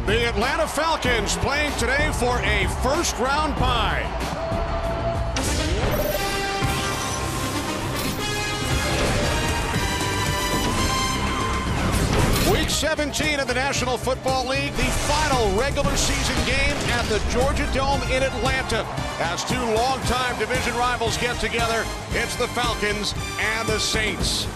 The Atlanta Falcons playing today for a first-round bye. Week 17 of the National Football League, the final regular season game at the Georgia Dome in Atlanta. As two longtime division rivals get together, it's the Falcons and the Saints.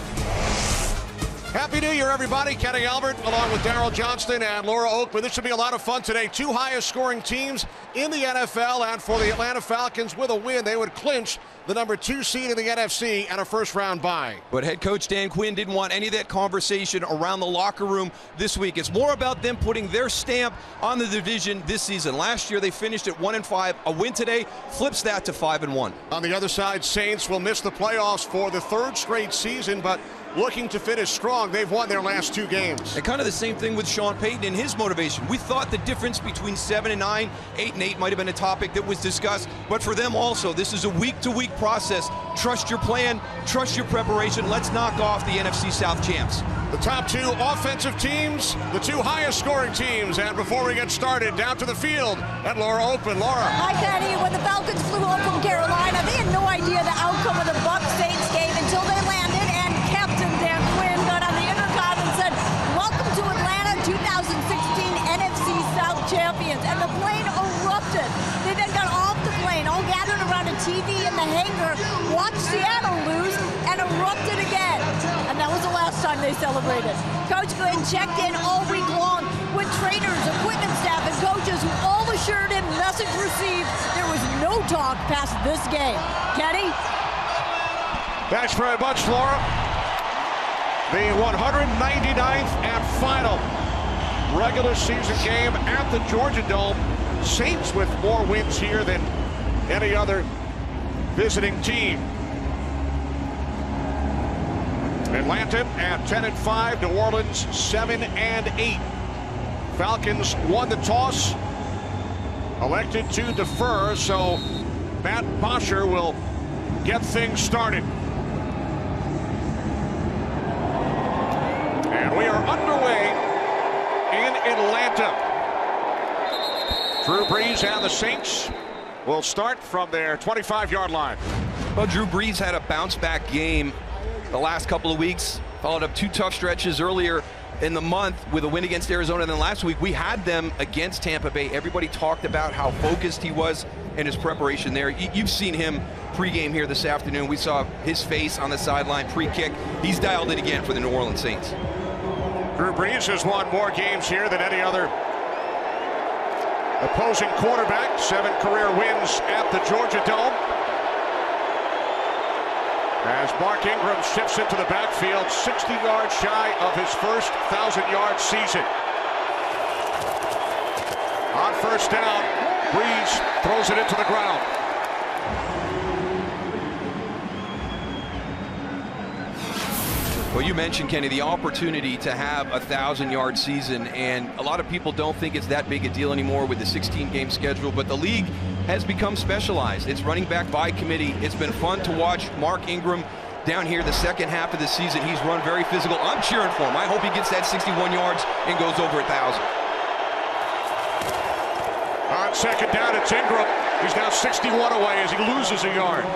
Happy New Year, everybody. Kenny Albert, along with Daryl Johnston and Laura Oakman. This should be a lot of fun today. Two highest scoring teams in the NFL, and for the Atlanta Falcons, with a win, they would clinch the number 2 seed in the NFC and a first-round bye. But head coach Dan Quinn didn't want any of that conversation around the locker room this week. It's more about them putting their stamp on the division this season. Last year, they finished at 1-5. A win today flips that to 5-1. On the other side, Saints will miss the playoffs for the third straight season, but looking to finish strong. They've won their last 2 games. And kind of the same thing with Sean Payton and his motivation. We thought the difference between 7-9, 8-8 might have been a topic that was discussed, but for them also, this is a week-to-week process. Trust your plan, trust your preparation. Let's knock off the NFC South champs. The top 2 offensive teams, the 2 highest scoring teams. And before we get started, down to the field at Laura Oakman. Laura. Hi, Kenny. When the Falcons flew home from Carolina, they had no idea the outcome of the Bucs-Saints game until they landed, and Captain Dan Quinn got on the intercom and said, "Welcome to Atlanta, 2016 NFC South champions." And the plane erupted. They then got off the plane, all gathered around a TV in the hangar, watched Seattle lose, and erupted again. And that was the last time they celebrated. Coach Quinn checked in all week long with trainers, equipment staff, and coaches who all assured him, message received, there was no talk past this game. Kenny? Thanks very much, Laura. The 199th and final regular season game at the Georgia Dome. Saints with more wins here than any other visiting team. Atlanta at 10-5, New Orleans 7-8. Falcons won the toss, elected to defer, so Matt Bosher will get things started. And we are underway in Atlanta. Drew Brees and the Saints will start from their 25-yard line. Well, Drew Brees had a bounce-back game the last couple of weeks, followed up 2 tough stretches earlier in the month with a win against Arizona. And then last week, we had them against Tampa Bay. Everybody talked about how focused he was in his preparation there. You've seen him pregame here this afternoon. We saw his face on the sideline pre-kick. He's dialed it again for the New Orleans Saints. Drew Brees has won more games here than any other opposing quarterback. 7 career wins at the Georgia Dome. As Mark Ingram shifts into the backfield, 60 yards shy of his first 1,000-yard season. On first down, Brees throws it into the ground. Well, you mentioned, Kenny, the opportunity to have a 1,000-yard season, and a lot of people don't think it's that big a deal anymore with the 16-game schedule, but the league has become specialized. It's running back by committee. It's been fun to watch Mark Ingram down here the second half of the season. He's run very physical. I'm cheering for him. I hope he gets that 61 yards and goes over 1,000. On second down, it's Ingram. He's now 61 away as he loses a yard.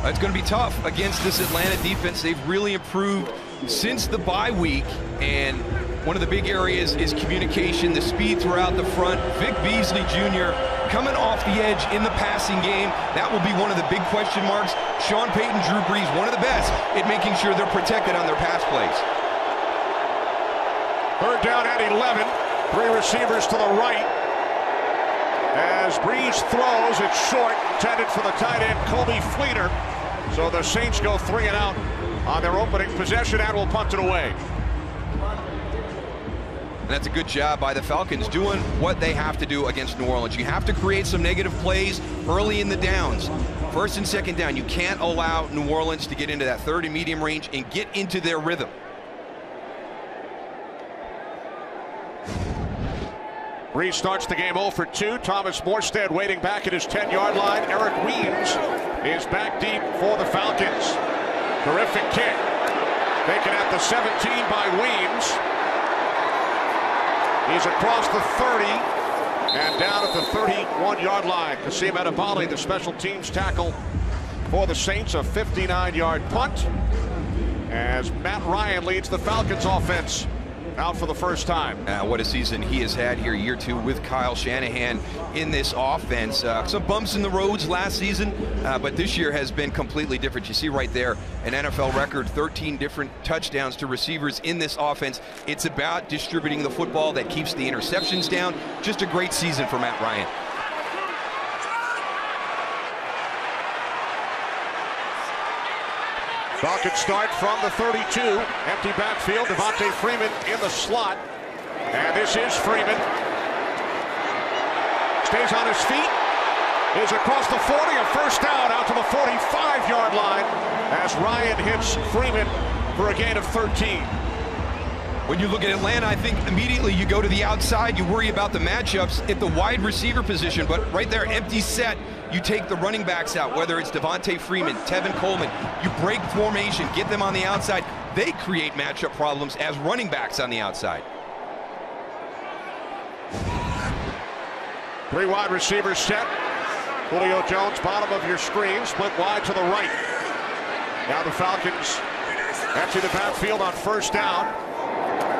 It's going to be tough against this Atlanta defense. They've really improved since the bye week, and one of the big areas is communication, the speed throughout the front. Vic Beasley Jr. coming off the edge in the passing game. That will be one of the big question marks. Sean Payton, Drew Brees, one of the best at making sure they're protected on their pass plays. Third down at 11. 3 receivers to the right. As Brees throws, it's short, intended for the tight end, Colby Fleeter. So the Saints go 3 and out on their opening possession and will punt it away. And that's a good job by the Falcons doing what they have to do against New Orleans. You have to create some negative plays early in the downs. First and second down, you can't allow New Orleans to get into that 3rd and medium range and get into their rhythm. Brees starts the game 0 for 2. Thomas Morstead waiting back at his 10-yard line. Eric Weems is back deep for the Falcons. Terrific kick. Taken at the 17 by Weems. He's across the 30 and down at the 31-yard line. Kasim Edebali, the special teams tackle for the Saints, a 59-yard punt. As Matt Ryan leads the Falcons offense out for the first time. What a season he has had here, year two with Kyle Shanahan in this offense. Some bumps in the roads last season, but this year has been completely different. You see right there an NFL record, 13 different touchdowns to receivers in this offense. It's about distributing the football that keeps the interceptions down. Just a great season for Matt Ryan. Falcons start from the 32. Empty backfield. Devontae Freeman in the slot. And this is Freeman. Stays on his feet. Is across the 40. A first down out to the 45-yard line as Ryan hits Freeman for a gain of 13. When you look at Atlanta, I think immediately you go to the outside. You worry about the matchups at the wide receiver position. But right there, empty set. You take the running backs out, whether it's Devontae Freeman, Tevin Coleman. You break formation, get them on the outside. They create matchup problems as running backs on the outside. Three wide receivers set. Julio Jones, bottom of your screen, split wide to the right. Now the Falcons empty the backfield on first down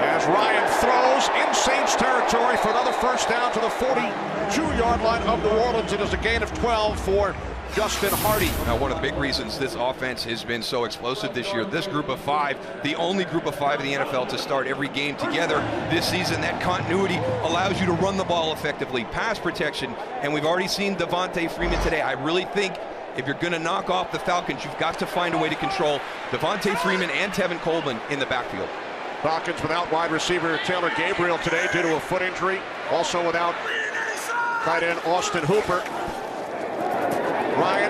as Ryan throws in Saints territory for another first down to the 42-yard line of New Orleans. It is a gain of 12 for Justin Hardy. Now, one of the big reasons this offense has been so explosive this year, this group of five, the only group of five in the NFL to start every game together this season, that continuity allows you to run the ball effectively, pass protection, and we've already seen Devontae Freeman today. I really think if you're going to knock off the Falcons, you've got to find a way to control Devontae Freeman and Tevin Coleman in the backfield. Falcons without wide receiver Taylor Gabriel today due to a foot injury. Also without tight end Austin Hooper. Ryan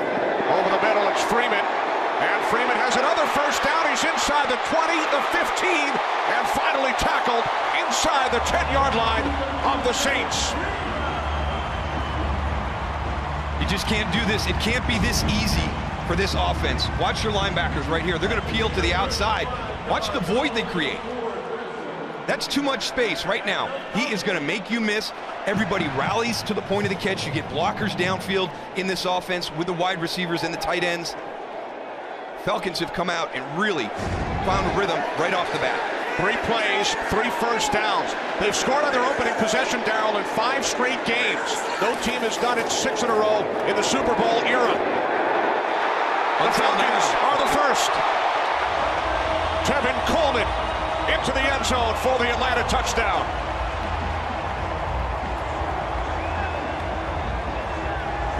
over the middle, it's Freeman. And Freeman has another first down. He's inside the 20, the 15, and finally tackled inside the 10-yard line of the Saints. You just can't do this. It can't be this easy for this offense. Watch your linebackers right here. They're going to peel to the outside. Watch the void they create. That's too much space right now. He is going to make you miss. Everybody rallies to the point of the catch. You get blockers downfield in this offense with the wide receivers and the tight ends. Falcons have come out and really found a rhythm right off the bat. 3 plays, 3 first downs. They've scored on their opening possession, Darryl, in 5 straight games. No team has done it 6 in a row in the Super Bowl era. The Falcons are the first. Tevin Coleman into the end zone for the Atlanta touchdown.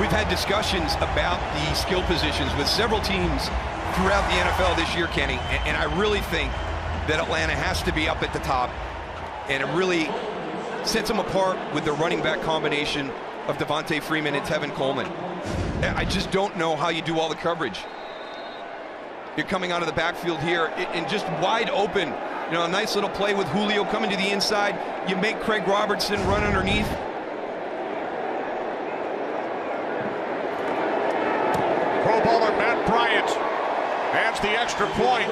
We've had discussions about the skill positions with several teams throughout the NFL this year, Kenny, and I really think that Atlanta has to be up at the top, and it really sets them apart with the running back combination of Devontae Freeman and Tevin Coleman. I just don't know how you do all the coverage. You're coming out of the backfield here and just wide open. You know, a nice little play with Julio coming to the inside. You make Craig Robertson run underneath. Pro Bowler Matt Bryant adds the extra point.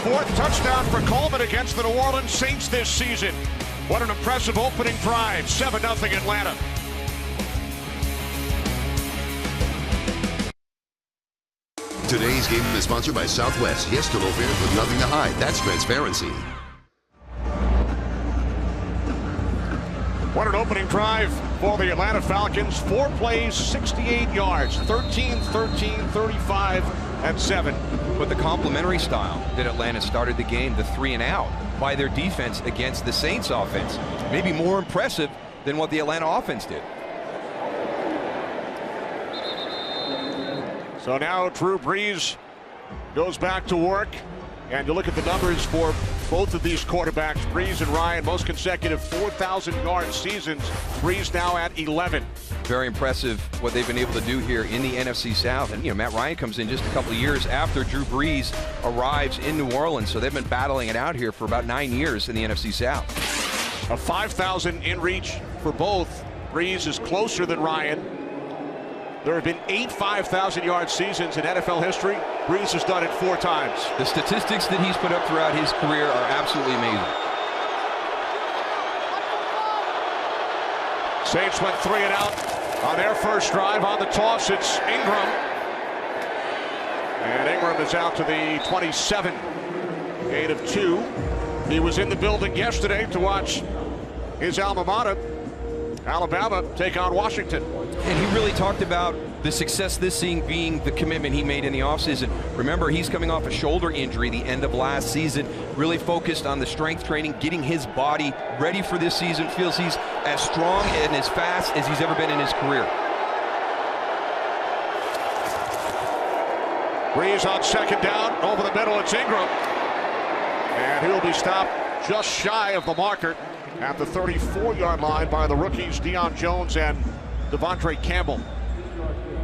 4th touchdown for Coleman against the New Orleans Saints this season. What an impressive opening drive. 7-0 Atlanta. Today's game is sponsored by Southwest. Yes to low fares with nothing to hide. That's transparency. What an opening drive for the Atlanta Falcons. 4 plays, 68 yards, 13, 13, 35, and 7. But the complementary style that Atlanta started the game, the 3 and out, by their defense against the Saints offense, maybe more impressive than what the Atlanta offense did. So now Drew Brees goes back to work, and you look at the numbers for both of these quarterbacks, Brees and Ryan, most consecutive 4,000-yard seasons. Brees now at 11. Very impressive what they've been able to do here in the NFC South. And, you know, Matt Ryan comes in just a couple of years after Drew Brees arrives in New Orleans, so they've been battling it out here for about 9 years in the NFC South. A 5,000 in reach for both. Brees is closer than Ryan. There have been 8 5,000-yard seasons in NFL history. Breeze has done it 4 times. The statistics that he's put up throughout his career are absolutely amazing. Saints went 3 and out on their first drive. On the toss, it's Ingram. And Ingram is out to the 27. Gain of 2. He was in the building yesterday to watch his alma mater, Alabama, take on Washington. And he really talked about the success this season being the commitment he made in the offseason. Remember, he's coming off a shoulder injury the end of last season, really focused on the strength training, getting his body ready for this season, feels he's as strong and as fast as he's ever been in his career. Breeze on second down, over the middle, it's Ingram. And he'll be stopped just shy of the marker at the 34-yard line by the rookies Deion Jones and Devontae Campbell.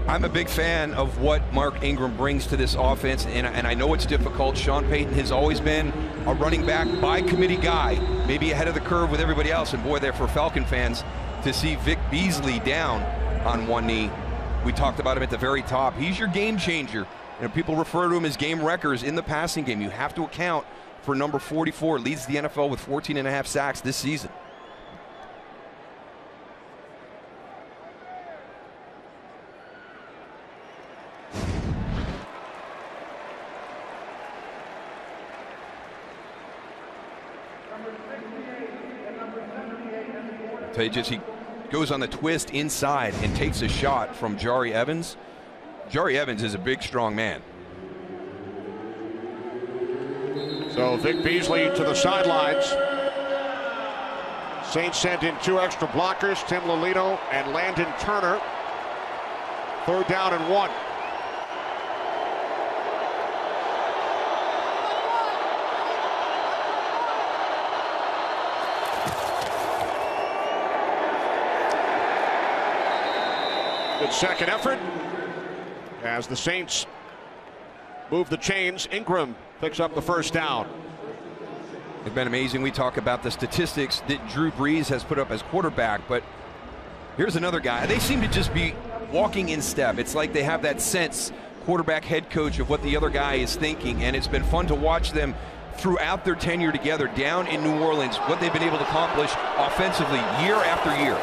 I'm a big fan of what Mark Ingram brings to this offense, and I know it's difficult. Sean Payton has always been a running back by committee guy, maybe ahead of the curve with everybody else. And boy, there for Falcon fans to see Vic Beasley down on one knee. We talked about him at the very top. He's your game changer. And people refer to him as game wreckers in the passing game. You have to account for number 44, leads the NFL with 14.5 sacks this season. Tell you just, he goes on the twist inside and takes a shot from Jari Evans. Jari Evans is a big, strong man. So Vic Beasley to the sidelines. Saints sent in 2 extra blockers, Tim Lolito and Landon Turner. 3rd down and 1. Good second effort as the Saints move the chains. Ingram picks up the first down. It's been amazing. We talk about the statistics that Drew Brees has put up as quarterback, but here's another guy. They seem to just be walking in step. It's like they have that sense, quarterback, head coach, of what the other guy is thinking, and it's been fun to watch them throughout their tenure together down in New Orleans, what they've been able to accomplish offensively year after year.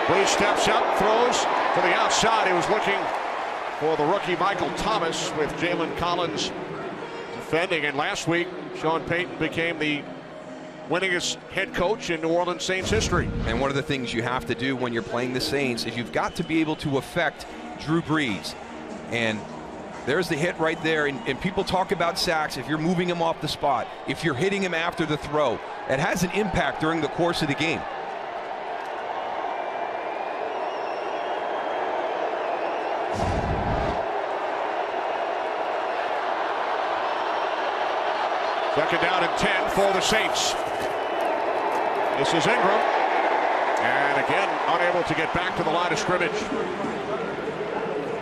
Brees steps up, throws to the outside. He was looking for the rookie Michael Thomas with Jalen Collins defending. And last week, Sean Payton became the winningest head coach in New Orleans Saints history. And one of the things you have to do when you're playing the Saints is you've got to be able to affect Drew Brees. And there's the hit right there. And people talk about sacks. If you're moving him off the spot, if you're hitting him after the throw, it has an impact during the course of the game. Second down and 10 for the Saints. This is Ingram. And again, unable to get back to the line of scrimmage.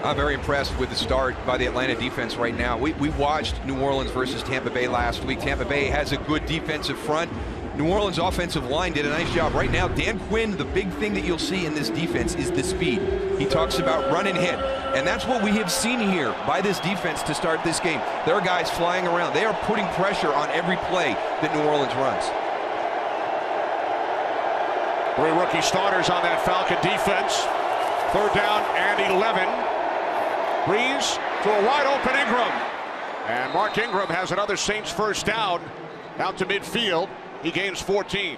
I'm very impressed with the start by the Atlanta defense right now. We watched New Orleans versus Tampa Bay last week. Tampa Bay has a good defensive front. New Orleans offensive line did a nice job. Right now, Dan Quinn, the big thing that you'll see in this defense is the speed. He talks about run and hit. And that's what we have seen here by this defense to start this game. There are guys flying around. They are putting pressure on every play that New Orleans runs. 3 rookie starters on that Falcon defense. 3rd down and 11. Breeze to a wide open Ingram. And Mark Ingram has another Saints first down out to midfield. He gains 14.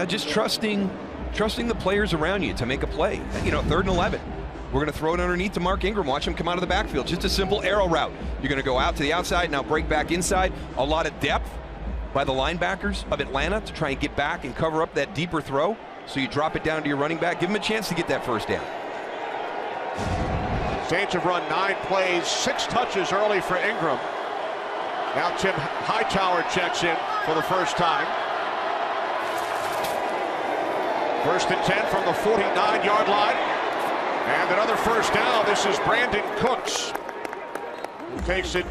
Just trusting the players around you to make a play. You know, 3rd and 11. We're going to throw it underneath to Mark Ingram. Watch him come out of the backfield. Just a simple arrow route. You're going to go out to the outside, now break back inside. A lot of depth by the linebackers of Atlanta to try and get back and cover up that deeper throw. So you drop it down to your running back. Give him a chance to get that first down. Saints have run 9 plays, 6 touches early for Ingram. Now Tim Hightower checks in for the first time. 1st and 10 from the 49-yard line. And another first down. This is Brandon Cooks, who takes it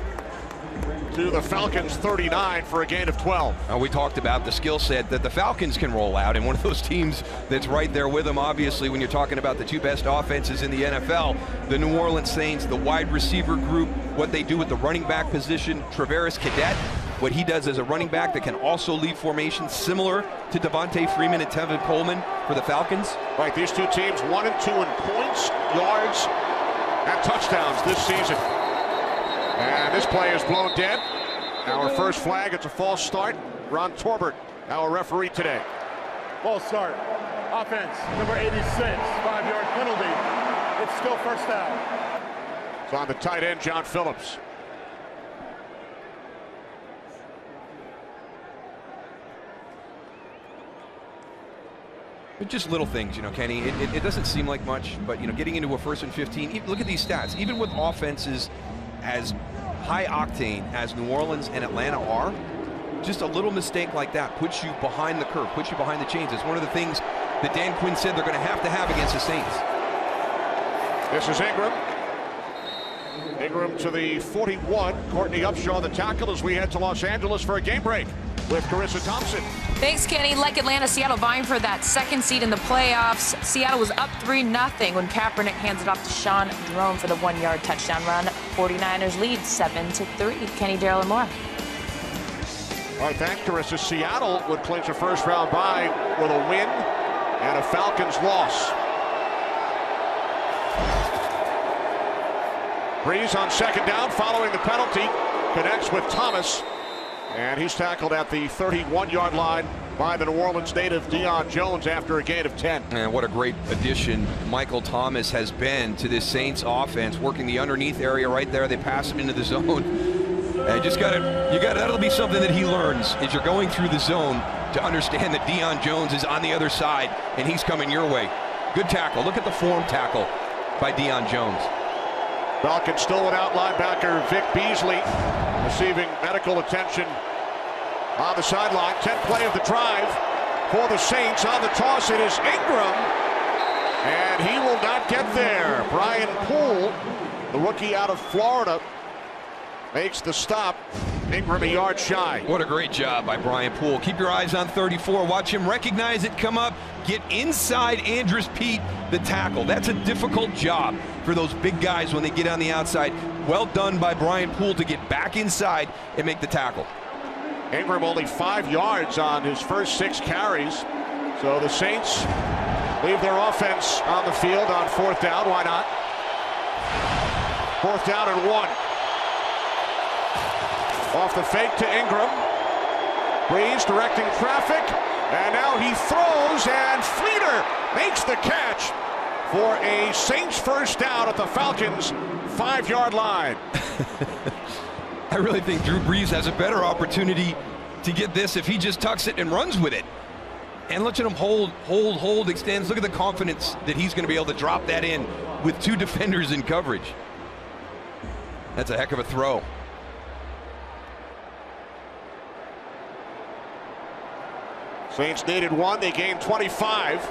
to the Falcons 39 for a gain of 12. We talked about the skill set that the Falcons can roll out, and one of those teams that's right there with them, obviously, when you're talking about the two best offenses in the NFL, the New Orleans Saints, the wide receiver group, what they do with the running back position, Traveris Cadet, what he does as a running back that can also lead formation, similar to Devontae Freeman and Tevin Coleman for the Falcons. Right, these two teams 1 and 2 in points, yards, and touchdowns this season. And this play is blown dead. Our first flag, it's a false start. Ron Torbert, our referee today. False start. Offense, number 86, 5-yard penalty. It's still first down. It's on the tight end, John Phillips. Just little things, Kenny. It doesn't seem like much, but, getting into a 1st and 15, look at these stats. Even with offenses as high octane as New Orleans and Atlanta are, just a little mistake like that puts you behind the curve, puts you behind the chains. It's one of the things that Dan Quinn said they're going to have against the Saints. This is Ingram. Ingram to the 41. Courtney Upshaw, the tackle, as we head to Los Angeles for a game break with Carissa Thompson. Thanks, Kenny. Like Atlanta, Seattle vying for that second seed in the playoffs. Seattle was up 3-0 when Kaepernick hands it off to Sean Jerome for the 1-yard touchdown run. 49ers lead 7-3. Kenny, Darrell, and more. All right, thanks, Carissa. Seattle would clinch a first-round bye with a win and a Falcons loss. Breeze on second down following the penalty. Connects with Thomas. And he's tackled at the 31-yard line by the New Orleans native Deion Jones after a gain of 10. And what a great addition Michael Thomas has been to this Saints offense, working the underneath area right there. They pass him into the zone. And that'll be something that he learns as you're going through the zone to understand that Deion Jones is on the other side and he's coming your way. Good tackle. Look at the form tackle by Deion Jones. Falcons still without linebacker Vic Beasley, receiving medical attention on the sideline. 10th play of the drive for the Saints. On the toss, it is Ingram, and he will not get there. Brian Poole, the rookie out of Florida, makes the stop. Ingram a yard shy. What a great job by Brian Poole. Keep your eyes on 34. Watch him recognize it, come up, get inside Andrus Peat, the tackle. That's a difficult job for those big guys when they get on the outside. Well done by Brian Poole to get back inside and make the tackle. Ingram only 5 yards on his first 6 carries. So the Saints leave their offense on the field on 4th down. Why not? 4th down and 1. Off the fake to Ingram. Breeze directing traffic. And now he throws, and Fleeter makes the catch for a Saints first down at the Falcons' 5-yard line. I really think Drew Brees has a better opportunity to get this if he just tucks it and runs with it. And letting him hold, extends. Look at the confidence that he's going to be able to drop that in with 2 defenders in coverage. That's a heck of a throw. Saints needed 1. They gained 25.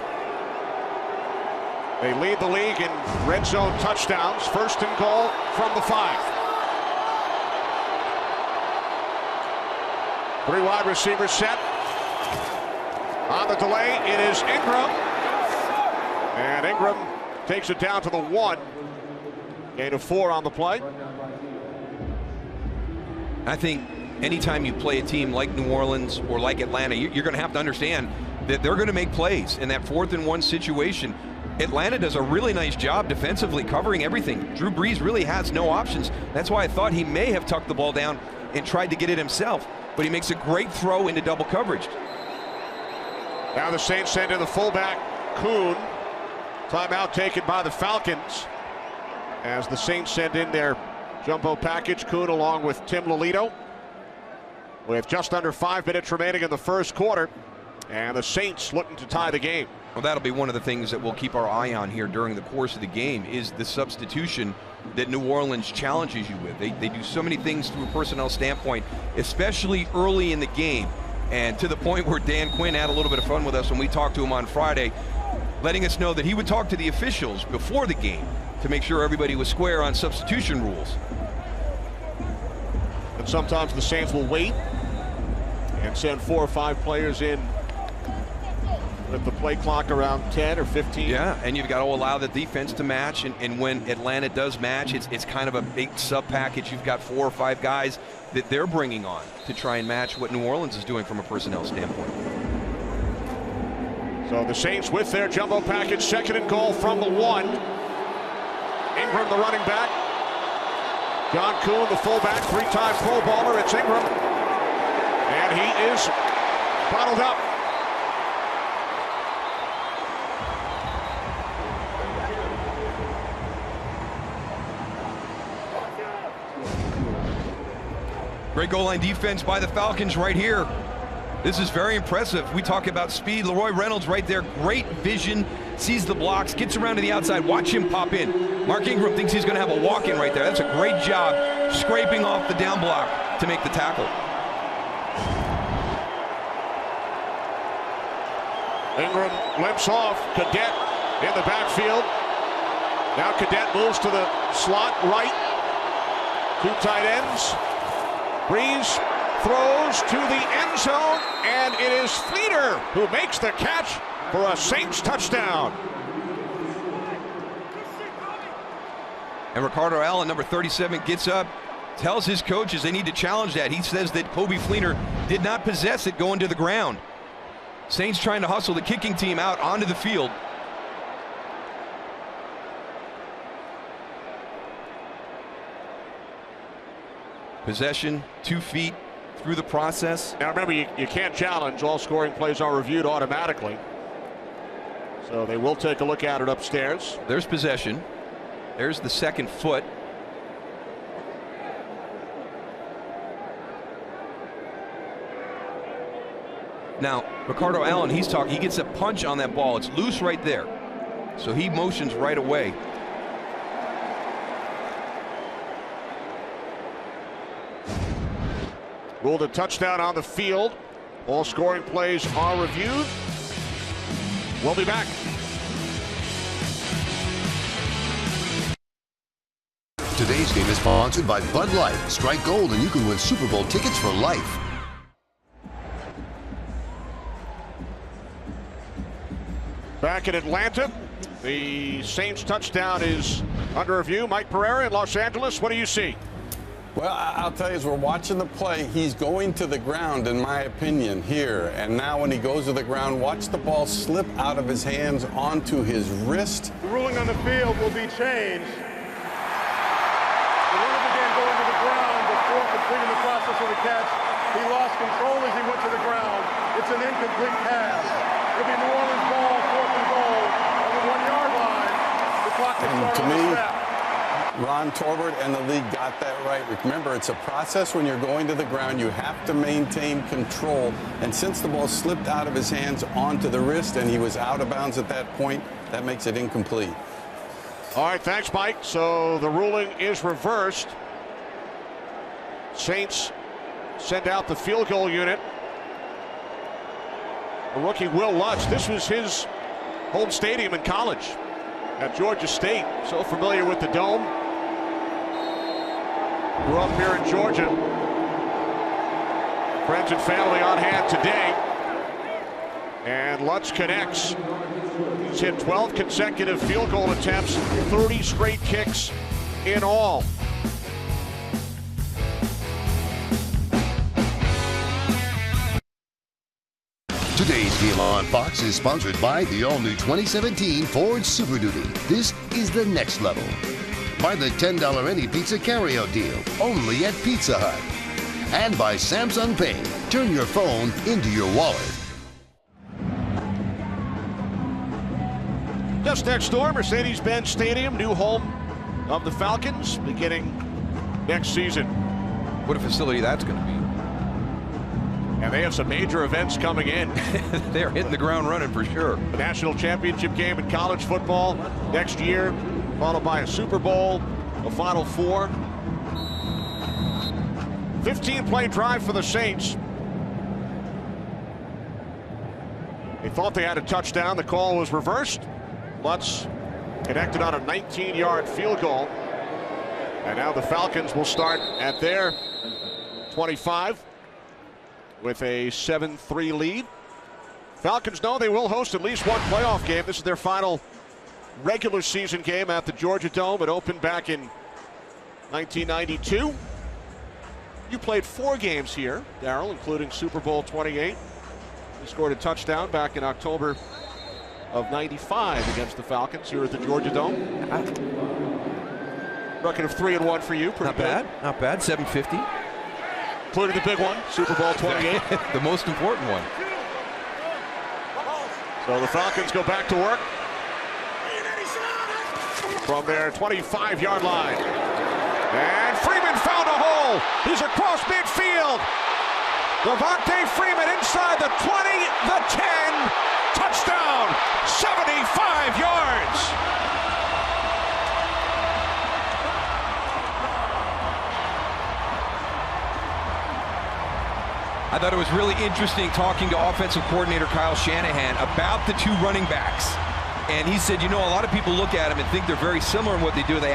They lead the league in red zone touchdowns. 1st and goal from the 5. 3 wide receivers set. On the delay, it is Ingram. And Ingram takes it down to the 1. Gain of 4 on the play. I think anytime you play a team like New Orleans or like Atlanta, you're going to have to understand that they're going to make plays in that 4th and 1 situation. Atlanta does a really nice job defensively covering everything. Drew Brees really has no options. That's why I thought he may have tucked the ball down and tried to get it himself, but he makes a great throw into double coverage. Now the Saints send in the fullback, Kuhn. Timeout taken by the Falcons as the Saints send in their jumbo package. Kuhn along with Tim Lolito. With just under 5 minutes remaining in the first quarter, and the Saints looking to tie the game. Well, that'll be one of the things that we'll keep our eye on here during the course of the game is the substitution that New Orleans challenges you with. They do so many things from a personnel standpoint, especially early in the game, and to the point where Dan Quinn had a little bit of fun with us when we talked to him on Friday, letting us know that he would talk to the officials before the game to make sure everybody was square on substitution rules. And sometimes the Saints will wait and send 4 or 5 players in with the play clock around 10 or 15. Yeah, and you've got to allow the defense to match, and when Atlanta does match, it's kind of a big sub package. You've got 4 or 5 guys that they're bringing on to try and match what New Orleans is doing from a personnel standpoint. So the Saints with their jumbo package, 2nd and goal from the 1. Ingram, the running back. John Kuhn, the fullback, 3-time Pro Bowler. It's Ingram, and he is bottled up. Great goal line defense by the Falcons right here. This is very impressive. We talk about speed. Leroy Reynolds right there, great vision, sees the blocks, gets around to the outside. Watch him pop in. Mark Ingram thinks he's going to have a walk-in right there. That's a great job scraping off the down block to make the tackle. Ingram limps off. Cadet in the backfield. Now Cadet moves to the slot right. 2 tight ends. Breeze throws to the end zone, and it is Fleener who makes the catch for a Saints touchdown. And Ricardo Allen, number 37, gets up, tells his coaches they need to challenge that. He says that Kobe Fleener did not possess it going to the ground. Saints trying to hustle the kicking team out onto the field. Possession, 2 feet through the process. Now remember, you can't challenge. All scoring plays are reviewed automatically. So they will take a look at it upstairs. There's possession. There's the 2nd foot. Now, Ricardo Allen, he gets a punch on that ball. It's loose right there. So he motions right away. Ruled a touchdown on the field. All scoring plays are reviewed. We'll be back. Today's game is sponsored by Bud Light. Strike gold and you can win Super Bowl tickets for life. Back in Atlanta, the Saints touchdown is under review. Mike Pereira in Los Angeles, what do you see? Well, I'll tell you, as we're watching the play, he's going to the ground, in my opinion, here. And now when he goes to the ground, watch the ball slip out of his hands onto his wrist. The ruling on the field will be changed. The runner began going to the ground before completing the process of the catch. He lost control as he went to the ground. It's an incomplete pass. It'll be New Orleans ball, 4th and goal on the 1-yard line. The clock will start on the snap. Ron Torbert and the league got that right. Remember, it's a process when you're going to the ground. You have to maintain control. And since the ball slipped out of his hands onto the wrist and he was out of bounds at that point, that makes it incomplete. All right, thanks, Mike. So the ruling is reversed. Saints send out the field goal unit. The rookie Will Lutz, this was his home stadium in college at Georgia State. So familiar with the Dome. Grew up here in Georgia. Friends and family on hand today. And Lutz connects. He's hit 12 consecutive field goal attempts, 30 straight kicks in all. Today's game on Fox is sponsored by the all-new 2017 Ford Super Duty. This is the next level. By the $10 any pizza carryout deal, only at Pizza Hut. And by Samsung Pay. Turn your phone into your wallet. Just next door, Mercedes-Benz Stadium, new home of the Falcons, beginning next season. What a facility that's going to be. And they have some major events coming in. They're hitting the ground running for sure. The national championship game in college football next year, followed by a Super Bowl, a Final Four. 15-play drive for the Saints. They thought they had a touchdown. The call was reversed. Lutz connected on a 19-yard field goal. And now the Falcons will start at their 25 with a 7-3 lead. Falcons know they will host at least one playoff game. This is their final regular season game at the Georgia Dome. It opened back in 1992. You played 4 games here, Darryl, including Super Bowl 28. You scored a touchdown back in October of 95 against the Falcons here at the Georgia Dome. Record of 3-1 for you. Pretty not good. bad. Not bad. 750. Including the big one, Super Bowl 28. The most important one. So the Falcons go back to work from their 25-yard line. And Freeman found a hole. He's across midfield. Devontae Freeman inside the 20, the 10, touchdown, 75 yards. I thought it was really interesting talking to offensive coordinator Kyle Shanahan about the 2 running backs. And he said, you know, a lot of people look at them and think they're very similar in what they do. They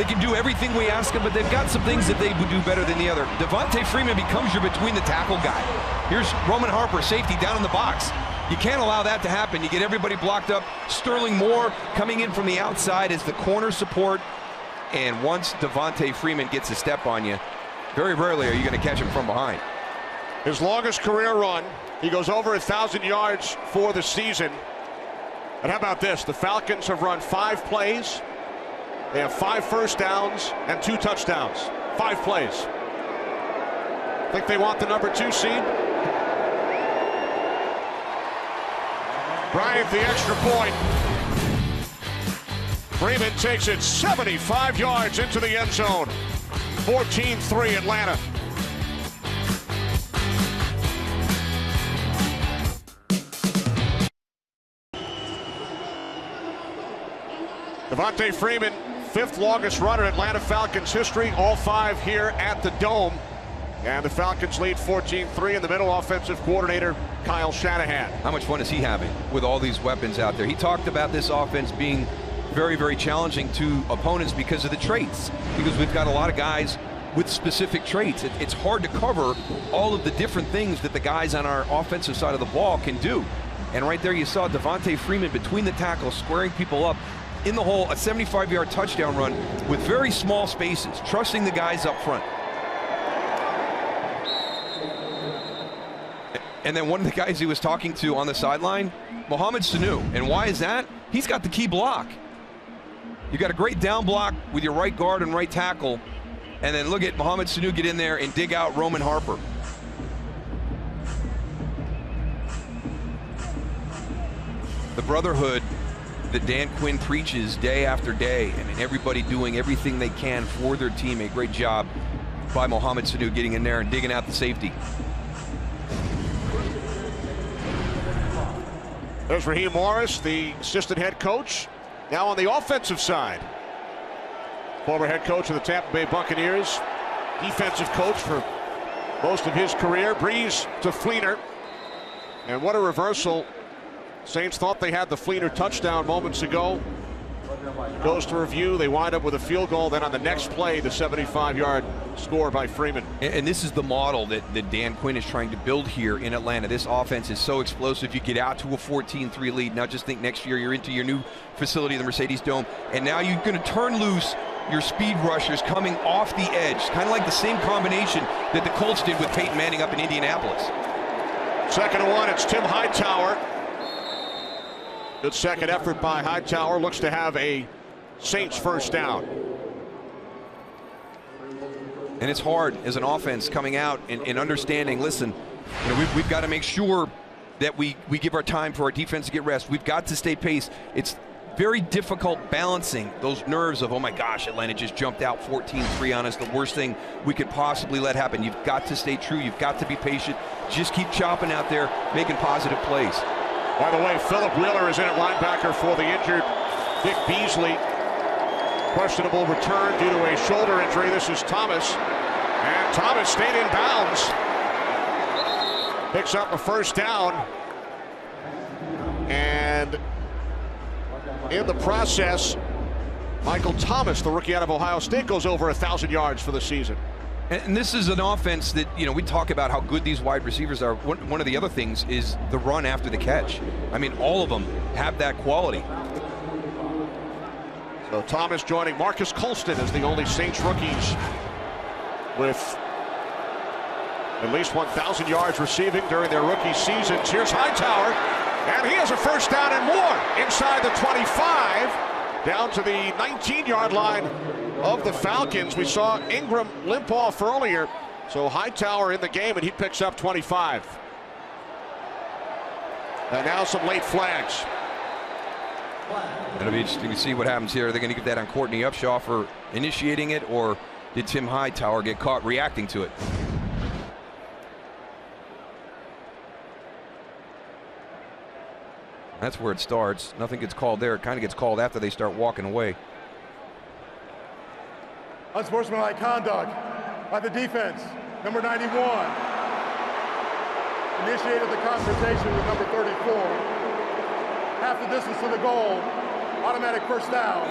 can do everything we ask them, but they've got some things that they would do better than the other. Devontae Freeman becomes your between-the-tackle guy. Here's Roman Harper, safety, down in the box. You can't allow that to happen. You get everybody blocked up. Sterling Moore coming in from the outside as the corner support. And once Devontae Freeman gets a step on you, very rarely are you going to catch him from behind. His longest career run, he goes over 1,000 yards for the season. And how about this? The Falcons have run 5 plays. They have 5 first downs and 2 touchdowns. 5 plays. Think they want the number 2 seed? Bryant, the extra point. Freeman takes it 75 yards into the end zone. 14-3 Atlanta. Devontae Freeman, 5th longest run in Atlanta Falcons history, all 5 here at the Dome. And the Falcons lead 14-3 in the middle, offensive coordinator Kyle Shanahan. How much fun is he having with all these weapons out there? He talked about this offense being very, very challenging to opponents because of the traits. Because we've got a lot of guys with specific traits. It's hard to cover all of the different things that the guys on our offensive side of the ball can do. And right there you saw Devontae Freeman between the tackles, squaring people up in the hole, a 75-yard touchdown run with very small spaces, trusting the guys up front. And then one of the guys he was talking to on the sideline, Mohamed Sanu. And why is that? He's got the key block. You got a great down block with your right guard and right tackle, and then look at Mohamed Sanu get in there and dig out Roman Harper. The brotherhood that Dan Quinn preaches day after day. I mean, everybody doing everything they can for their team. A great job by Mohamed Sanu getting in there and digging out the safety. There's Raheem Morris, the assistant head coach, now on the offensive side. Former head coach of the Tampa Bay Buccaneers, defensive coach for most of his career. Breeze to Fleener. And what a reversal. Saints thought they had the Fleener touchdown moments ago. Goes to review. They wind up with a field goal. Then on the next play, the 75-yard score by Freeman. And this is the model that Dan Quinn is trying to build here in Atlanta. This offense is so explosive. You get out to a 14-3 lead. Now just think next year you're into your new facility, the Mercedes Dome, and now you're going to turn loose your speed rushers coming off the edge. Kind of like the same combination that the Colts did with Peyton Manning up in Indianapolis. 2nd and 1, it's Tim Hightower. Good second effort by Hightower. Looks to have a Saints first down. And it's hard as an offense coming out and understanding, listen, you know, we've got to make sure that we give our time for our defense to get rest. We've got to stay paced. It's very difficult balancing those nerves of, oh my gosh, Atlanta just jumped out 14-3 on us, the worst thing we could possibly let happen. You've got to stay true. You've got to be patient. Just keep chopping out there, making positive plays. By the way, Philip Wheeler is in at linebacker for the injured Vic Beasley. Questionable return due to a shoulder injury. This is Thomas. And Thomas stayed in bounds. Picks up a first down. And in the process, Michael Thomas, the rookie out of Ohio State, goes over 1,000 yards for the season. And this is an offense that, you know, we talk about how good these wide receivers are. One of the other things is the run after the catch. I mean, all of them have that quality. So Thomas joining Marcus Colston as the only Saints rookies with at least 1,000 yards receiving during their rookie seasons. Here's Hightower, and he has a first down and more inside the 25, down to the 19-yard line of the Falcons. We saw Ingram limp off earlier, so Hightower in the game, and he picks up 25. And now some late flags. It'll be interesting to see what happens here. Are they going to give that on Courtney Upshaw for initiating it, or did Tim Hightower get caught reacting to it? That's where it starts. Nothing gets called there. It kind of gets called after they start walking away. Unsportsmanlike conduct by the defense, number 91. Initiated the confrontation with number 34. Half the distance to the goal, automatic first down.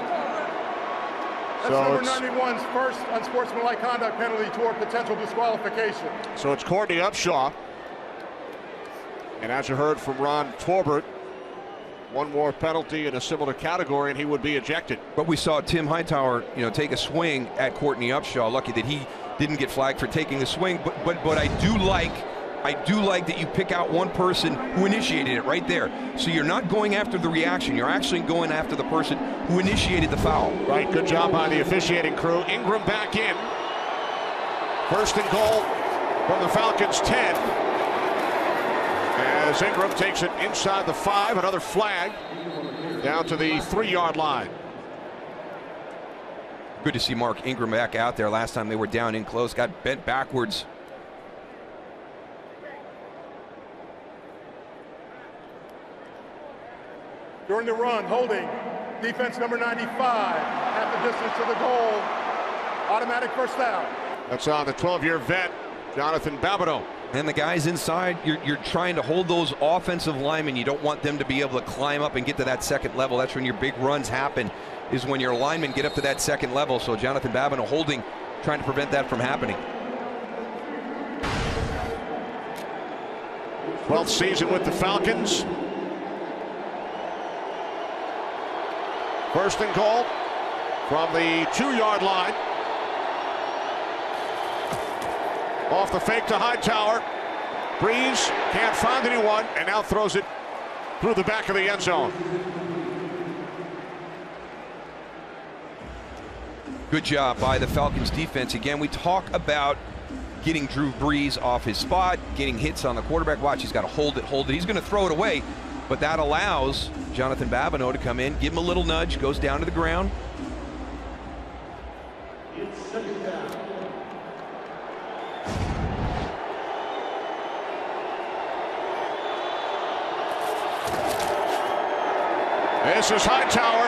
That's So number 91's first unsportsmanlike conduct penalty toward potential disqualification. So it's Courtney Upshaw. And as you heard from Ron Torbert, one more penalty in a similar category and he would be ejected. But we saw Tim Hightower, you know, take a swing at Courtney Upshaw. Lucky that he didn't get flagged for taking the swing. But I do like that you pick out one person who initiated it right there. So you're not going after the reaction. You're actually going after the person who initiated the foul. Right, good job by the officiating crew. Ingram back in. First and goal from the Falcons 10. As Ingram takes it inside the 5, another flag down to the 3-yard line. Good to see Mark Ingram back out there. Last time they were down in close, got bent backwards. During the run, holding, defense number 95, half the distance to the goal, automatic first down. That's on the 12-year vet, Jonathan Babineau. And the guys inside, you're trying to hold those offensive linemen. You don't want them to be able to climb up and get to that second level. That's when your big runs happen, is when your linemen get up to that second level. So Jonathan Babineau holding, trying to prevent that from happening. 12th season with the Falcons. First and goal from the 2-yard line. Off the fake to Hightower. Breeze can't find anyone and now throws it through the back of the end zone. Good job by the Falcons defense. Again, we talk about getting Drew Brees off his spot, getting hits on the quarterback. Watch, he's got to hold it. He's going to throw it away, but that allows Jonathan Babineau to come in, give him a little nudge, goes down to the ground. This is Hightower,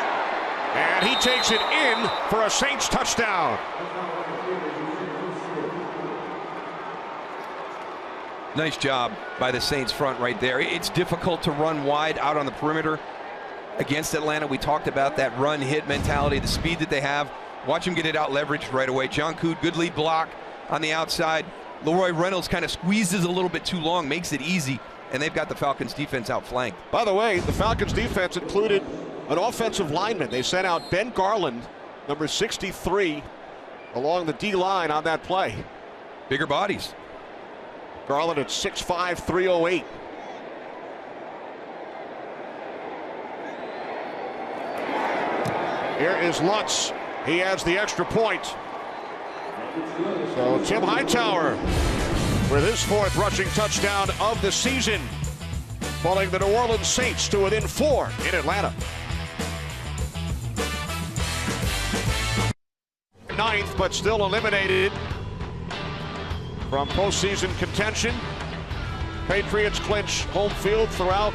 and he takes it in for a Saints touchdown. Nice job by the Saints front right there. It's difficult to run wide out on the perimeter against Atlanta. We talked about that run hit mentality, the speed that they have. Watch him get it out leveraged right away. John Coote, good lead block on the outside. Leroy Reynolds kind of squeezes a little bit too long, makes it easy, and they've got the Falcons defense outflanked. By the way, the Falcons defense included an offensive lineman. They sent out Ben Garland, number 63, along the D-line on that play. Bigger bodies. Garland at 6'5", 308. Here is Lutz. He has the extra point. So Tim Hightower with his 4th rushing touchdown of the season, pulling the New Orleans Saints to within 4 in Atlanta. 9th, but still eliminated from postseason contention. Patriots clinch home field throughout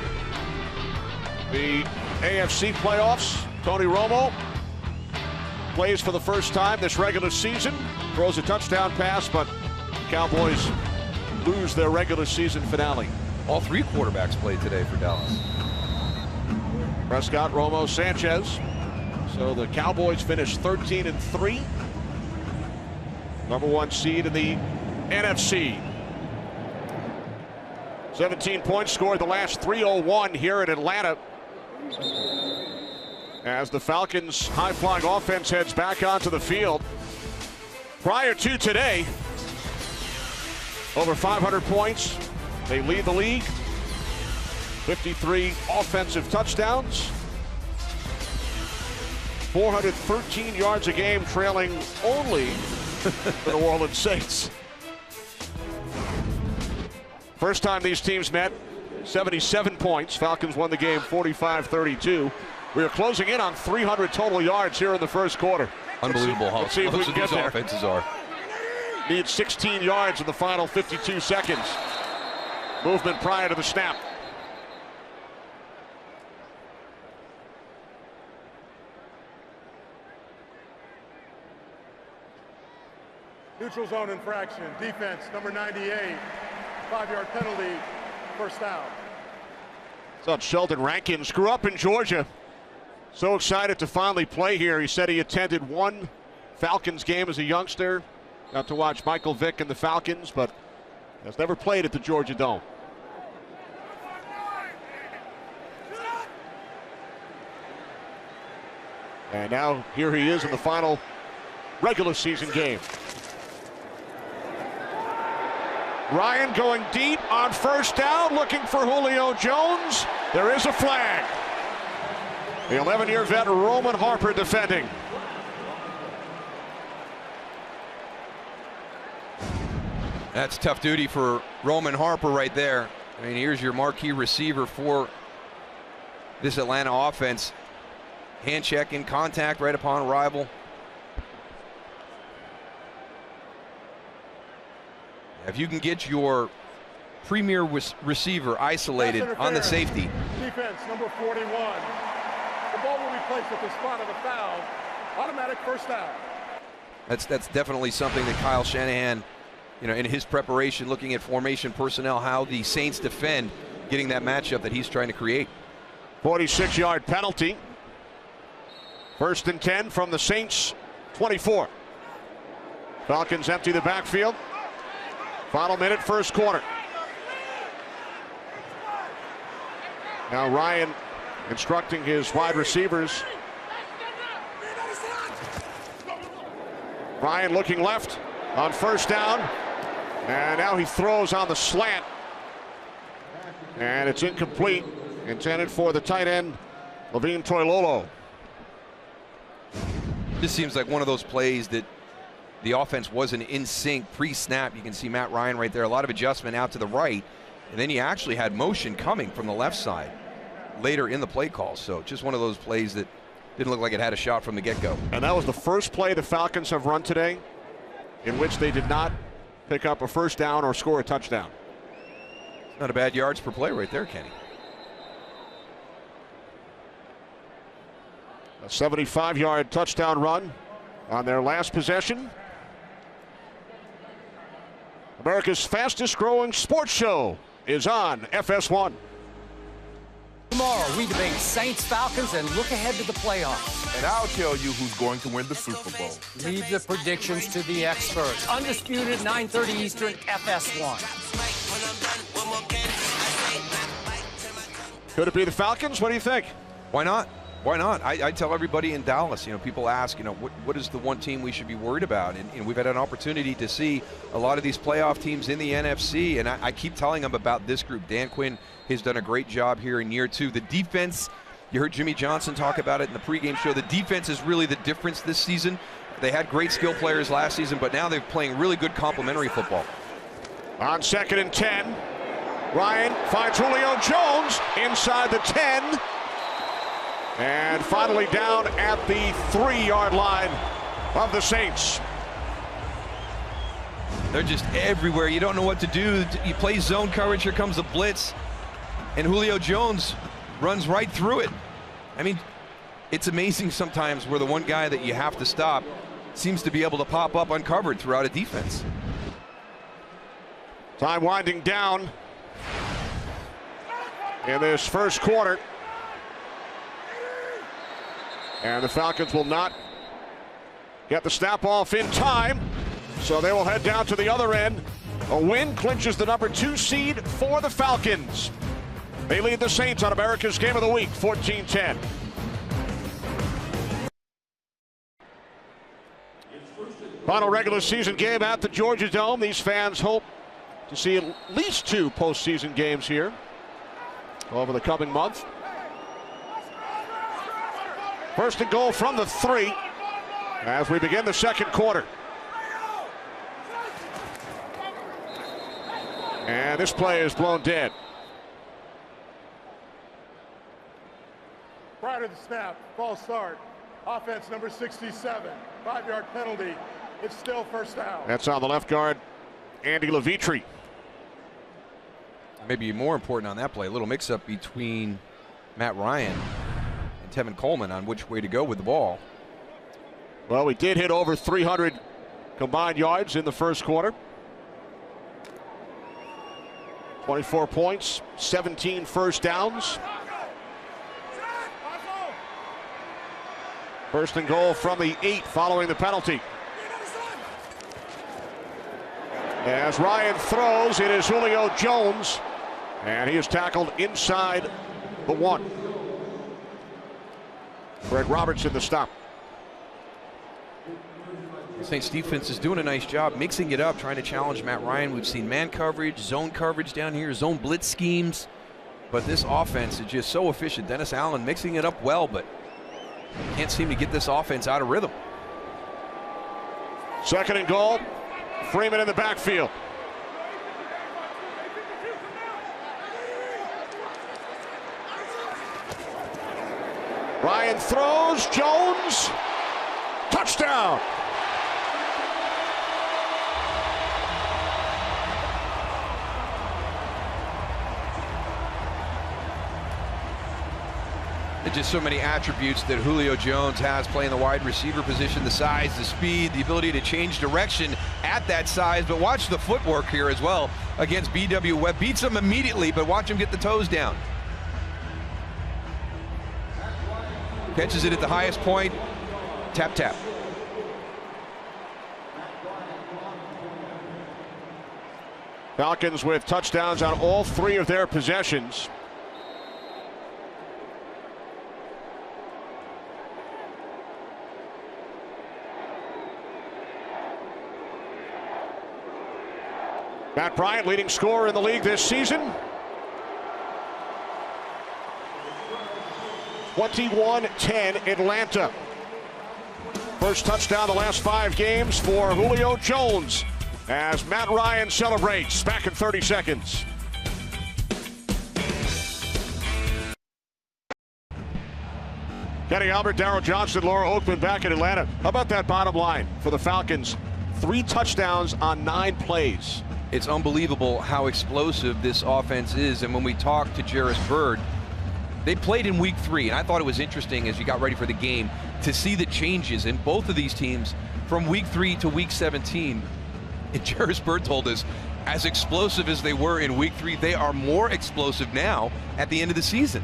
the AFC playoffs. Tony Romo plays for the first time this regular season, throws a touchdown pass, but Cowboys lose their regular season finale. All 3 quarterbacks played today for Dallas. Prescott, Romo, Sanchez. So the Cowboys finished 13-3. #1 seed in the NFC. 17 points scored the last 3:01 here in Atlanta, as the Falcons' high-flying offense heads back onto the field. Prior to today, over 500 points. They lead the league. 53 offensive touchdowns. 413 yards a game, trailing only the New Orleans Saints. First time these teams met, 77 points. Falcons won the game 45-32. We are closing in on 300 total yards here in the first quarter. Unbelievable how let's see if we can get there. Offenses are. Need 16 yards in the final 52 seconds. Movement prior to the snap. Neutral zone infraction. Defense, number 98. 5-yard penalty. First down. Thought Sheldon Rankins grew up in Georgia. So excited to finally play here. He said he attended one Falcons game as a youngster. Got to watch Michael Vick and the Falcons, but has never played at the Georgia Dome. And now here he is in the final regular season game. Ryan going deep on first down, looking for Julio Jones. There is a flag. The 11-year vet Roman Harper defending. That's tough duty for Roman Harper right there. I mean, here's your marquee receiver for this Atlanta offense. Hand check in contact right upon arrival. If you can get your premier receiver isolated on the safety. Defense, number 41. The ball will be placed at the spot of the foul. Automatic first down. That's definitely something that Kyle Shanahan, you know, in his preparation, looking at formation personnel, how the Saints defend, getting that matchup that he's trying to create. 46-yard penalty. 1st and 10 from the Saints 24. Falcons empty the backfield. Final minute, first quarter. Now Ryan instructing his wide receivers. Ryan looking left on first down. And now he throws on the slant. And it's incomplete. Intended for the tight end, Levine Toilolo. This seems like one of those plays that the offense wasn't in sync pre-snap. You can see Matt Ryan right there. A lot of adjustment out to the right. And then he actually had motion coming from the left side later in the play call. So just one of those plays that didn't look like it had a shot from the get-go. And that was the first play the Falcons have run today in which they did not pick up a first down or score a touchdown. Not a bad yards per play right there, Kenny. A 75-yard touchdown run on their last possession. America's fastest growing sports show is on FS1. Tomorrow, we debate Saints, Falcons, and look ahead to the playoffs. And I'll tell you who's going to win the Super Bowl. Leave the predictions to the experts. Undisputed, 9:30 Eastern, FS1. Could it be the Falcons? What do you think? Why not? Why not? I tell everybody in Dallas, you know, people ask, you know, what is the one team we should be worried about? And we've had an opportunity to see a lot of these playoff teams in the NFC, and I keep telling them about this group. Dan Quinn has done a great job here in year 2. The defense, you heard Jimmy Johnson talk about it in the pregame show. The defense is really the difference this season. They had great skill players last season, but now they're playing really good complementary football. On 2nd and 10, Ryan finds Julio Jones inside the 10. And finally down at the 3-yard line of the Saints. They're just everywhere. You don't know what to do. You play zone coverage, here comes the blitz. And Julio Jones runs right through it. I mean, it's amazing sometimes where the one guy that you have to stop seems to be able to pop up uncovered throughout a defense. Time winding down in this first quarter. And the Falcons will not get the snap off in time. So they will head down to the other end. A win clinches the number 2 seed for the Falcons. They lead the Saints on America's Game of the Week, 14-10. Final regular season game at the Georgia Dome. These fans hope to see at least 2 postseason games here over the coming month. First and goal from the 3 as we begin the second quarter. And this play is blown dead. Prior to the snap, false start. Offense number 67, 5-yard penalty. It's still first down. That's on the left guard, Andy Levitri. Maybe more important on that play, a little mix-up between Matt Ryan and Tevin Coleman on which way to go with the ball. Well, we did hit over 300 combined yards in the first quarter. 24 points, 17 first downs. First and goal from the 8 following the penalty. As Ryan throws, it is Julio Jones, and he is tackled inside the 1. Greg Robertson the stop. The Saints defense is doing a nice job mixing it up, trying to challenge Matt Ryan. We've seen man coverage, zone coverage down here, zone blitz schemes. But this offense is just so efficient. Dennis Allen mixing it up well, but can't seem to get this offense out of rhythm. Second and goal. Freeman in the backfield. Ryan throws. Jones. Touchdown. Just so many attributes that Julio Jones has playing the wide receiver position, the size, the speed, the ability to change direction at that size. But watch the footwork here as well against B.W. Webb. Beats him immediately, but watch him get the toes down. Catches it at the highest point. Tap, tap. Falcons with touchdowns on all 3 of their possessions. Matt Bryant, leading scorer in the league this season. 21-10 Atlanta. First touchdown the last 5 games for Julio Jones as Matt Ryan celebrates. Back in 30 seconds. Kenny Albert, Darryl Johnson, Laura Oakman back in Atlanta. How about that bottom line for the Falcons? 3 touchdowns on 9 plays. It's unbelievable how explosive this offense is. And when we talked to Jarris Byrd, they played in week 3, and I thought it was interesting as you got ready for the game to see the changes in both of these teams from week 3 to week 17. And Jarris Byrd told us, as explosive as they were in week 3, they are more explosive now at the end of the season.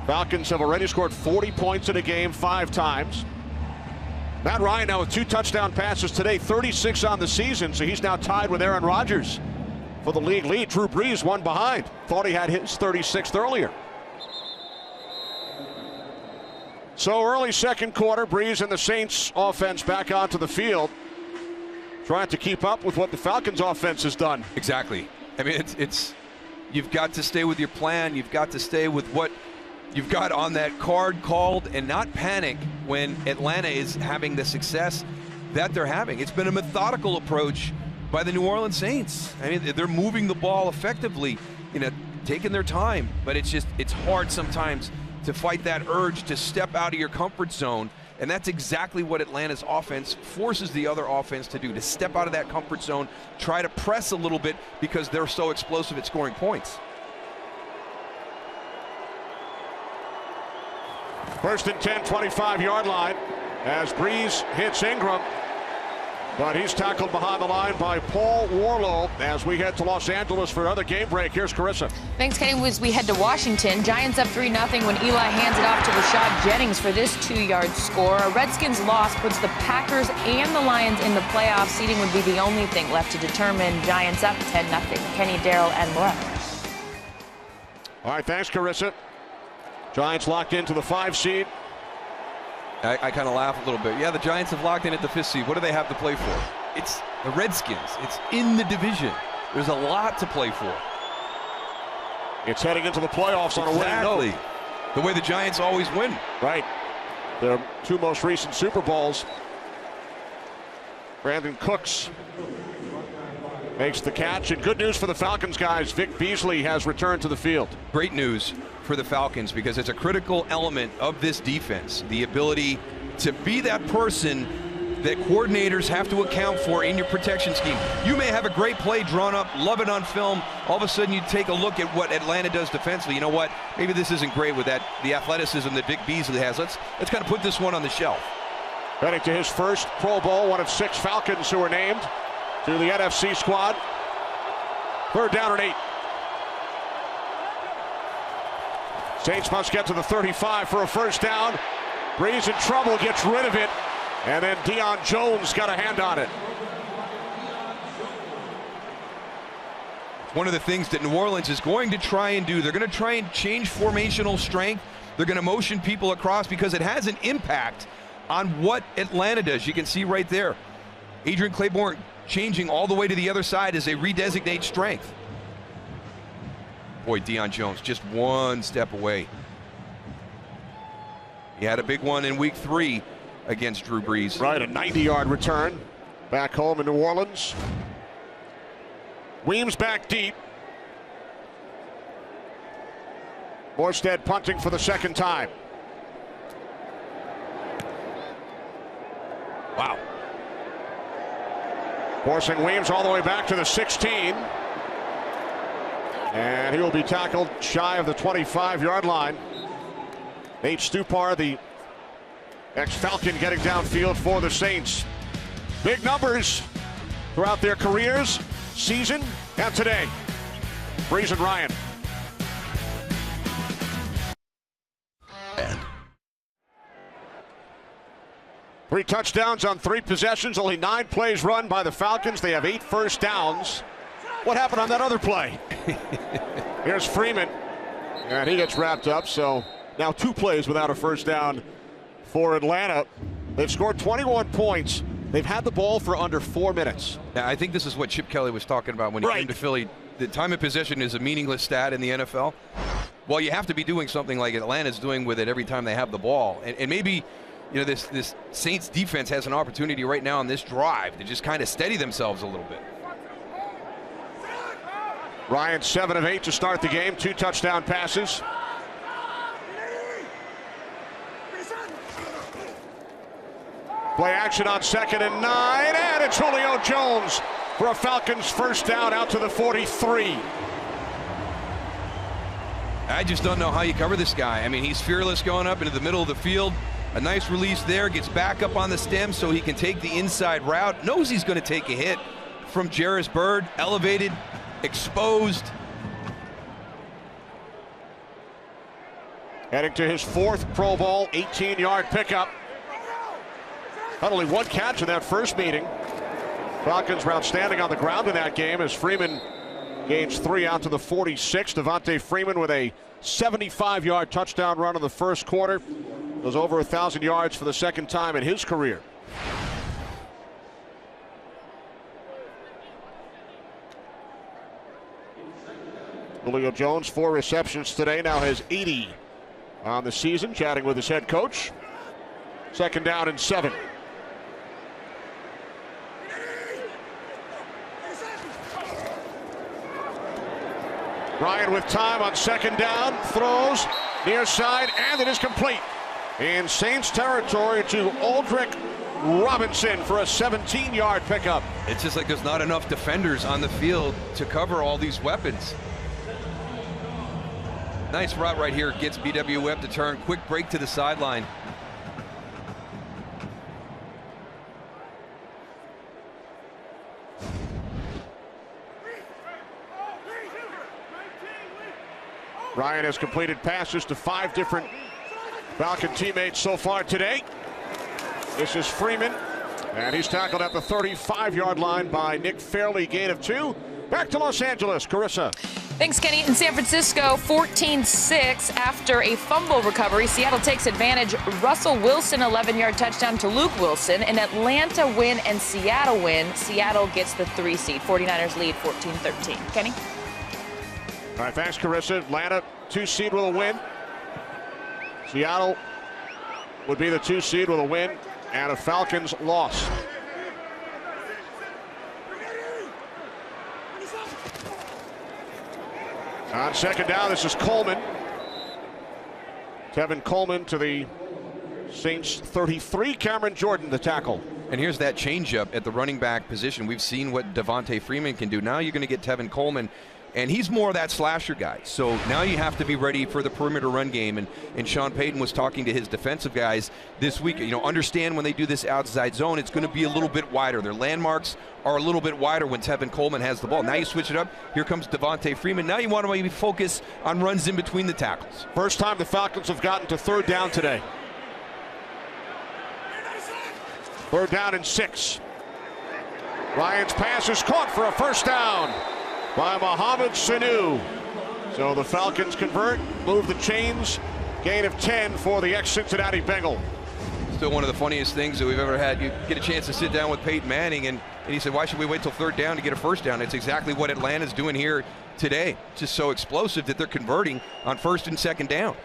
Falcons have already scored 40 points in a game 5 times. Matt Ryan now with 2 touchdown passes today, 36 on the season, so he's now tied with Aaron Rodgers for the league lead. Drew Brees one behind. Thought he had his 36th earlier. So early second quarter, Brees and the Saints offense back onto the field, trying to keep up with what the Falcons offense has done. Exactly. I mean, it's you've got to stay with your plan. You've got to stay with what you've got on that card called and not panic when Atlanta is having the success that they're having. It's been a methodical approach by the New Orleans Saints. I mean, they're moving the ball effectively, taking their time, but it's hard sometimes to fight that urge to step out of your comfort zone. And that's exactly what Atlanta's offense forces the other offense to do, to step out of that comfort zone, try to press a little bit because they're so explosive at scoring points. First and 10, 25-yard line as Brees hits Ingram. But he's tackled behind the line by Paul Warlow as we head to Los Angeles for another game break. Here's Carissa. Thanks, Kenny. As we head to Washington, Giants up 3-0 when Eli hands it off to Rashad Jennings for this 2-yard score. A Redskins loss puts the Packers and the Lions in the playoffs. Seeding would be the only thing left to determine. Giants up 10-0. Kenny, Darryl, and more. All right, thanks, Carissa. Giants locked into the 5 seed. I kind of laugh a little bit. Yeah, the Giants have locked in at the 5th seed. What do they have to play for? It's the Redskins. It's in the division. There's a lot to play for. It's heading into the playoffs on a winning note. The way the Giants always win. Right. Their 2 most recent Super Bowls. Brandon Cooks makes the catch. And good news for the Falcons, guys. Vic Beasley has returned to the field. Great news for the Falcons because it's a critical element of this defense. The ability to be that person that coordinators have to account for in your protection scheme. You may have a great play drawn up, love it on film. All of a sudden you take a look at what Atlanta does defensively. You know what? Maybe this isn't great with the athleticism that Vic Beasley has. Let's kind of put this one on the shelf. Heading to his first Pro Bowl, one of 6 Falcons who were named to the NFC squad. 3rd down and 8. Saints must get to the 35 for a first down. Breeze in trouble, gets rid of it. And then Deion Jones got a hand on it. One of the things that New Orleans is going to try and do, they're going to try and change formational strength. They're going to motion people across because it has an impact on what Atlanta does. You can see right there. Adrian Claiborne changing all the way to the other side as they redesignate strength. Boy, Deion Jones just one step away. He had a big one in week 3 against Drew Brees. Right, a 90-yard return back home in New Orleans. Weems back deep. Morstead punting for the 2nd time. Wow. Forcing Weems all the way back to the 16. And he will be tackled shy of the 25-yard line. Nate Stupar, the ex-Falcon, getting downfield for the Saints. Big numbers throughout their careers, season, and today. Breeze and Ryan. 3 touchdowns on 3 possessions, only 9 plays run by the Falcons. They have 8 first downs. What happened on that other play? Here's Freeman, and he gets wrapped up. So now 2 plays without a first down for Atlanta. They've scored 21 points. They've had the ball for under 4 minutes. Yeah, I think this is what Chip Kelly was talking about when he came to Philly. The time of possession is a meaningless stat in the NFL. Well, you have to be doing something like Atlanta's doing with it every time they have the ball. And maybe, you know, this Saints defense has an opportunity right now on this drive to just kind of steady themselves a little bit. Ryan 7 of 8 to start the game, 2 touchdown passes. Play action on 2nd and 9, and it's Julio Jones for a Falcons first down out to the 43. I just don't know how you cover this guy. I mean, he's fearless going up into the middle of the field. A nice release there, gets back up on the stem so he can take the inside route. Knows he's going to take a hit from Jarris Byrd, elevated, exposed. Heading to his 4th Pro Bowl, 18-yard pickup. Not only 1 catch in that first meeting. Falcons were outstanding on the ground in that game as Freeman gains 3 out to the 46. Devontae Freeman with a 75-yard touchdown run in the first quarter. Goes over 1,000 yards for the 2nd time in his career. Julio Jones, 4 receptions today, now has 80 on the season, chatting with his head coach. 2nd down and 7. Ryan with time on 2nd down, throws near side, and it is complete in Saints territory to Aldrick Robinson for a 17-yard pickup. It's just like there's not enough defenders on the field to cover all these weapons. Nice route right here, gets BW Webb to turn, quick break to the sideline. Ryan has completed passes to 5 different Falcon teammates so far today. This is Freeman, and he's tackled at the 35-yard line by Nick Fairley, gain of 2. Back to Los Angeles, Carissa. Thanks, Kenny. In San Francisco, 14-6 after a fumble recovery. Seattle takes advantage. Russell Wilson, 11-yard touchdown to Luke Wilson. An Atlanta win and Seattle win. Seattle gets the 3 seed. 49ers lead 14-13. Kenny? All right, thanks, Carissa. Atlanta, 2 seed with a win. Seattle would be the 2 seed with a win and a Falcons loss. On second down, this is Coleman. Tevin Coleman to the Saints 33. Cameron Jordan, the tackle. And here's that changeup at the running back position. We've seen what Devontae Freeman can do. Now you're going to get Tevin Coleman, and he's more of that slasher guy. So now you have to be ready for the perimeter run game. And Sean Payton was talking to his defensive guys this week. You know, understand when they do this outside zone, it's going to be a little bit wider. Their landmarks are a little bit wider when Tevin Coleman has the ball. Now you switch it up. Here comes Devontae Freeman. Now you want to maybe focus on runs in between the tackles. First time the Falcons have gotten to 3rd down today. 3rd down and 6. Ryan's pass is caught for a first down by Mohamed Sanu. So the Falcons convert, move the chains, gain of 10 for the ex-Cincinnati Bengal. Still one of the funniest things that we've ever had. You get a chance to sit down with Peyton Manning, and he said, why should we wait till 3rd down to get a first down? It's exactly what Atlanta's doing here today. Just so explosive that they're converting on 1st and 2nd down.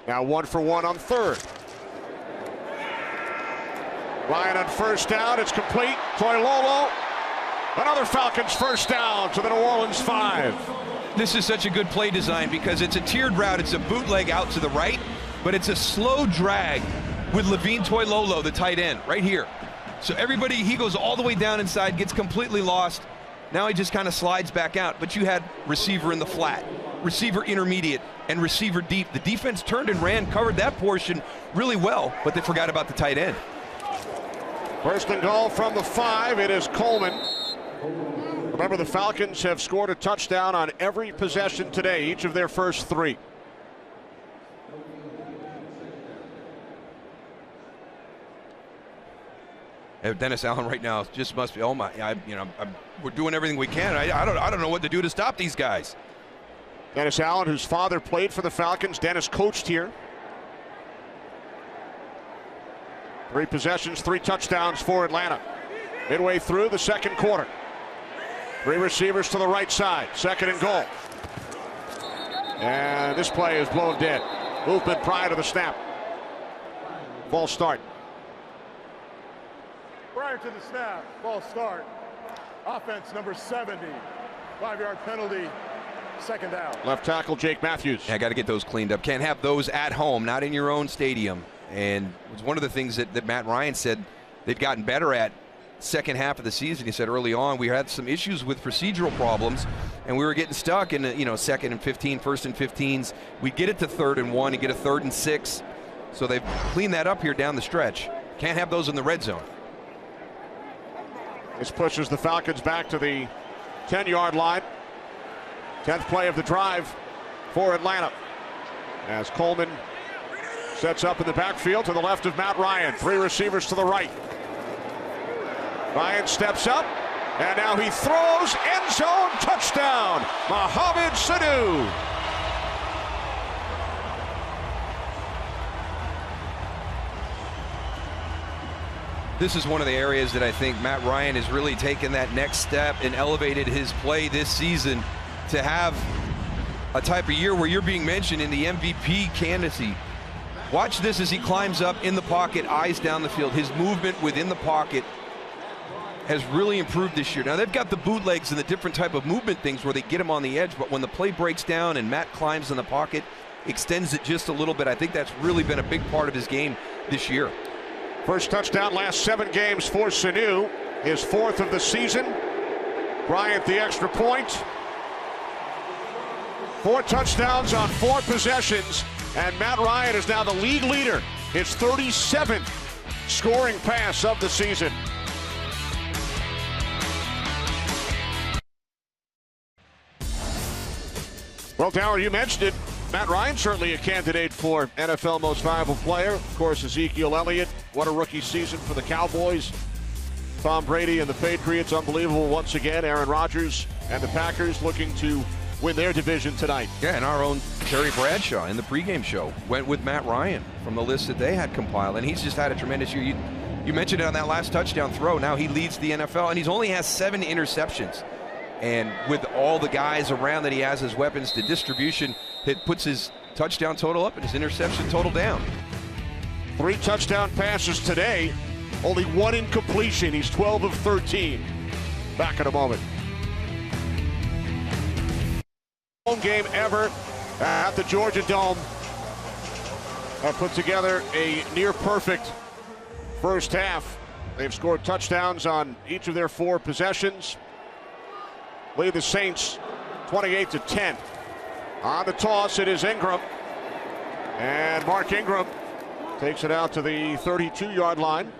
Now 1 for 1 on 3rd. Ryan on 1st down, it's complete. Toilolo, another Falcons first down to the New Orleans 5. This is such a good play design because it's a tiered route. It's a bootleg out to the right, but it's a slow drag with Levine Toilolo, the tight end, right here. So everybody, he goes all the way down inside, gets completely lost. Now he just kind of slides back out, but you had receiver in the flat, receiver intermediate, and receiver deep. The defense turned and ran, covered that portion really well, but they forgot about the tight end. 1st and goal from the 5. It is Coleman. Remember, the Falcons have scored a touchdown on every possession today, each of their first 3. Dennis Allen right now just must be, oh my, we're doing everything we can. I don't know what to do to stop these guys. Dennis Allen, whose father played for the Falcons. Dennis coached here. 3 possessions, 3 touchdowns for Atlanta. Midway through the 2nd quarter. 3 receivers to the right side. 2nd and goal. And this play is blown dead. Movement prior to the snap. False start. Prior to the snap, false start. Offense number 70. 5-yard penalty. 2nd down. Left tackle Jake Matthews. I got to get those cleaned up. Can't have those at home, not in your own stadium. And it was one of the things that Matt Ryan said they've gotten better at second half of the season. He said early on we had some issues with procedural problems, and we were getting stuck in 2nd and 15, 1st and 15s. We get it to 3rd and 1 and get a 3rd and 6. So they've cleaned that up here down the stretch. Can't have those in the red zone. This pushes the Falcons back to the 10-yard line. 10th play of the drive for Atlanta. As Coleman sets up in the backfield to the left of Matt Ryan. 3 receivers to the right. Ryan steps up, and now he throws. End zone touchdown. Mohamed Sanu. This is one of the areas that I think Matt Ryan has really taken that next step and elevated his play this season to have a type of year where you're being mentioned in the MVP candidacy. Watch this as he climbs up in the pocket, eyes down the field. His movement within the pocket has really improved this year. Now they've got the bootlegs and the different type of movement things where they get him on the edge, but when the play breaks down and Matt climbs in the pocket, extends it just a little bit, I think that's really been a big part of his game this year. First touchdown last 7 games for Sanu, his 4th of the season. Bryant the extra point. 4 touchdowns on 4 possessions, and Matt Ryan is now the league leader, his 37th scoring pass of the season. Well, Darryl, you mentioned it. Matt Ryan certainly a candidate for NFL Most Valuable Player. Of course, Ezekiel Elliott. What a rookie season for the Cowboys. Tom Brady and the Patriots, unbelievable once again. Aaron Rodgers and the Packers looking to win their division tonight. Yeah, and our own Terry Bradshaw in the pregame show went with Matt Ryan from the list that they had compiled, and he's just had a tremendous year. You mentioned it on that last touchdown throw. Now he leads the NFL, and he's only has 7 interceptions. And with all the guys around that he has as weapons, the distribution, it puts his touchdown total up and his interception total down. 3 touchdown passes today, only 1 incompletion. He's 12 of 13. Back in a moment. Home game ever at the Georgia Dome. Put together a near perfect first half. They've scored touchdowns on each of their 4 possessions. Lead the Saints 28-10. On the toss, it is Ingram. And Mark Ingram takes it out to the 32-yard line.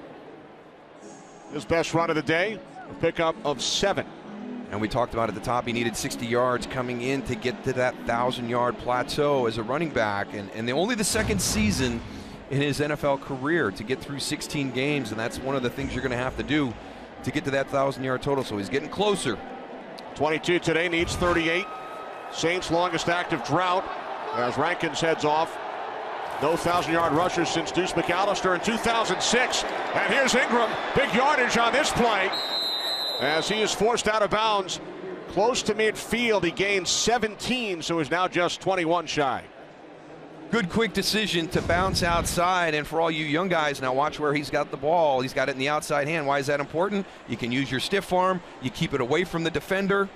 His best run of the day, a pickup of 7. And we talked about at the top, he needed 60 yards coming in to get to that 1,000-yard plateau as a running back. And only the second season in his NFL career to get through 16 games, and that's one of the things you're going to have to do to get to that 1,000-yard total. So he's getting closer. 22 today, needs 38. Saints' longest active drought as Rankins heads off. No 1,000-yard rushers since Deuce McAllister in 2006. And here's Ingram. Big yardage on this play as he is forced out of bounds close to midfield. He gains 17, so is now just 21 shy. Good quick decision to bounce outside, and for all you young guys, now watch where he's got the ball. He's got it in the outside hand. Why is that important? You can use your stiff arm. You keep it away from the defender.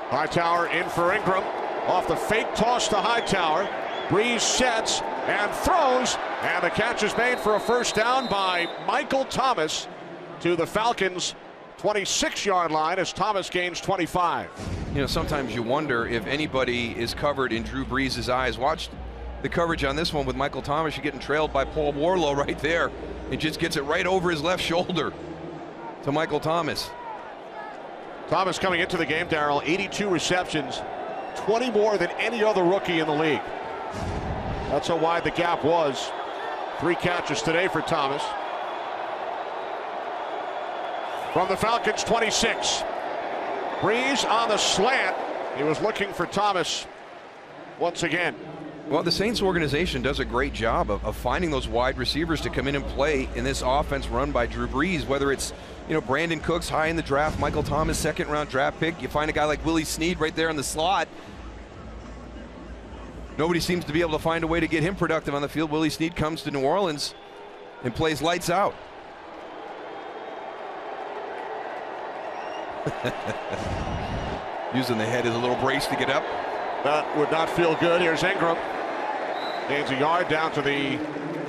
Hightower in for Ingram. Off the fake toss to Hightower. Breeze sets and throws, and the catch is made for a first down by Michael Thomas to the Falcons' 26-yard line as Thomas gains 25. You know, sometimes you wonder if anybody is covered in Drew Brees' eyes. Watch the coverage on this one with Michael Thomas. You're getting trailed by Paul Warlow right there. It just gets it right over his left shoulder to Michael Thomas. Thomas coming into the game, Darryl, 82 receptions, 20 more than any other rookie in the league. That's how wide the gap was. 3 catches today for Thomas. From the Falcons' 26. Breeze on the slant. He was looking for Thomas once again. Well, the Saints organization does a great job of finding those wide receivers to come in and play in this offense run by Drew Brees, whether it's, you know, Brandon Cooks high in the draft, Michael Thomas 2nd-round draft pick. You find a guy like Willie Snead right there in the slot. Nobody seems to be able to find a way to get him productive on the field. Willie Snead comes to New Orleans and plays lights out. Using the head as a little brace to get up. That would not feel good. Here's Ingram. Gains a yard down to the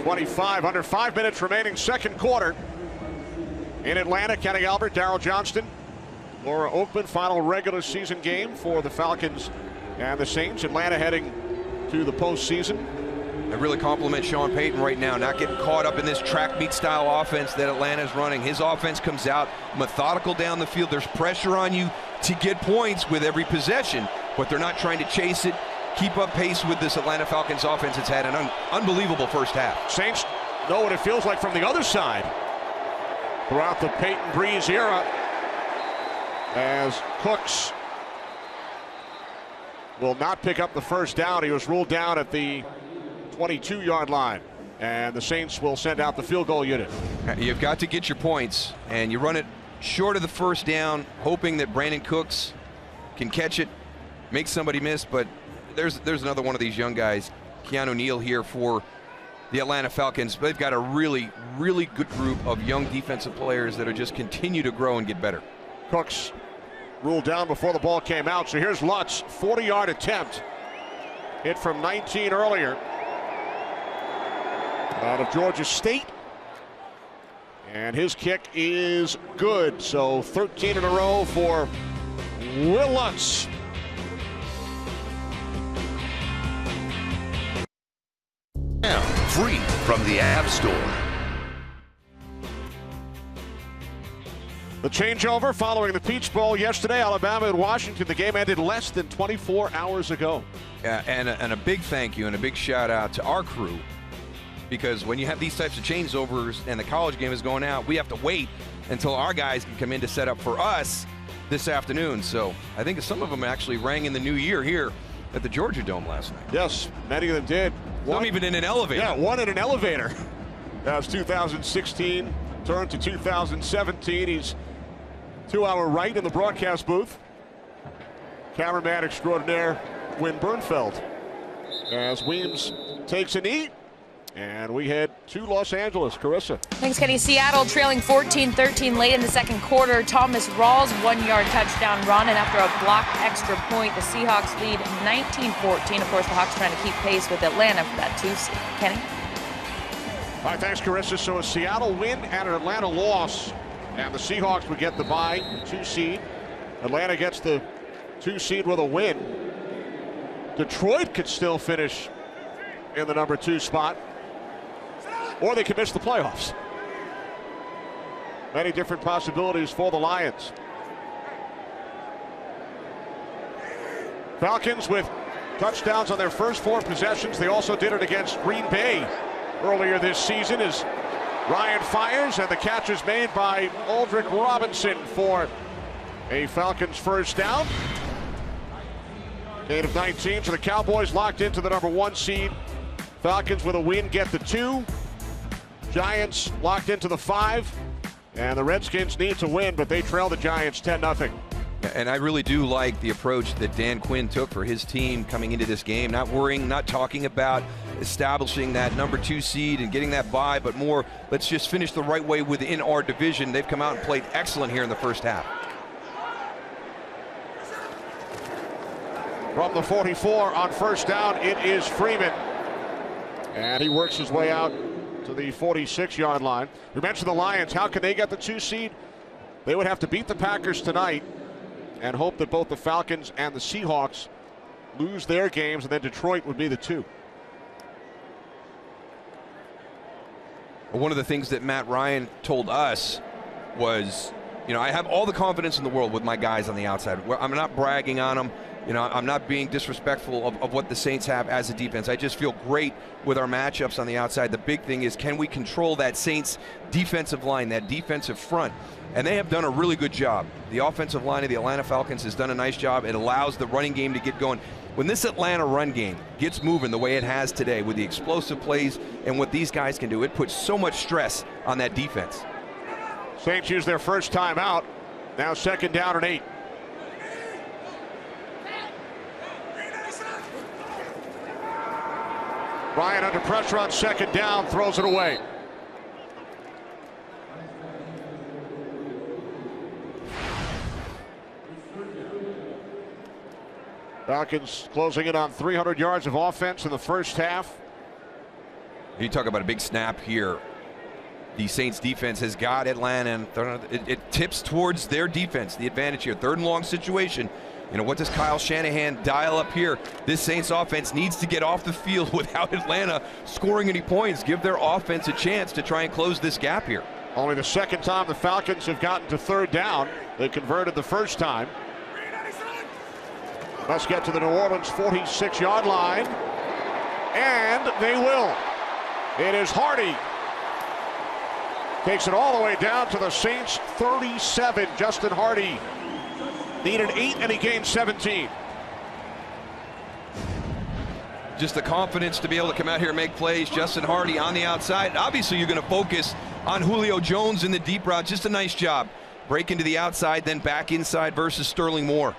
25. Under 5 minutes remaining, second quarter. In Atlanta, Kenny Albert, Darryl Johnston. Laura Oakman, final regular season game for the Falcons and the Saints. Atlanta heading to the postseason. I really compliment Sean Payton right now, not getting caught up in this track meet style offense that Atlanta's running. His offense comes out methodical down the field. There's pressure on you to get points with every possession, but they're not trying to chase it, keep up pace with this Atlanta Falcons offense. It's had an unbelievable first half. Saints know what it feels like from the other side throughout the Peyton Breeze era, as Cooks will not pick up the first down. He was ruled down at the 22-yard line, and the Saints will send out the field goal unit. You've got to get your points, and you run it short of the first down, hoping that Brandon Cooks can catch it, make somebody miss. But there's another one of these young guys, Keanu Neal, here for the Atlanta Falcons. They've got a really, really good group of young defensive players that are just continue to grow and get better. Cooks ruled down before the ball came out. So here's Lutz, 40-yard attempt. Hit from 19 earlier. Out of Georgia State. And his kick is good. So 13 in a row for Will Lutz. Now, free from the App Store. The changeover following the Peach Bowl yesterday, Alabama and Washington. The game ended less than 24 hours ago. Yeah, and a big thank you and a big shout out to our crew, because when you have these types of changeovers and the college game is going out, we have to wait until our guys can come in to set up for us this afternoon. So I think some of them actually rang in the new year here at the Georgia Dome last night. Yes, many of them did. Some even in an elevator. Yeah, one in an elevator. That was 2016, turned to 2017. He's to our right in the broadcast booth, cameraman extraordinaire Win Bernfeld, as Weems takes a knee, and we head to Los Angeles. Carissa. Thanks, Kenny. Seattle trailing 14-13 late in the second quarter. Thomas Rawls' 1-yard touchdown run, and after a blocked extra point, the Seahawks lead 19-14. Of course, the Hawks trying to keep pace with Atlanta for that 2 seed. Kenny? All right, thanks, Carissa. So a Seattle win and an Atlanta loss, and the Seahawks would get the bye, 2 seed. Atlanta gets the 2 seed with a win. Detroit could still finish in the number 2 spot, or they could miss the playoffs. Many different possibilities for the Lions. Falcons with touchdowns on their first 4 possessions. They also did it against Green Bay earlier this season as Ryan fires, and the catch is made by Aldrick Robinson for a Falcons first down. Gain of 19, so the Cowboys locked into the number 1 seed. Falcons with a win get the 2. Giants locked into the 5. And the Redskins need to win, but they trail the Giants 10-0. And I really do like the approach that Dan Quinn took for his team coming into this game. Not worrying, not talking about establishing that number 2 seed and getting that bye, but more, let's just finish the right way within our division. They've come out and played excellent here in the first half. From the 44 on first down, it is Freeman. And he works his way out to the 46-yard line. We mentioned the Lions. How can they get the 2 seed? They would have to beat the Packers tonight and hope that both the Falcons and the Seahawks lose their games, and then Detroit would be the 2. One of the things that Matt Ryan told us was, I have all the confidence in the world with my guys on the outside. I'm not bragging on them. I'm not being disrespectful of what the Saints have as a defense. I just feel great with our matchups on the outside. The big thing is, can we control that Saints defensive line, that defensive front? And they have done a really good job. The offensive line of the Atlanta Falcons has done a nice job. It allows the running game to get going. When this Atlanta run game gets moving the way it has today with the explosive plays and what these guys can do, it puts so much stress on that defense. Saints use their first time out. Now 2nd down and 8. Ryan under pressure on 2nd down, throws it away. Falcons closing in on 300 yards of offense in the first half. You talk about a big snap here. The Saints defense has got Atlanta, and it tips towards their defense, the advantage here. 3rd and long situation. What does Kyle Shanahan dial up here? This Saints offense needs to get off the field without Atlanta scoring any points. Give their offense a chance to try and close this gap here. Only the 2nd time the Falcons have gotten to 3rd down. They converted the first time. Let's get to the New Orleans 46-yard line. And they will. It is Hardy. Takes it all the way down to the Saints 37. Justin Hardy needed 8 and he gained 17. Just the confidence to be able to come out here and make plays. Justin Hardy on the outside. Obviously you're going to focus on Julio Jones in the deep route. Just a nice job. Break into the outside, then back inside versus Sterling Moore.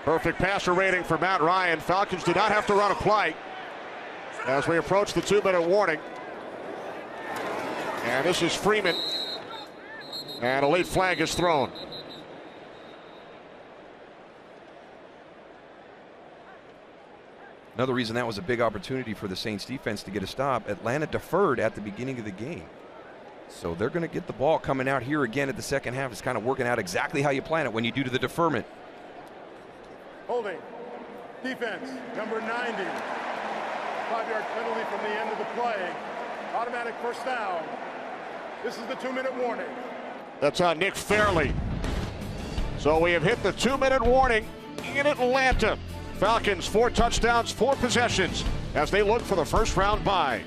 Perfect passer rating for Matt Ryan. Falcons do not have to run a play as we approach the 2-minute warning. And this is Freeman. And a late flag is thrown. Another reason that was a big opportunity for the Saints defense to get a stop. Atlanta deferred at the beginning of the game. So they're going to get the ball coming out here again at the second half. It's kind of working out exactly how you plan it when you do to the deferment. Holding. Defense, number 90. 5-yard penalty from the end of the play. Automatic first down. This is the 2-minute warning. That's on Nick Fairley. So we have hit the 2-minute warning in Atlanta. Falcons 4 touchdowns, 4 possessions as they look for the first round bye.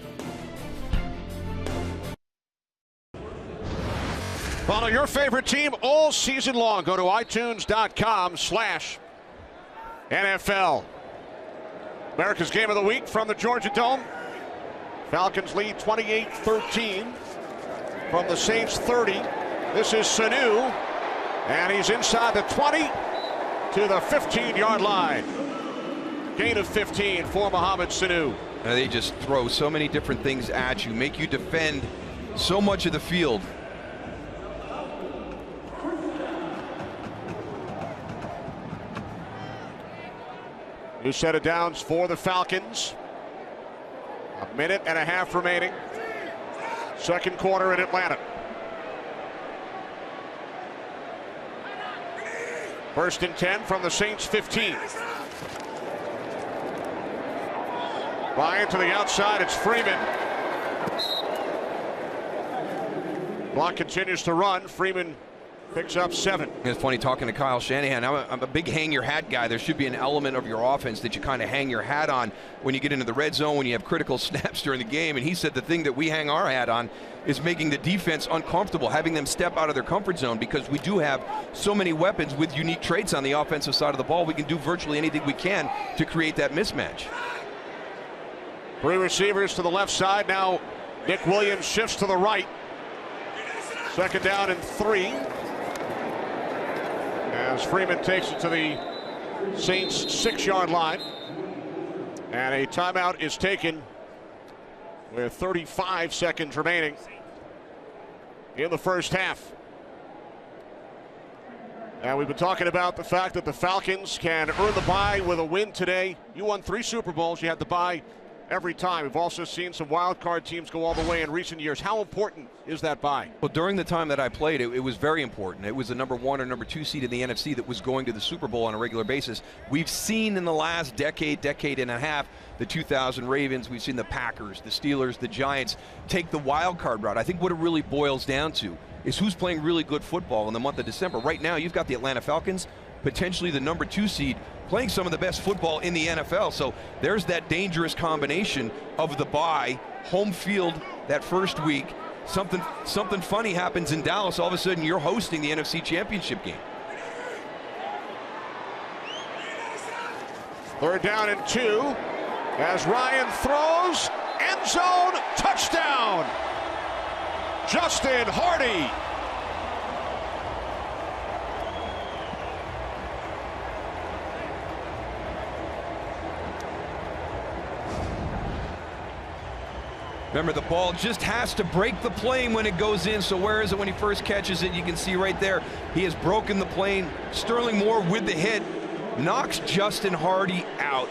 Follow your favorite team all season long. Go to iTunes.com/NFL. America's Game of the Week from the Georgia Dome. Falcons lead 28-13 from the Saints 30. This is Sanu, and he's inside the 20 to the 15-yard line. Gain of 15 for Mohamed Sanu. And they just throw so many different things at you, make you defend so much of the field. New set of downs for the Falcons. A minute and a half remaining. Second quarter in Atlanta. First and 10 from the Saints 15. Ryan to the outside, it's Freeman. Clock continues to run. Freeman picks up 7. It's funny talking to Kyle Shanahan. I'm a big hang your hat guy. There should be an element of your offense that you kind of hang your hat on when you get into the red zone, when you have critical snaps during the game. And he said the thing that we hang our hat on is making the defense uncomfortable, having them step out of their comfort zone, because we do have so many weapons with unique traits on the offensive side of the ball. We can do virtually anything we can to create that mismatch. 3 receivers to the left side. Now Nick Williams shifts to the right. Second down and 3. As Freeman takes it to the Saints 6-yard line. And a timeout is taken with 35 seconds remaining in the first half. And we've been talking about the fact that the Falcons can earn the bye with a win today. You won 3 Super Bowls. You had the bye every time. We've also seen some wild card teams go all the way in recent years. How important is that bye? Well, during the time that I played, it was very important. It was the number 1 or number 2 seed in the NFC that was going to the Super Bowl on a regular basis. We've seen in the last decade and a half, the 2000 Ravens, we've seen the Packers, the Steelers, the Giants take the wild card route. I think what it really boils down to is who's playing really good football in the month of December. Right now, you've got the Atlanta Falcons, potentially the number 2 seed, playing some of the best football in the NFL. So there's that dangerous combination of the bye, home field that first week. Something funny happens in Dallas. All of a sudden, you're hosting the NFC Championship game. Third down and 2 as Ryan throws. End zone touchdown. Justin Hardy. Remember, the ball just has to break the plane when it goes in. So where is it when he first catches it? You can see right there, he has broken the plane. Sterling Moore with the hit knocks Justin Hardy out.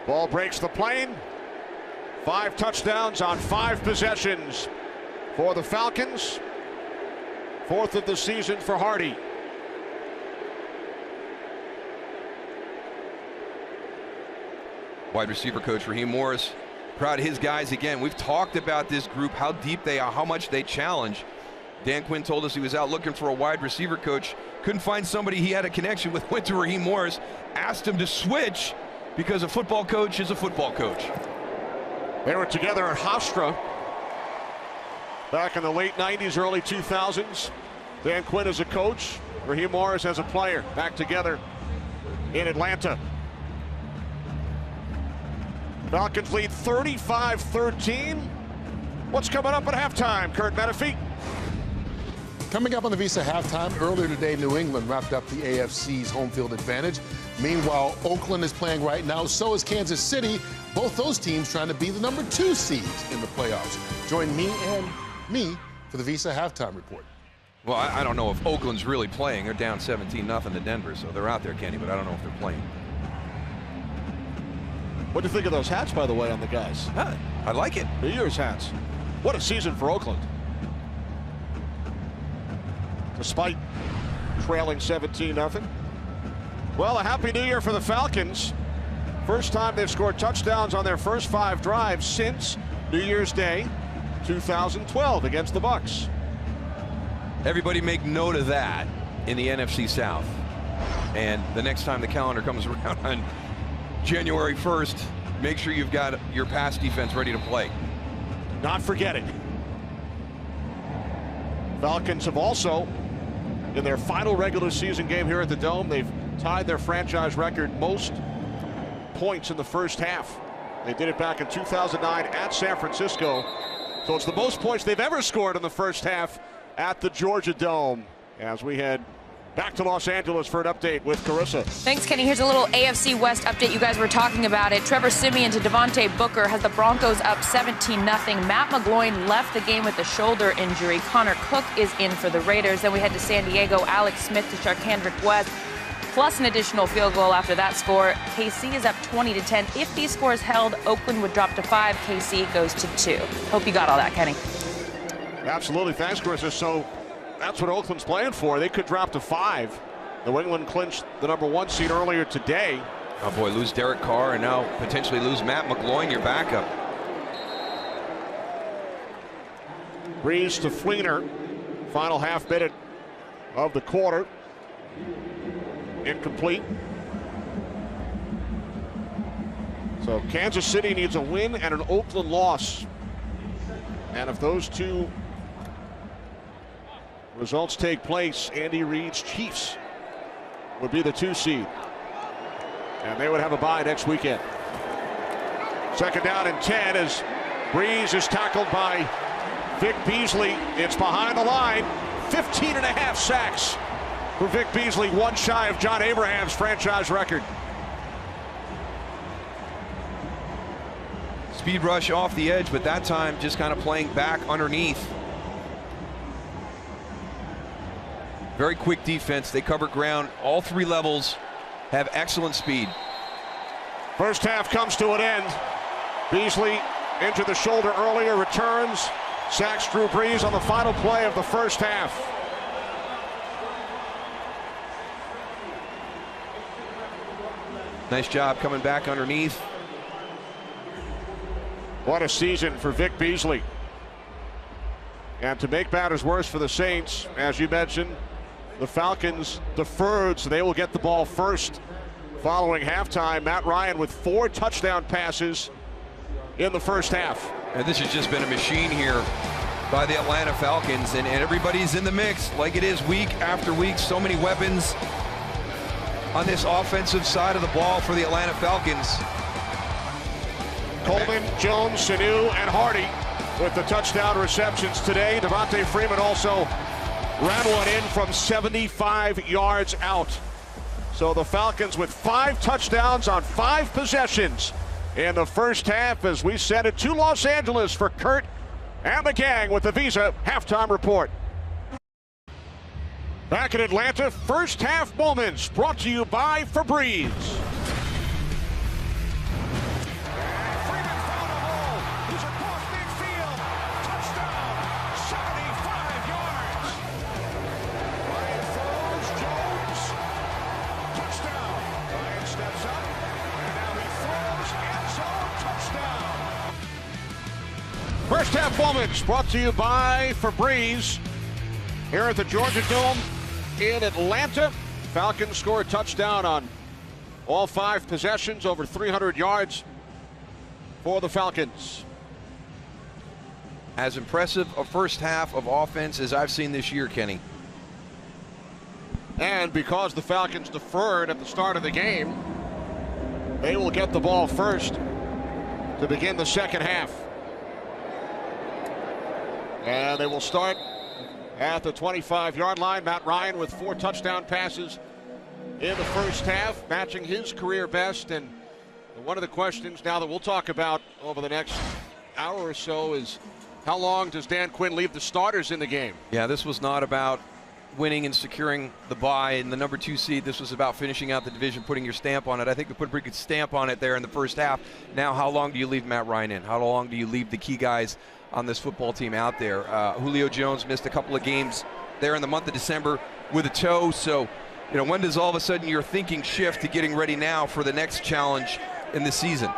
Ball breaks the plane. 5 touchdowns on 5 possessions for the Falcons. 4th of the season for Hardy. Wide receiver coach Raheem Morris, proud of his guys again. We've talked about this group, how deep they are, how much they challenge. Dan Quinn told us he was out looking for a wide receiver coach. Couldn't find somebody he had a connection with. Went to Raheem Morris, asked him to switch because a football coach is a football coach. They were together at Hofstra back in the late 90s, early 2000s. Dan Quinn as a coach, Raheem Morris as a player, back together in Atlanta. Falcons lead 35-13. What's coming up at halftime, Kurt Menefee? Coming up on the Visa halftime, earlier today, New England wrapped up the AFC's home field advantage. Meanwhile, Oakland is playing right now. So is Kansas City. Both those teams trying to be the number 2 seeds in the playoffs. Join me for the Visa halftime report. Well, I don't know if Oakland's really playing. They're down 17-0 to Denver, so they're out there, Kenny, but I don't know if they're playing. What do you think of those hats, by the way, on the guys? I like it. New Year's hats. What a season for Oakland. Despite trailing 17-0. Well, a happy new year for the Falcons. First time they've scored touchdowns on their first 5 drives since New Year's Day 2012 against the Bucs. Everybody make note of that in the NFC South. And the next time the calendar comes around on January 1st, make sure you've got your pass defense ready to play. Not forgetting. Falcons have also, in their final regular season game here at the Dome, they've tied their franchise record most points in the first half. They did it back in 2009 at San Francisco. So it's the most points they've ever scored in the first half at the Georgia Dome. As we head back to Los Angeles for an update with Carissa. Thanks, Kenny. Here's a little AFC West update. You guys were talking about it. Trevor Siemian to Devontae Booker has the Broncos up 17-0. Matt McGloin left the game with a shoulder injury. Connor Cook is in for the Raiders. Then we head to San Diego. Alex Smith to Sharkhandrick West, plus an additional field goal after that score. KC is up 20-10. If these scores held, Oakland would drop to 5. KC goes to 2. Hope you got all that, Kenny. Absolutely. Thanks, Carissa. So that's what Oakland's playing for. They could drop to 5. New England clinched the #1 seed earlier today. Oh boy, lose Derek Carr and now potentially lose Matt McGloin, your backup. Breeze to Fleener. Final half minute of the quarter. Incomplete. So Kansas City needs a win and an Oakland loss. And if those two results take place, Andy Reid's Chiefs would be the 2 seed. And they would have a bye next weekend. Second down and 10 as Breeze is tackled by Vic Beasley. It's behind the line. 15.5 sacks for Vic Beasley, one shy of John Abraham's franchise record. Speed rush off the edge, but that time just kind of playing back underneath. Very quick defense. They cover ground. All 3 levels have excellent speed. First half comes to an end. Beasley into the shoulder earlier, returns, sacks Drew Brees on the final play of the first half. Nice job coming back underneath. What a season for Vic Beasley. And to make matters worse for the Saints, as you mentioned, the Falcons deferred, so they will get the ball first following halftime. Matt Ryan with 4 touchdown passes in the first half. And this has just been a machine here by the Atlanta Falcons, and everybody's in the mix like it is week after week. So many weapons on this offensive side of the ball for the Atlanta Falcons. Coleman, Jones, Sanu, and Hardy with the touchdown receptions today. Devontae Freeman also ran one in from 75 yards out. So the Falcons with 5 touchdowns on 5 possessions in the first half as we send it to Los Angeles for Kurt and the gang with the Visa halftime report. Back in Atlanta, first half moments brought to you by Febreze. First half moments brought to you by Febreze. Here at the Georgia Dome in Atlanta, Falcons score a touchdown on all 5 possessions, over 300 yards for the Falcons. As impressive a first half of offense as I've seen this year, Kenny. And because the Falcons deferred at the start of the game, they will get the ball first to begin the second half. And they will start at the 25-yard line. Matt Ryan with 4 touchdown passes in the first half, matching his career best. And one of the questions now that we'll talk about over the next hour or so is How long does Dan Quinn leave the starters in the game? Yeah, this was not about winning and securing the bye and the number 2 seed. This was about finishing out the division, putting your stamp on it. I think we put a pretty good stamp on it there in the first half. Now, how long do you leave Matt Ryan in? How long do you leave the key guys on this football team out there? Julio Jones missed a couple of games there in the month of December with a toe. So, when does all of a sudden your thinking shift to getting ready now for the next challenge in the season?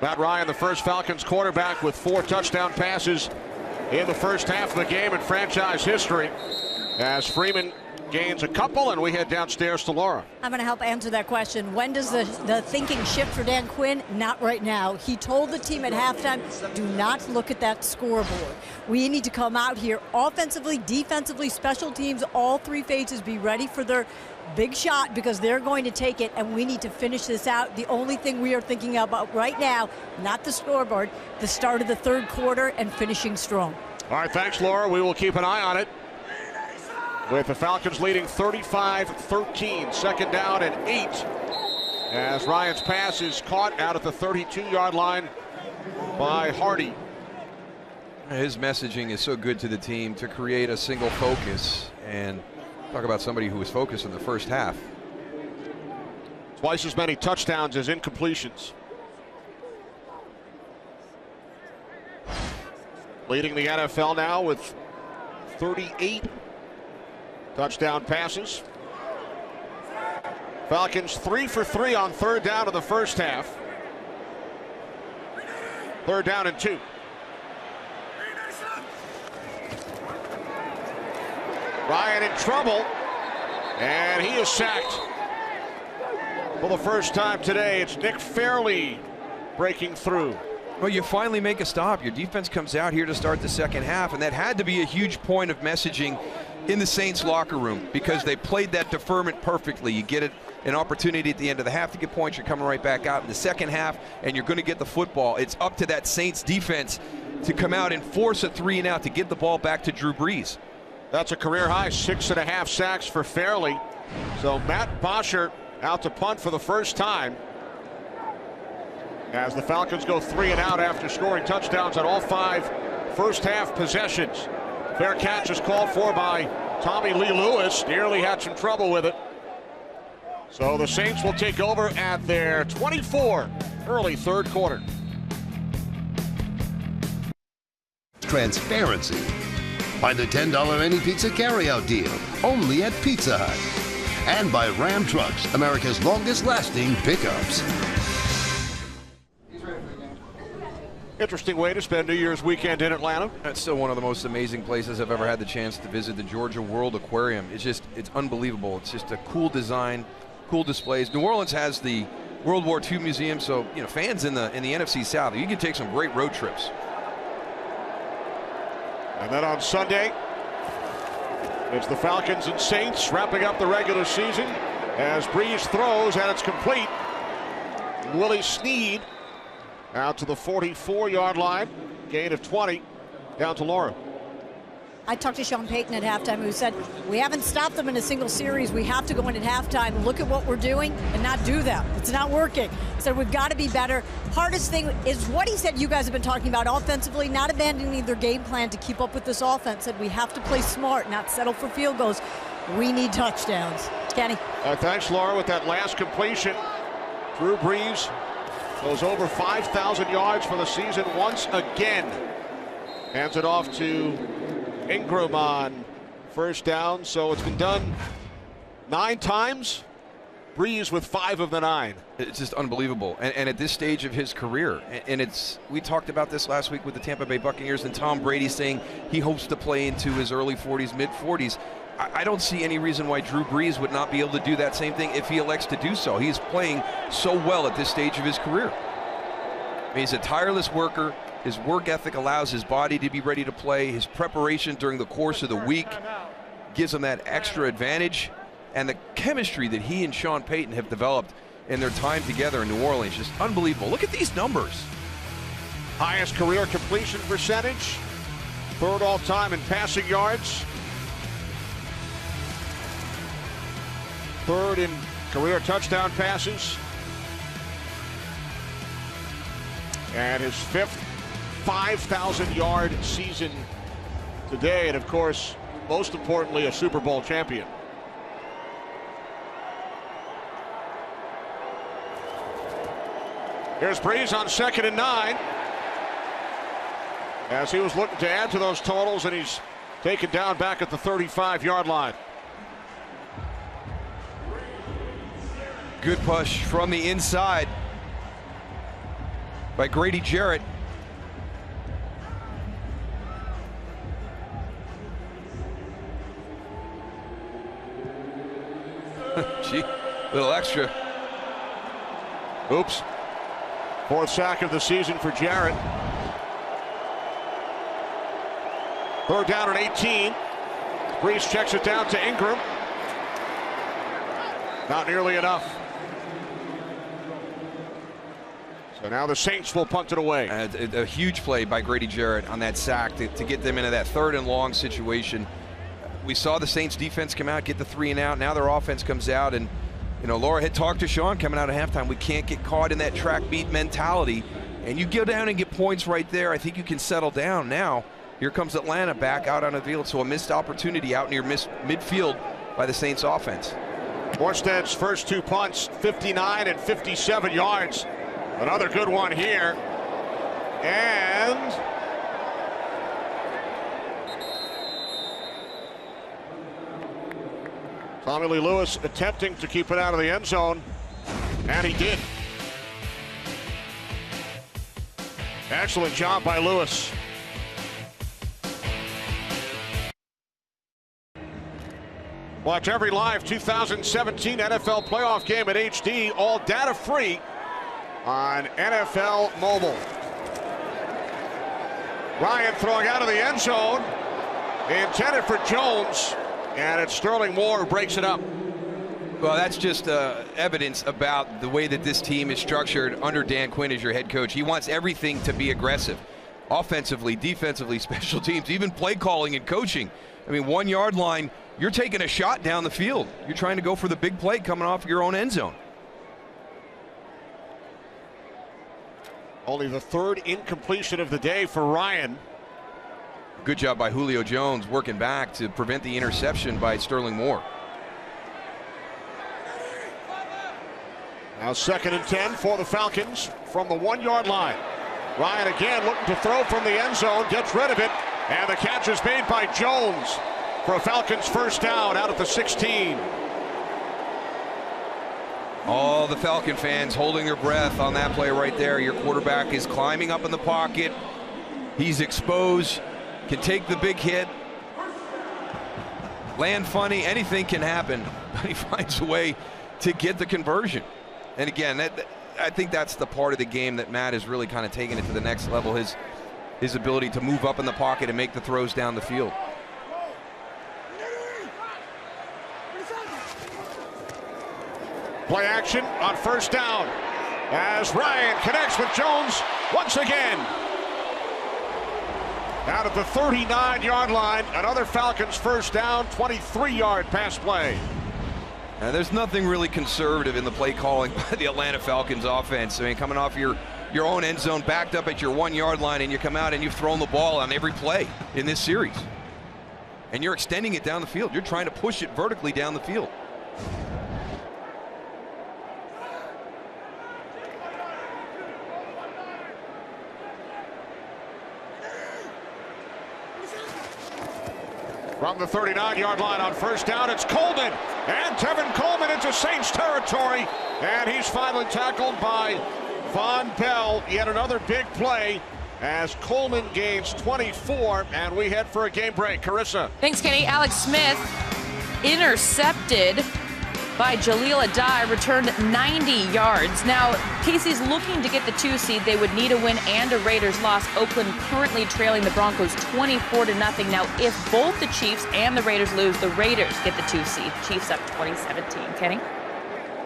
Matt Ryan, the first Falcons quarterback with 4 touchdown passes in the first half of the game in franchise history, as Freeman gains a couple, and we head downstairs to Laura. I'm going to help answer that question. When does the thinking shift for Dan Quinn? Not right now. He told the team at halftime, do not look at that scoreboard. We need to come out here offensively, defensively, special teams, all 3 phases, be ready for their big shot because they're going to take it, and we need to finish this out. The only thing we are thinking about right now, not the scoreboard, the start of the 3rd quarter and finishing strong. All right, thanks, Laura. We will keep an eye on it. With the Falcons leading 35-13, 2nd down and 8. As Ryan's pass is caught out at the 32-yard line by Hardy. His messaging is so good to the team to create a single focus, and talk about somebody who was focused in the first half. Twice as many touchdowns as incompletions. Leading the NFL now with 38 touchdown passes. Falcons 3 for 3 on 3rd down in the first half. 3rd down and 2. Ryan in trouble, and he is sacked for the first time today. It's Nick Fairley breaking through. Well, you finally make a stop. Your defense comes out here to start the second half, and that had to be a huge point of messaging in the Saints locker room because they played that deferment perfectly. You get an opportunity at the end of the half to get points. You're coming right back out in the second half, and you're going to get the football. It's up to that Saints defense to come out and force a 3-and-out to get the ball back to Drew Brees. That's a career high 6.5 sacks for Fairley. So Matt Bosher out to punt for the first time as the Falcons go 3-and-out after scoring touchdowns on all 5 first half possessions. Fair catch is called for by Tommy Lee Lewis. Nearly had some trouble with it. So the Saints will take over at their 24 early 3rd quarter. Transparency. By the $10 any pizza carryout deal, only at Pizza Hut. And by Ram Trucks, America's longest lasting pickups. Interesting way to spend New Year's weekend in Atlanta. That's still one of the most amazing places I've ever had the chance to visit, the Georgia World Aquarium. It's unbelievable. It's just a cool design, cool displays. New Orleans has the World War II Museum, so fans in the NFC South, you can take some great road trips. And then on Sunday, it's the Falcons and Saints wrapping up the regular season as Brees throws, and it's complete. Willie Snead out to the 44-yard line, gain of 20, down to Laura. I talked to Sean Payton at halftime, who said, we haven't stopped them in a single series. We have to go in at halftime, look at what we're doing, and not do that. It's not working. He said, we've got to be better. Hardest thing is what he said you guys have been talking about offensively, not abandoning their game plan to keep up with this offense. Said we have to play smart, not settle for field goals. We need touchdowns. Kenny. Thanks, Laura, with that last completion. Drew Brees goes over 5,000 yards for the season once again. Hands it off to Ingram on first down. So it's been done 9 times. Brees with 5 of the 9. It's just unbelievable. And at this stage of his career, and we talked about this last week with the Tampa Bay Buccaneers and Tom Brady saying he hopes to play into his early 40s, mid 40s. I don't see any reason why Drew Brees would not be able to do that same thing if he elects to do so. He's playing so well at this stage of his career. I mean, he's a tireless worker. His work ethic allows his body to be ready to play. His preparation during the course of the week gives him that extra advantage. And the chemistry that he and Sean Payton have developed in their time together in New Orleans, just unbelievable. Look at these numbers. Highest career completion percentage, 3rd all time in passing yards, 3rd in career touchdown passes, and his 5th 5,000-yard season today, and of course, most importantly, a Super Bowl champion. Here's Breeze on 2nd and 9. As he was looking to add to those totals, and he's taken down back at the 35-yard line. Good push from the inside by Grady Jarrett. Gee, little extra. Oops. 4th sack of the season for Jarrett. 3rd down and 18. Breeze checks it down to Ingram. Not nearly enough. So now the Saints will punt it away. A huge play by Grady Jarrett on that sack to get them into that 3rd and long situation. We saw the Saints defense come out, get the 3 and out. Now their offense comes out, and you know, Laura had talked to Sean coming out of halftime. We can't get caught in that track beat mentality. And you go down and get points right there, I think you can settle down. Now, here comes Atlanta back out on the field. So a missed opportunity out near midfield by the Saints offense. Morstead's first 2 punts, 59 and 57 yards. Another good one here. And Tommy Lee Lewis attempting to keep it out of the end zone, and he did. Excellent job by Lewis. Watch every live 2017 NFL playoff game at HD, all data free on NFL Mobile. Ryan throwing out of the end zone, intended for Jones. And it's Sterling Moore who breaks it up. Well, that's just evidence about the way that this team is structured under Dan Quinn as your head coach. He wants everything to be aggressive. Offensively, defensively, special teams, even play calling and coaching. I mean, 1 yard line, you're taking a shot down the field. You're trying to go for the big play coming off your own end zone. Only the 3rd incompletion of the day for Ryan. Good job by Julio Jones working back to prevent the interception by Sterling Moore. Now 2nd and 10 for the Falcons from the 1 yard line. Ryan again looking to throw from the end zone, gets rid of it, and the catch is made by Jones for a Falcons first down out at the 16. All the Falcon fans holding their breath on that play right there. Your quarterback is climbing up in the pocket. He's exposed. Can take the big hit, land funny, anything can happen, but he finds a way to get the conversion. And again, I think that's the part of the game that Matt is really kind of taking it to the next level, his ability to move up in the pocket and make the throws down the field. Play action on first down as Ryan connects with Jones once again. Out at the 39-yard line, another Falcons first down, 23-yard pass play. Now, there's nothing really conservative in the play calling by the Atlanta Falcons offense. I mean, coming off your own end zone, backed up at your 1 yard line, and you come out and you've thrown the ball on every play in this series. And you're extending it down the field. You're trying to push it vertically down the field. From the 39-yard line on first down, it's Coleman. And Tevin Coleman into Saints territory. And he's finally tackled by Von Bell. Yet another big play as Coleman gains 24. And we head for a game break. Carissa. Thanks, Kenny. Alex Smith intercepted by Jaleel Adai, returned 90 yards. Now, Casey's looking to get the 2 seed. They would need a win and a Raiders loss. Oakland currently trailing the Broncos 24-0. Now, if both the Chiefs and the Raiders lose, the Raiders get the 2 seed. Chiefs up 20-17. Kenny?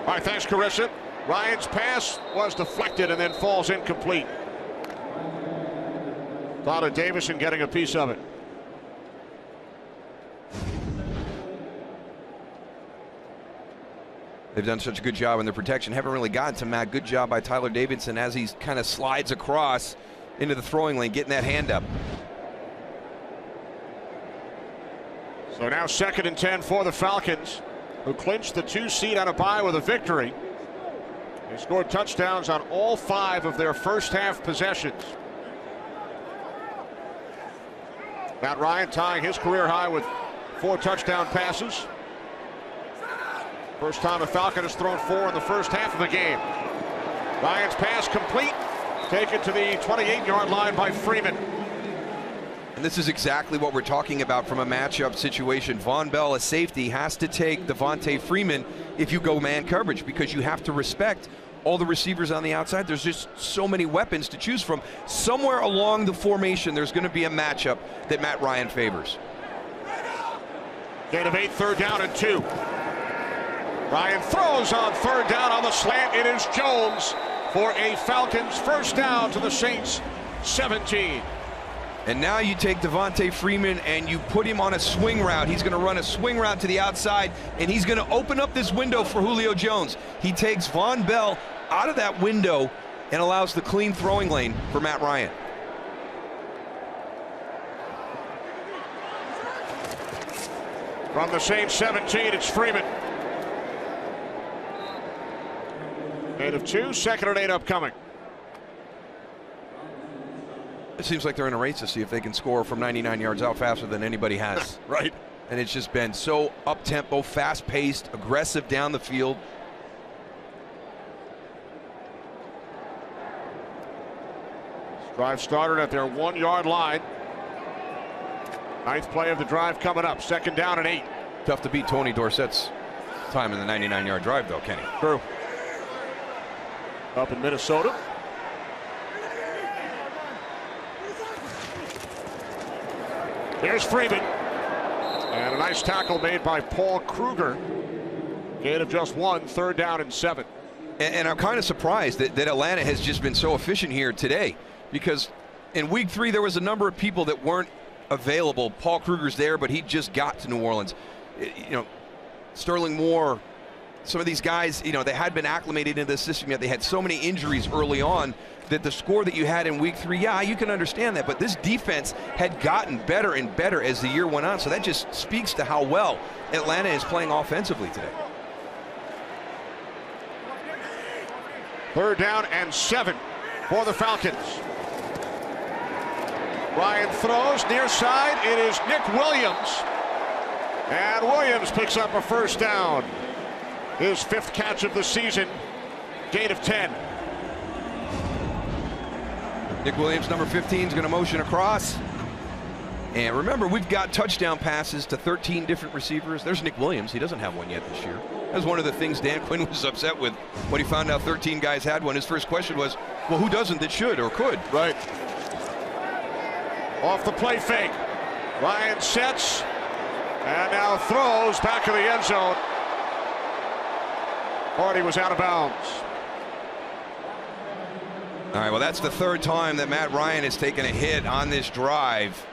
All right, thanks, Carissa. Ryan's pass was deflected and then falls incomplete. Thought of Davison getting a piece of it. They've done such a good job in their protection. Haven't really gotten to Matt. Good job by Tyler Davidson as he kind of slides across into the throwing lane, getting that hand up. So now 2nd and 10 for the Falcons, who clinched the 2 seed on a bye with a victory. They scored touchdowns on all 5 of their first half possessions. Matt Ryan tying his career high with 4 touchdown passes. First time a Falcon has thrown 4 in the first half of the game. Ryan's pass complete, taken to the 28-yard line by Freeman. And this is exactly what we're talking about from a matchup situation. Von Bell, a safety, has to take Devontae Freeman if you go man coverage, because you have to respect all the receivers on the outside. There's just so many weapons to choose from. Somewhere along the formation, there's going to be a matchup that Matt Ryan favors. Gain of 8, 3rd down and 2. Ryan throws on 3rd down on the slant. It is Jones for a Falcons first down to the Saints 17. And now you take Devontae Freeman and you put him on a swing route. He's going to run a swing route to the outside, and he's going to open up this window for Julio Jones. He takes Von Bell out of that window and allows the clean throwing lane for Matt Ryan. From the Saints 17, it's Freeman. Gain of 2, 2nd and 8 upcoming. It seems like they're in a race to see if they can score from 99 yards out faster than anybody has. Right. And it's just been so up-tempo, fast-paced, aggressive down the field. Drive started at their 1-yard line. 9th play of the drive coming up. 2nd down and 8. Tough to beat Tony Dorsett's time in the 99-yard drive, though, Kenny. True. Up in Minnesota. Here's Freeman. And a nice tackle made by Paul Kruger. Gain of just 1, 3rd down and 7. And I'm kind of surprised that Atlanta has just been so efficient here today, because in week 3 there was a number of people that weren't available. Paul Kruger's there, but he just got to New Orleans. You know, Sterling Moore, some of these guys, you know, they had been acclimated into the system, yet they had so many injuries early on that the score that you had in week 3, yeah, you can understand that, but this defense had gotten better and better as the year went on, so that just speaks to how well Atlanta is playing offensively today. 3rd down and 7 for the Falcons. Ryan throws near side. It is Nick Williams. And Williams picks up a first down. His 5th catch of the season. Gain of 10. Nick Williams, number 15, is going to motion across. And remember, we've got touchdown passes to 13 different receivers. There's Nick Williams. He doesn't have one yet this year. That's one of the things Dan Quinn was upset with when he found out 13 guys had one. His first question was, well, who doesn't that should or could? Right. Off the play fake. Ryan sets and now throws back of the end zone. Hardy was out of bounds. All right, well, that's the 3rd time that Matt Ryan has taken a hit on this drive.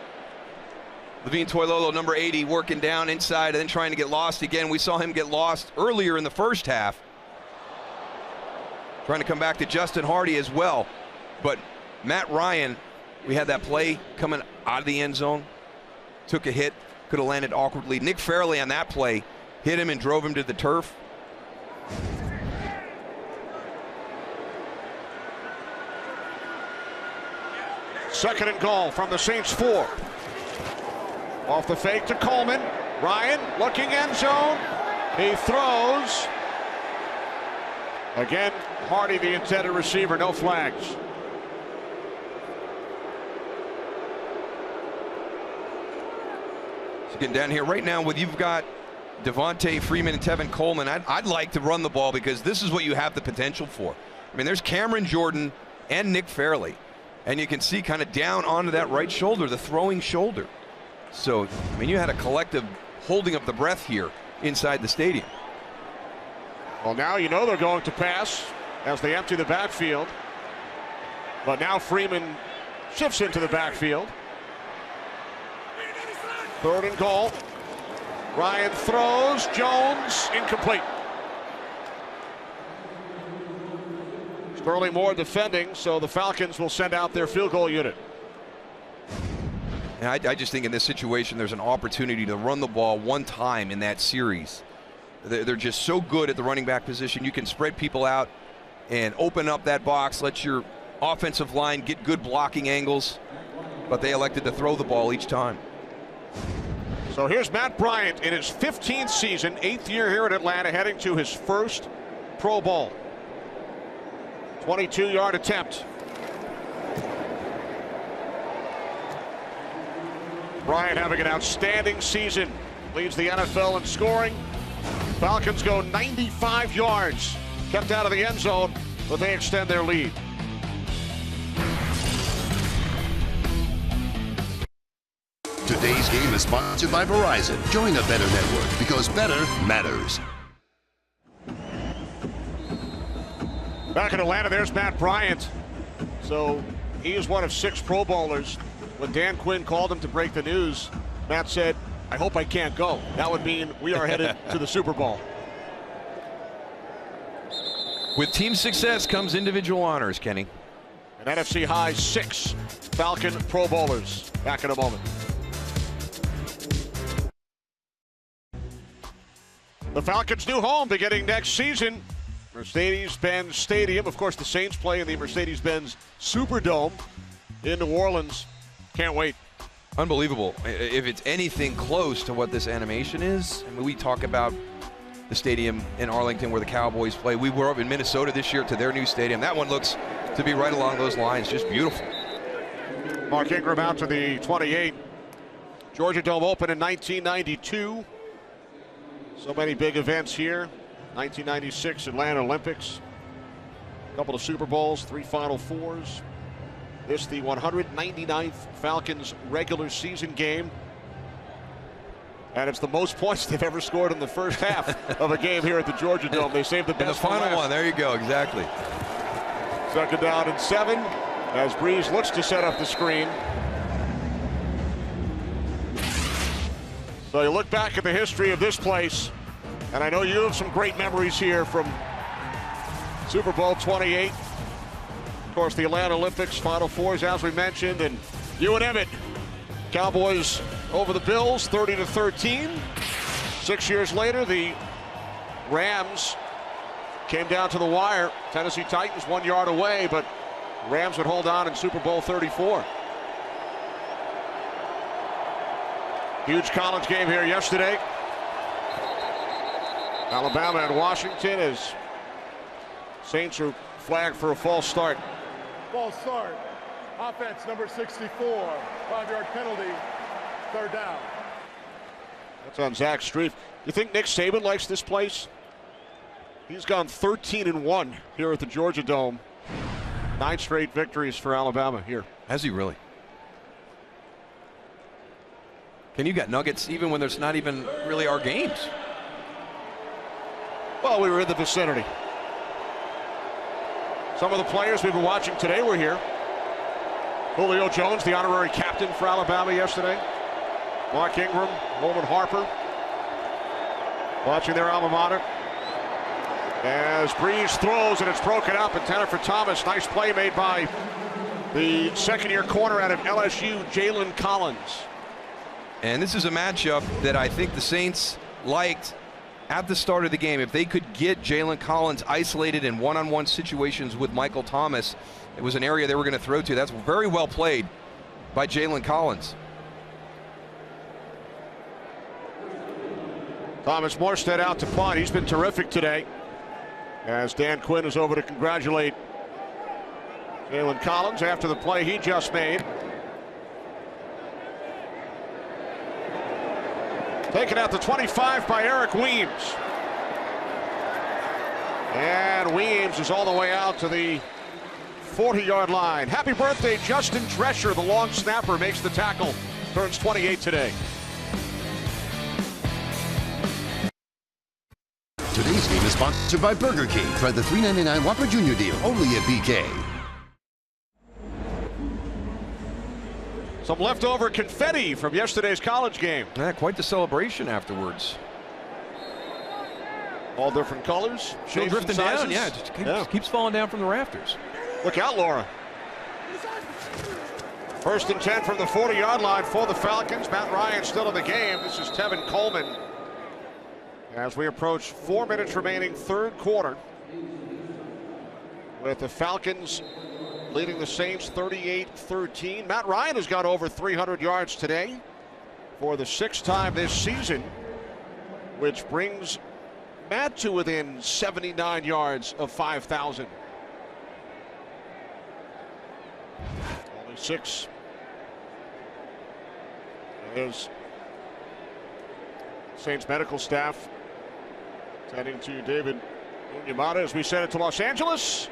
Levine Toilolo, number 80, working down inside and then trying to get lost again. We saw him get lost earlier in the first half. Trying to come back to Justin Hardy as well. But Matt Ryan, we had that play coming out of the end zone. Took a hit, could have landed awkwardly. Nick Fairley on that play hit him and drove him to the turf. Second and goal from the Saints 4. Off the fake to Coleman. Ryan looking end zone. He throws. Again, Hardy the intended receiver, no flags. So getting down here right now with you've got Devontae Freeman and Tevin Coleman. I'd like to run the ball because this is what you have the potential for. I mean, there's Cameron Jordan and Nick Fairley. And you can see kind of down onto that right shoulder, the throwing shoulder. So, I mean, you had a collective holding of the breath here inside the stadium. Well, now you know they're going to pass as they empty the backfield. But now Freeman shifts into the backfield. 3rd and goal. Ryan throws. Jones incomplete. Sterling Moore defending, so the Falcons will send out their field goal unit. And I just think in this situation, there's an opportunity to run the ball one time in that series. They're just so good at the running back position. You can spread people out and open up that box, let your offensive line get good blocking angles, but they elected to throw the ball each time. So here's Matt Bryant in his 15th season, 8th year here in Atlanta, heading to his first Pro Bowl. 22-yard attempt. Bryant having an outstanding season, leads the NFL in scoring. Falcons go 95 yards, kept out of the end zone, but they extend their lead. Today's game is sponsored by Verizon. Join a better network because better matters. Back in Atlanta, there's Matt Bryant. So he is one of 6 Pro Bowlers. When Dan Quinn called him to break the news, Matt said, "I hope I can't go." That would mean we are headed to the Super Bowl. With team success comes individual honors, Kenny. An NFC high 6 Falcon Pro Bowlers. Back in a moment. The Falcons' new home beginning next season, Mercedes-Benz Stadium. Of course, the Saints play in the Mercedes-Benz Superdome in New Orleans. Can't wait. Unbelievable. If it's anything close to what this animation is, I mean, we talk about the stadium in Arlington where the Cowboys play. We were up in Minnesota this year to their new stadium. That one looks to be right along those lines. Just beautiful. Mark Ingram out to the 28. Georgia Dome opened in 1992. So many big events here. 1996 Atlanta Olympics. A couple of Super Bowls, 3 Final Fours. This the 199th Falcons regular season game. And it's the most points they've ever scored in the first half of a game here at the Georgia Dome. They saved the best. And the final one, there you go, exactly. 2nd down and 7 as Breeze looks to set up the screen. So you look back at the history of this place, and I know you have some great memories here from Super Bowl 28. Of course, the Atlanta Olympics, Final Fours, as we mentioned, and you and Emmett, Cowboys over the Bills, 30-13. 6 years later, the Rams came down to the wire. Tennessee Titans 1 yard away, but Rams would hold on in Super Bowl 34. Huge college game here yesterday. Alabama and Washington as Saints are flagged for a false start. False start. Offense number 64. 5-yard penalty. 3rd down. That's on Zach Strief. You think Nick Saban likes this place? He's gone 13-1 here at the Georgia Dome. 9 straight victories for Alabama here. Has he really? Can you get nuggets even when there's not even really our games? Well, we were in the vicinity. Some of the players we've been watching today were here. Julio Jones, the honorary captain for Alabama yesterday. Mark Ingram, Roman Harper, watching their alma mater. As Breeze throws and it's broken up, intended for Thomas. Nice play made by the 2nd-year corner out of LSU, Jalen Collins. And this is a matchup that I think the Saints liked at the start of the game. If they could get Jalen Collins isolated in one-on-one situations with Michael Thomas, it was an area they were going to throw to. That's very well played by Jalen Collins. Thomas Morstead out to punt. He's been terrific today. As Dan Quinn is over to congratulate Jalen Collins after the play he just made. Taken out to 25 by Eric Weems. And Weems is all the way out to the 40-yard line. Happy birthday, Justin Drescher, the long snapper, makes the tackle. Turns 28 today. Today's game is sponsored by Burger King. Try the $3.99 Whopper Jr. deal only at BK. Some leftover confetti from yesterday's college game. Yeah, quite the celebration afterwards. All different colors, Still shapes, drifting and sizes. down, yeah, just keeps falling down from the rafters. Look out, Laura. First and 10 from the 40-yard line for the Falcons. Matt Ryan still in the game. This is Tevin Coleman. As we approach 4 minutes remaining, third quarter, with the Falcons leading the Saints 38-13. Matt Ryan has got over 300 yards today for the 6th time this season, which brings Matt to within 79 yards of 5,000. Only 6. There's Saints medical staff tending to David Onyemata as we send it to Los Angeles.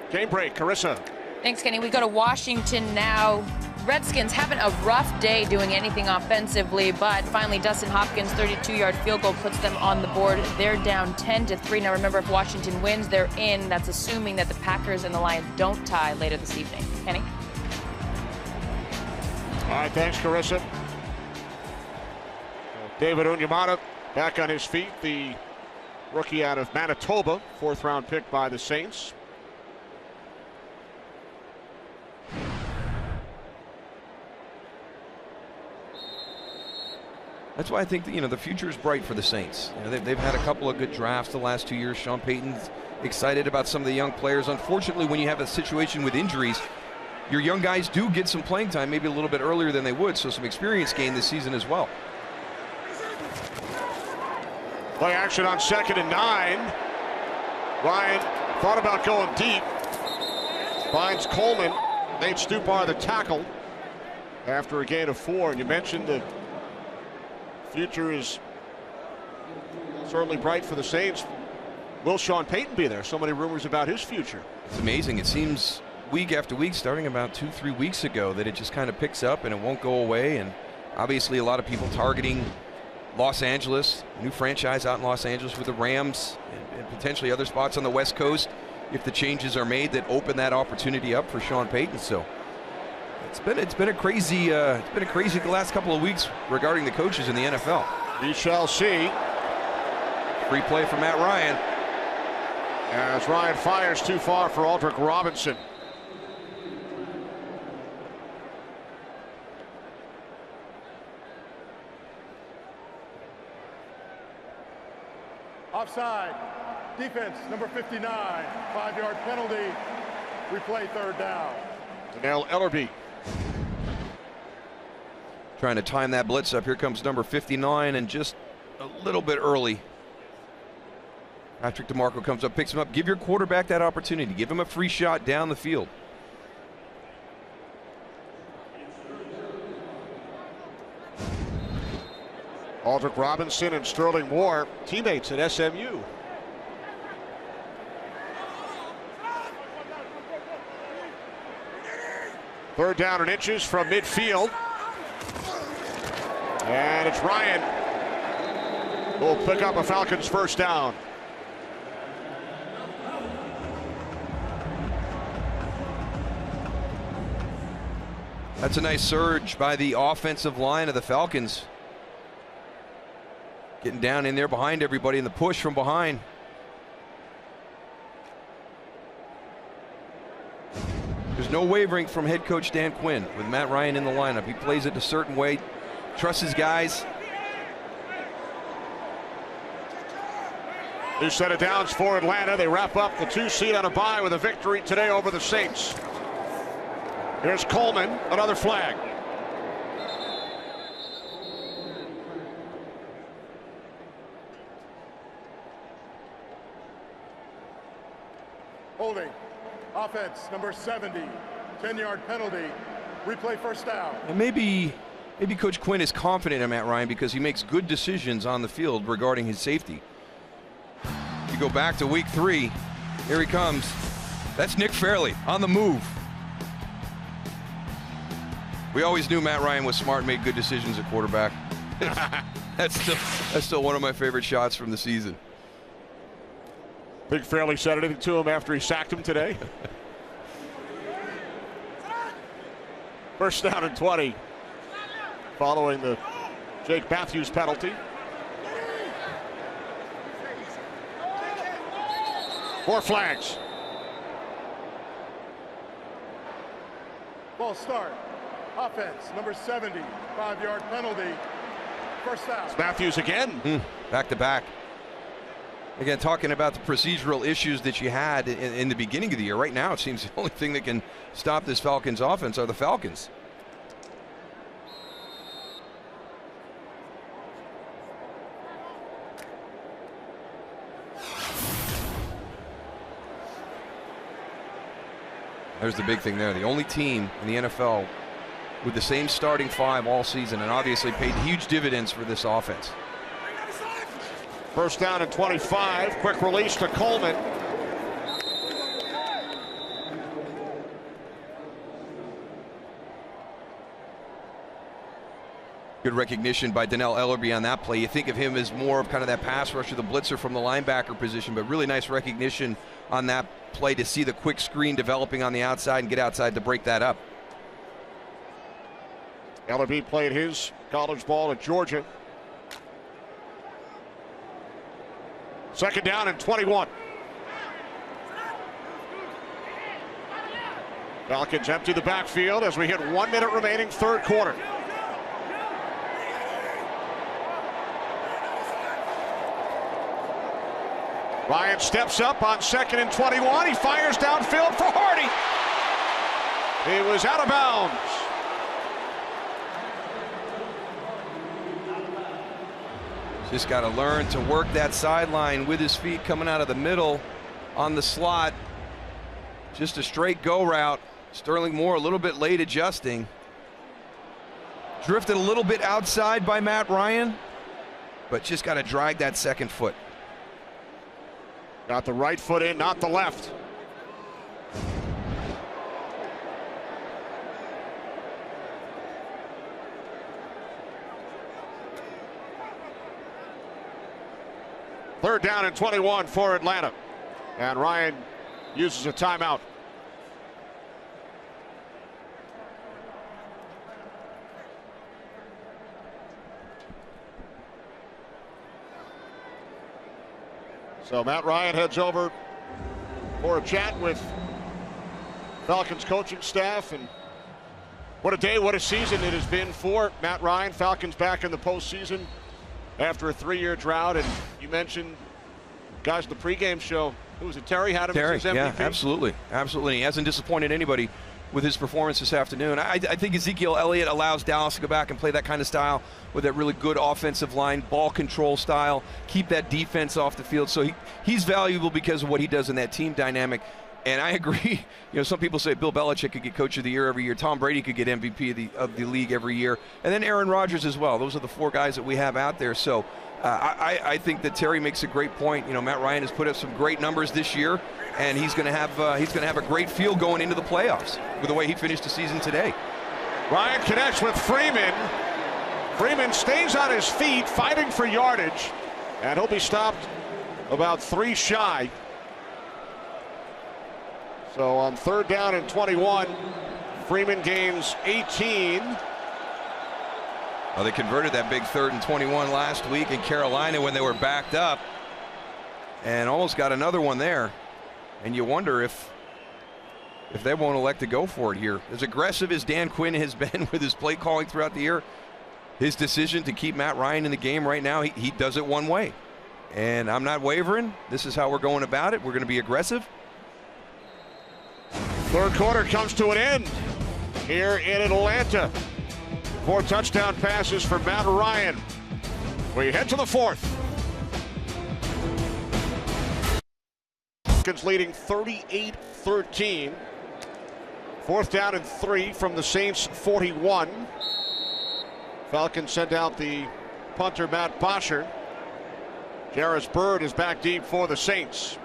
Game break, Carissa. Thanks, Kenny. We go to Washington now. Redskins having a rough day doing anything offensively, but finally Dustin Hopkins' 32-yard field goal puts them on the board. They're down 10-3. Now remember, if Washington wins, they're in. That's assuming that the Packers and the Lions don't tie later this evening. Kenny? All right, thanks, Carissa. David Onyemata back on his feet, the rookie out of Manitoba, 4th-round pick by the Saints. That's why I think that, the future is bright for the Saints. They've had a couple of good drafts the last 2 years. Sean Payton's excited about some of the young players. Unfortunately, when you have a situation with injuries, your young guys do get some playing time, maybe a little bit earlier than they would, so some experience gain this season as well. Play action on 2nd and 9. Ryan thought about going deep. Finds Coleman. Nate Stupar the tackle after a gain of 4. And you mentioned the future is certainly bright for the Saints. Will Sean Payton be there? So many rumors about his future. It's amazing. It seems week after week, starting about 2-3 weeks ago, that it just kind of picks up and it won't go away. And obviously a lot of people targeting Los Angeles, new franchise out in Los Angeles with the Rams and potentially other spots on the West Coast if the changes are made that open that opportunity up for Sean Payton. So it's been a crazy the last couple of weeks regarding the coaches in the NFL. We shall see. Free play for Matt Ryan. As Ryan fires too far for Aldrick Robinson. Offside. Defense, number 59. 5-yard penalty. Replay 3rd down. Danelle Ellerbe. Trying to time that blitz up. Here comes number 59 and just a little bit early. Patrick DeMarco comes up, picks him up. Give your quarterback that opportunity. Give him a free shot down the field. Aldrick Robinson and Sterling Moore, teammates at SMU. Third down and inches from midfield. And it's Ryan who will pick up a Falcons first down. That's a nice surge by the offensive line of the Falcons. Getting down in there behind everybody in the push from behind. There's no wavering from head coach Dan Quinn with Matt Ryan in the lineup. He plays it a certain way, trusts his guys. New set of downs for Atlanta. They wrap up the 2 seed on a bye with a victory today over the Saints. Here's Coleman, another flag. Holding. Offense, number 70. 10-yard penalty. Replay 1st down. And maybe Coach Quinn is confident in Matt Ryan because he makes good decisions on the field regarding his safety. You go back to week 3. Here he comes. That's Nick Fairley on the move. We always knew Matt Ryan was smart and made good decisions at quarterback. That's still one of my favorite shots from the season. Think Fairley said anything to him after he sacked him today? First down and 20 following the Jake Matthews penalty. 4 flags. Ball start. Offense, number 70, 5-yard penalty. First down. Matthews again. Back to back. Again, talking about the procedural issues that you had in the beginning of the year. Right now, it seems the only thing that can stop this Falcons offense are the Falcons. There's the big thing there. The only team in the NFL with the same starting 5 all season, and obviously paid huge dividends for this offense. First down and 25. Quick release to Coleman. Good recognition by Donnell Ellerby on that play. You think of him as more of kind of that pass rusher, the blitzer from the linebacker position, but really nice recognition on that play to see the quick screen developing on the outside and get outside to break that up. Ellerby played his college ball at Georgia. Second down and 21. Falcons empty the backfield as we hit 1 minute remaining, third quarter. Ryan steps up on 2nd and 21. He fires downfield for Hardy. He was out of bounds. Just got to learn to work that sideline with his feet coming out of the middle on the slot. Just a straight go route. Sterling Moore a little bit late adjusting. Drifted a little bit outside by Matt Ryan, but just got to drag that second foot. Got the right foot in, not the left. Third down and 21 for Atlanta. And Ryan uses a timeout. So Matt Ryan heads over for a chat with Falcons coaching staff. And what a day, what a season it has been for Matt Ryan. Falcons back in the postseason after a 3-year drought. And you mentioned, guys, the pregame show, who was it, Terry had him as his MVP? Yeah, absolutely. Absolutely. He hasn't disappointed anybody with his performance this afternoon. I think Ezekiel Elliott allows Dallas to go back and play that kind of style with that really good offensive line, ball control style, keep that defense off the field. So he's valuable because of what he does in that team dynamic. And I agree. You know, some people say Bill Belichick could get Coach of the Year every year. Tom Brady could get MVP of the league every year. And then Aaron Rodgers as well. Those are the 4 guys that we have out there. So I think that Terry makes a great point. You know, Matt Ryan has put up some great numbers this year, and he's going to have a great feel going into the playoffs with the way he finished the season today. Ryan connects with Freeman. Freeman stays on his feet, fighting for yardage, and he'll be stopped about 3 shy. So on third down and 21, Freeman gains 18. Well, they converted that big 3rd and 21 last week in Carolina when they were backed up, and almost got another one there. And you wonder if they won't elect to go for it here. As aggressive as Dan Quinn has been with his play calling throughout the year, his decision to keep Matt Ryan in the game right now, he does it one way. And I'm not wavering. This is how we're going about it. We're going to be aggressive. Third quarter comes to an end here in Atlanta. 4 touchdown passes for Matt Ryan. We head to the 4th. Falcons leading 38-13. 4th down and 3 from the Saints 41. Falcons send out the punter Matt Bosher. Jarris Byrd is back deep for the Saints.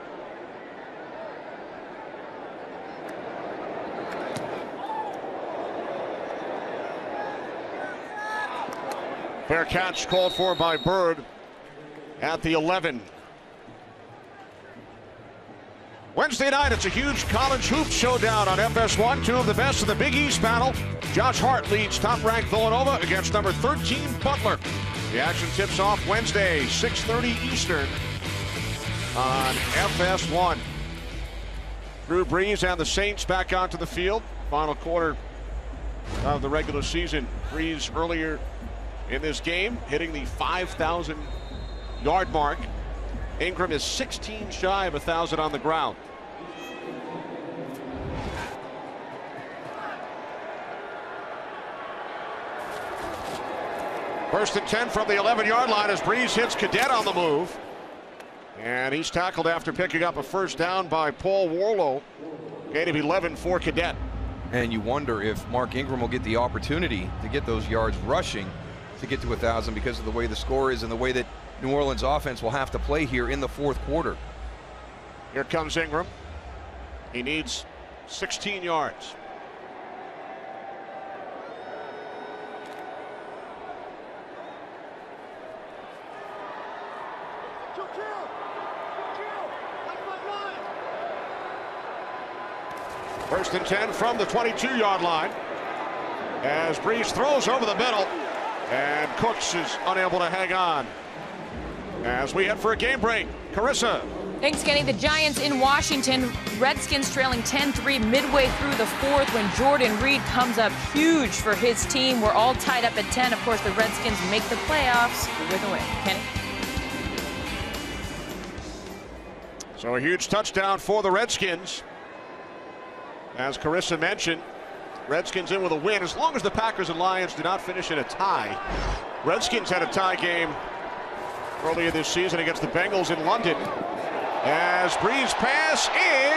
Fair catch called for by Byrd at the 11. Wednesday night, it's a huge college hoops showdown on FS1. 2 of the best of the Big East battle. Josh Hart leads top-ranked Villanova against number 13 Butler. The action tips off Wednesday, 6:30 Eastern on FS1. Drew Brees and the Saints back onto the field. Final quarter of the regular season. Brees earlier in this game hitting the 5,000 yard mark. Ingram is 16 shy of 1,000 on the ground. First and 10 from the 11-yard line as Brees hits Cadet on the move. And he's tackled after picking up a first down by Paul Warlow. Gain of 11 for Cadet. And you wonder if Mark Ingram will get the opportunity to get those yards rushing to get to 1,000 because of the way the score is and the way that New Orleans offense will have to play here in the fourth quarter. Here comes Ingram. He needs 16 yards. First and 10 from the 22-yard line as Brees throws over the middle and Cooks is unable to hang on. As we head for a game break, Carissa. Thanks, Kenny. The Giants in Washington. Redskins trailing 10-3 midway through the fourth when Jordan Reed comes up huge for his team. We're all tied up at 10. Of course, the Redskins make the playoffs with a win. Kenny? So a huge touchdown for the Redskins. As Carissa mentioned, Redskins in with a win. As long as the Packers and Lions do not finish in a tie. Redskins had a tie game earlier this season against the Bengals in London. As Brees' pass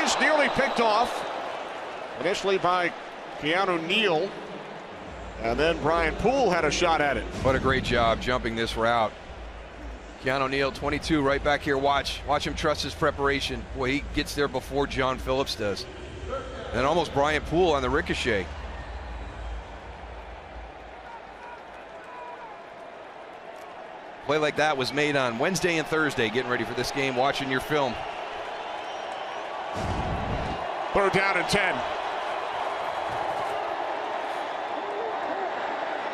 is nearly picked off. Initially by Keanu Neal. And then Brian Poole had a shot at it. What a great job jumping this route. Keanu Neal, 22, right back here. Watch him trust his preparation. Boy, he gets there before John Phillips does. And almost Brian Poole on the ricochet. Play like that was made on Wednesday and Thursday, getting ready for this game, watching your film. Third down and 10.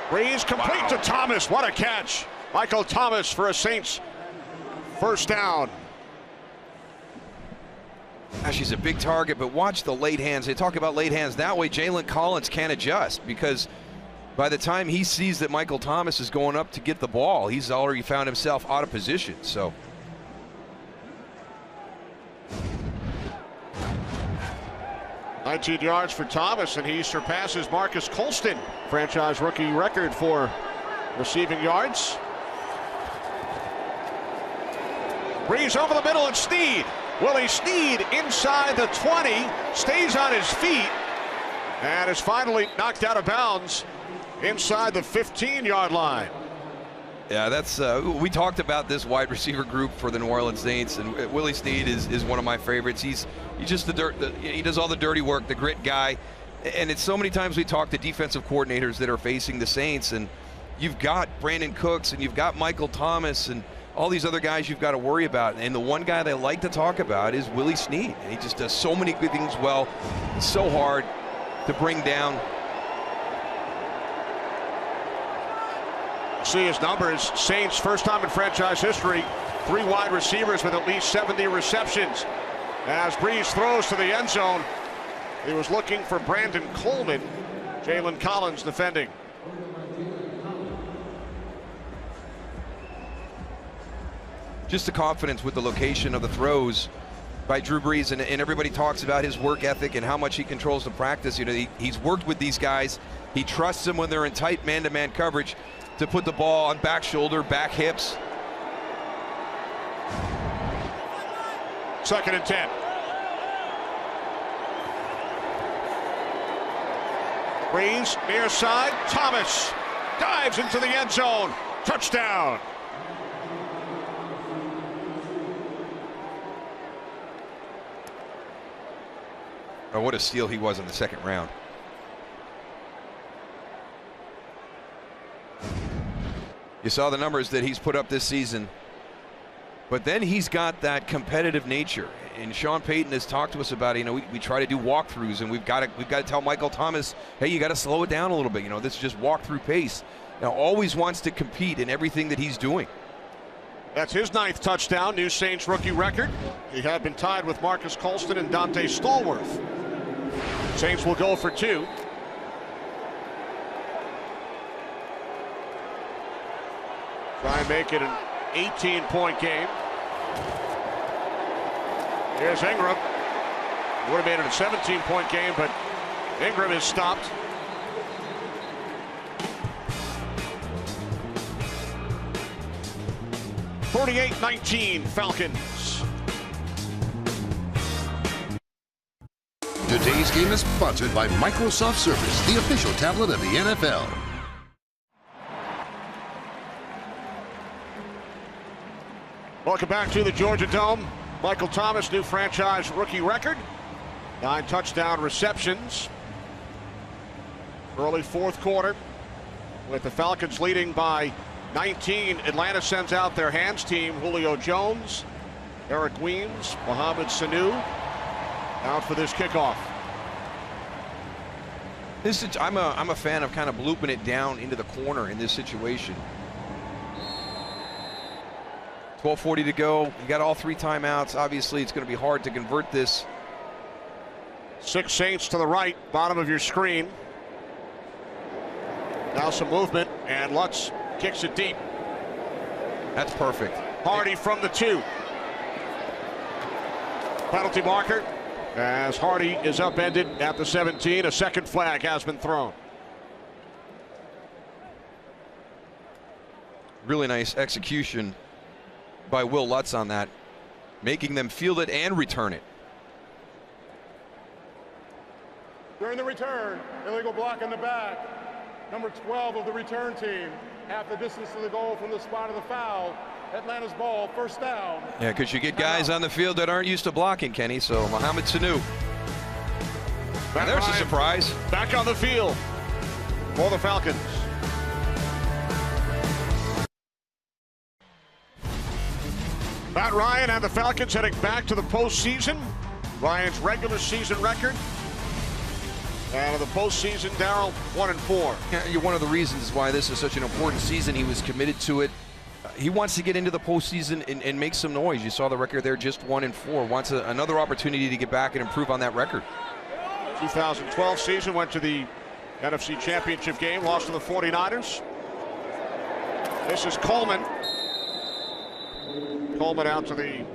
Brees complete to Thomas. What a catch. Michael Thomas for a Saints first down. She's a big target, but watch the late hands. They talk about late hands. That way Jalen Collins can't adjust because by the time he sees that Michael Thomas is going up to get the ball, he's already found himself out of position. So 19 yards for Thomas, and he surpasses Marcus Colston, franchise rookie record for receiving yards. Brees over the middle and Snead. Willie Snead inside the 20, stays on his feet, and is finally knocked out of bounds inside the 15-yard line. yeah, that's we talked about this wide receiver group for the New Orleans Saints, and Willie Snead is one of my favorites. He's just he does all the dirty work, the grit guy. And it's so many times we talk to defensive coordinators that are facing the Saints, and you've got Brandon Cooks and you've got Michael Thomas and all these other guys you've got to worry about. And the one guy they like to talk about is Willie Snead. He just does so many good things well. It's so hard to bring down. See his numbers. Saints first time in franchise history, 3 wide receivers with at least 70 receptions. As Brees throws to the end zone, he was looking for Brandon Coleman. Jalen Collins defending. Just the confidence with the location of the throws by Drew Brees, and everybody talks about his work ethic and how much he controls the practice. You know, he's worked with these guys. He trusts them when they're in tight man-to-man coverage to put the ball on back shoulder, back hips. Second and 10. Brees near side. Thomas dives into the end zone. Touchdown. Oh, what a steal he was in the second round. You saw the numbers that he's put up this season, but then he's got that competitive nature. And Sean Payton has talked to us about it. You know, we try to do walkthroughs, and we've got to tell Michael Thomas, hey, you got to slow it down a little bit. You know, this is just walk through pace. Now, always wants to compete in everything that he's doing. That's his 9th touchdown, new Saints rookie record. He had been tied with Marcus Colston and Dante Stallworth. Saints will go for 2. Try and make it an 18-point game. Here's Ingram. Would have made it a 17-point game, but Ingram is stopped. (48-19) Falcons. Today's game is sponsored by Microsoft Surface, the official tablet of the NFL. Welcome back to the Georgia Dome. Michael Thomas, new franchise rookie record. 9 touchdown receptions. Early 4th quarter with the Falcons leading by 19. Atlanta sends out their hands team. Julio Jones, Eric Weems, Mohamed Sanu out for this kickoff. I'm a fan of kind of looping it down into the corner in this situation. 12:40 to go. You got all 3 timeouts. Obviously, it's going to be hard to convert this. 6 Saints to the right, bottom of your screen. Now some movement, and Lutz kicks it deep. That's perfect. Hardy from the 2. Penalty marker as Hardy is upended at the 17. A second flag has been thrown. Really nice execution by Will Lutz on that, making them field it and return it. During the return, illegal block in the back. Number 12 of the return team, half the distance to the goal from the spot of the foul. Atlanta's ball, first down. Yeah, because you get guys on the field that aren't used to blocking, Kenny. So Mohamed Sanu. And there's a surprise. Back on the field for the Falcons. Matt Ryan and the Falcons heading back to the postseason. Ryan's regular season record. And in the postseason, Darryl, 1-4. Yeah, one of the reasons why this is such an important season. He was committed to it. He wants to get into the postseason and make some noise. You saw the record there, just 1-4. Wants another opportunity to get back and improve on that record. 2012 season, went to the NFC Championship game, lost to the 49ers. This is Coleman. Coleman out to the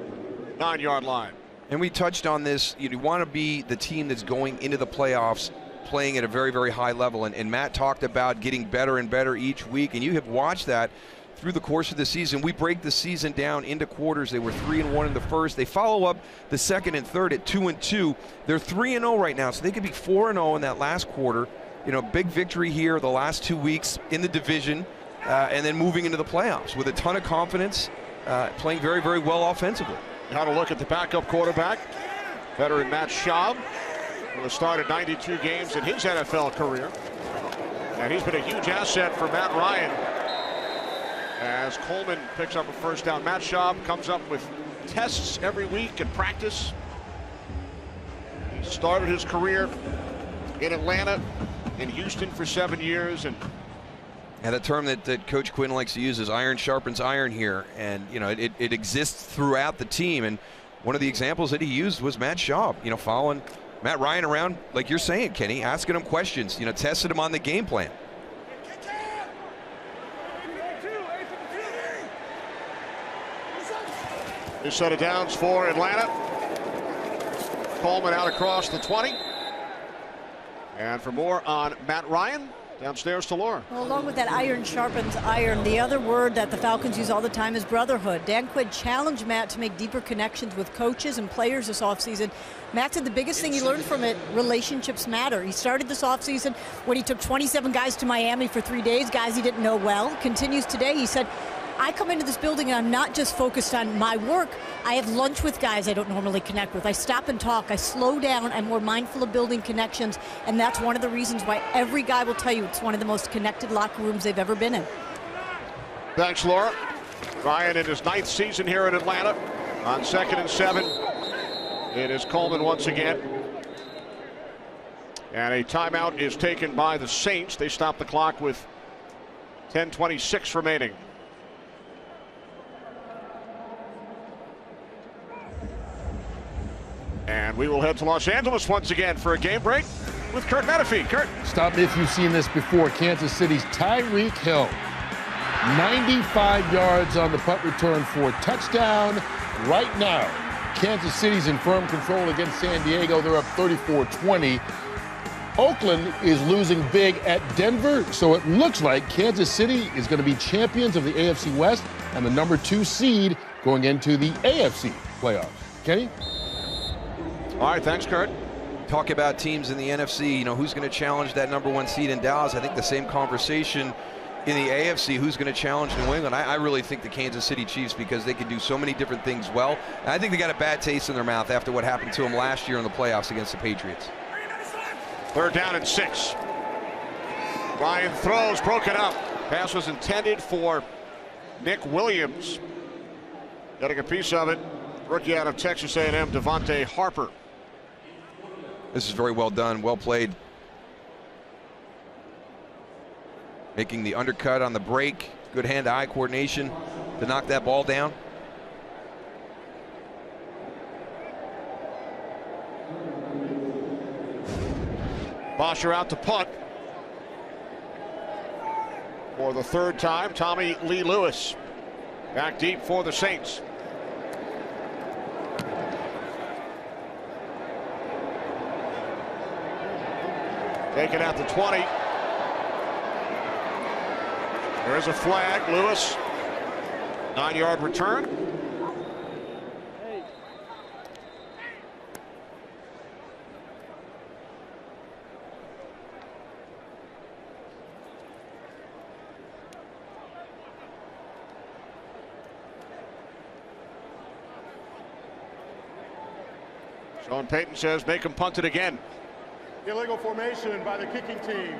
9-yard line. And we touched on this. You want to be the team that's going into the playoffs playing at a very, very high level. And Matt talked about getting better and better each week. And you have watched that through the course of the season. We break the season down into quarters. They were 3-1 in the first. They follow up the second and third at 2-2. They're 3-0 right now, so they could be 4-0 in that last quarter. You know, big victory here the last 2 weeks in the division, and then moving into the playoffs with a ton of confidence, playing very, very well offensively. How to look at the backup quarterback, veteran Matt Schaub, who has started 92 games in his NFL career. And he's been a huge asset for Matt Ryan as Coleman picks up a first down. Matt Schaub comes up with tests every week and practice. He started his career in Atlanta, in Houston for 7 years. And the term that Coach Quinn likes to use is iron sharpens iron here. And, you know, it exists throughout the team. And one of the examples that he used was Matt Schaub, you know, following Matt Ryan around, like you're saying, Kenny, asking him questions, you know, tested him on the game plan. New set of downs for Atlanta. Coleman out across the 20. And for more on Matt Ryan, downstairs to Laura. Well, along with that iron sharpens iron, the other word that the Falcons use all the time is brotherhood. Dan Quinn challenged Matt to make deeper connections with coaches and players this offseason. Matt said the biggest thing he learned from it, relationships matter. He started this offseason when he took 27 guys to Miami for 3 days, guys he didn't know well. Continues today. He said, I come into this building and I'm not just focused on my work. I have lunch with guys I don't normally connect with. I stop and talk. I slow down. I'm more mindful of building connections. And that's one of the reasons why every guy will tell you it's one of the most connected locker rooms they've ever been in. Thanks, Laura. Ryan in his 9th season here in Atlanta on 2nd and 7. It is Coleman once again. And a timeout is taken by the Saints. They stop the clock with 10:26 remaining. And we will head to Los Angeles once again for a game break with Kurt Menefee. Kurt. Stop me if you've seen this before. Kansas City's Tyreek Hill. 95 yards on the punt return for a touchdown. Right now, Kansas City's in firm control against San Diego. They're up 34-20. Oakland is losing big at Denver, so it looks like Kansas City is going to be champions of the AFC West and the #2 seed going into the AFC playoffs. Kenny? All right, thanks, Kurt. Talk about teams in the NFC, you know, who's going to challenge that #1 seed in Dallas. I think the same conversation in the AFC, who's going to challenge New England. I really think the Kansas City Chiefs, because they can do so many different things well. And I think they got a bad taste in their mouth after what happened to them last year in the playoffs against the Patriots. 3rd down and 6. Ryan throws, broken up. Pass was intended for Nick Williams. Getting a piece of it, rookie out of Texas A&M, Devontae Harper. This is very well done, well played. Making the undercut on the break. Good hand-eye coordination to knock that ball down. Bosher out to punt. For the 3rd time, Tommy Lee Lewis. Back deep for the Saints. Taken out to 20. There's a flag. Lewis, 9-yard return. Sean Payton says make him punt it again. Illegal formation by the kicking team.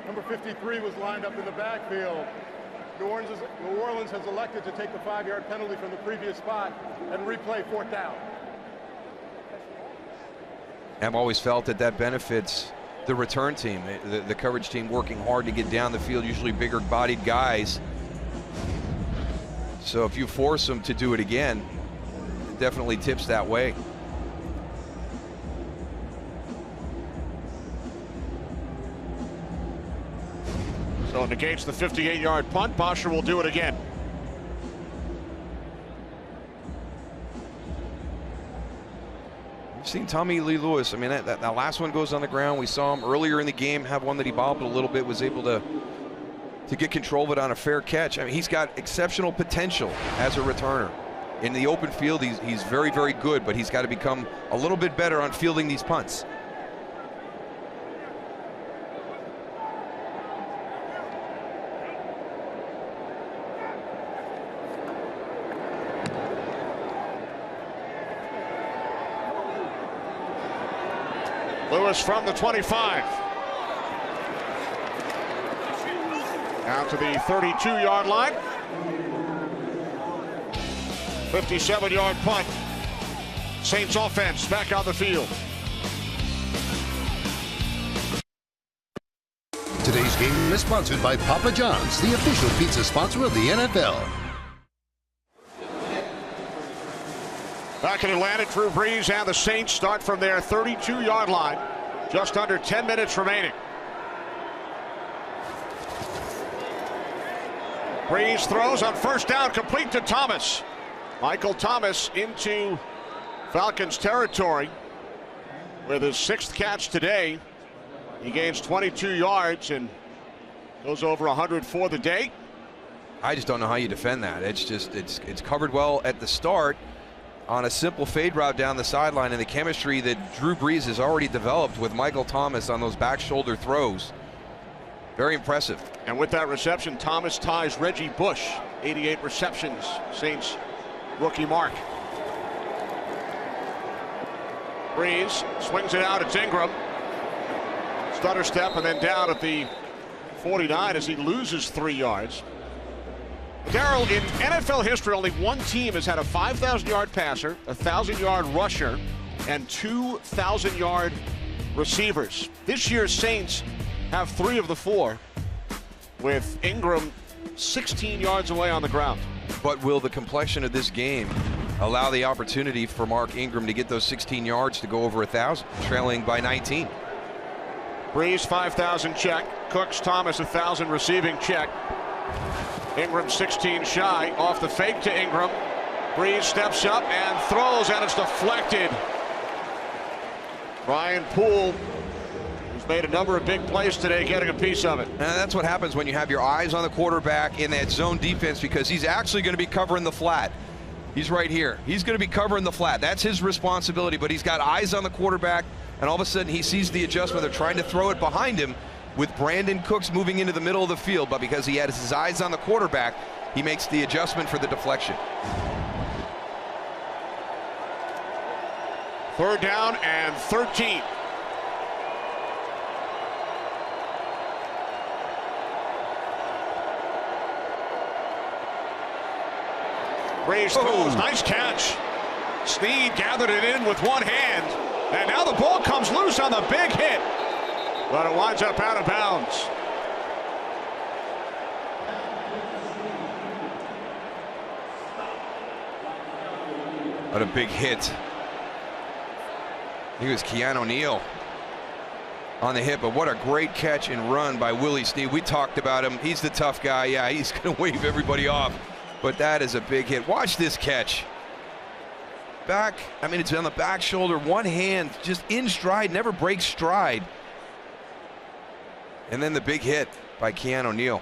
Number 53 was lined up in the backfield. New Orleans has elected to take the 5-yard penalty from the previous spot and replay 4th down. I've always felt that that benefits the return team, the coverage team working hard to get down the field, usually bigger bodied guys. So if you force them to do it again, it definitely tips that way. So it negates the 58-yard punt. Bosher will do it again. We've seen Tommy Lee Lewis. I mean, that last one goes on the ground. We saw him earlier in the game have one that he bobbled a little bit, was able to get control of it on a fair catch. I mean, he's got exceptional potential as a returner. In the open field, he's very, very good, but he's got to become a little bit better on fielding these punts. Lewis from the 25. Out to the 32-yard line. 57-yard punt. Saints offense back on the field. Today's game is sponsored by Papa John's, the official pizza sponsor of the NFL. Back in Atlanta, Drew Brees and the Saints start from their 32-yard line. Just under 10 minutes remaining. Brees throws on 1st down, complete to Thomas. Michael Thomas into Falcons territory with his 6th catch today. He gains 22 yards and goes over 100 for the day. I just don't know how you defend that. It's covered well at the start on a simple fade route down the sideline, and the chemistry that Drew Brees has already developed with Michael Thomas on those back shoulder throws. Very impressive. And with that reception, Thomas ties Reggie Bush, 88 receptions, Saints rookie mark. Brees swings it out. It's Ingram. Stutter step and then down at the 49 as he loses 3 yards. Darryl, in NFL history, only one team has had a 5,000-yard passer, a 1,000-yard rusher, and 2,000-yard receivers. This year's Saints have 3 of the 4, with Ingram 16 yards away on the ground. But will the complexion of this game allow the opportunity for Mark Ingram to get those 16 yards to go over 1,000, trailing by 19. Breeze 5,000 check. Cooks, Thomas 1,000 receiving check. Ingram 16 shy. Off the fake to Ingram. Breeze steps up and throws, and it's deflected. Ryan Poole, who's made a number of big plays today, getting a piece of it. And that's what happens when you have your eyes on the quarterback in that zone defense, because he's actually going to be covering the flat. He's right here. He's going to be covering the flat. That's his responsibility, but he's got eyes on the quarterback, and all of a sudden he sees the adjustment. They're trying to throw it behind him with Brandon Cooks moving into the middle of the field, but because he had his eyes on the quarterback, he makes the adjustment for the deflection. 3rd down and 13. Breeze throws, nice catch. Snead gathered it in with one hand, and now the ball comes loose on the big hit, but it winds up out of bounds. What a big hit. He was Keanu Neal on the hit, but what a great catch and run by Willie Snead. We talked about him. He's the tough guy. Yeah, he's going to wave everybody off, but that is a big hit. Watch this catch. Back, I mean, it's on the back shoulder, one hand, just in stride, never breaks stride. And then the big hit by Keanu Neal.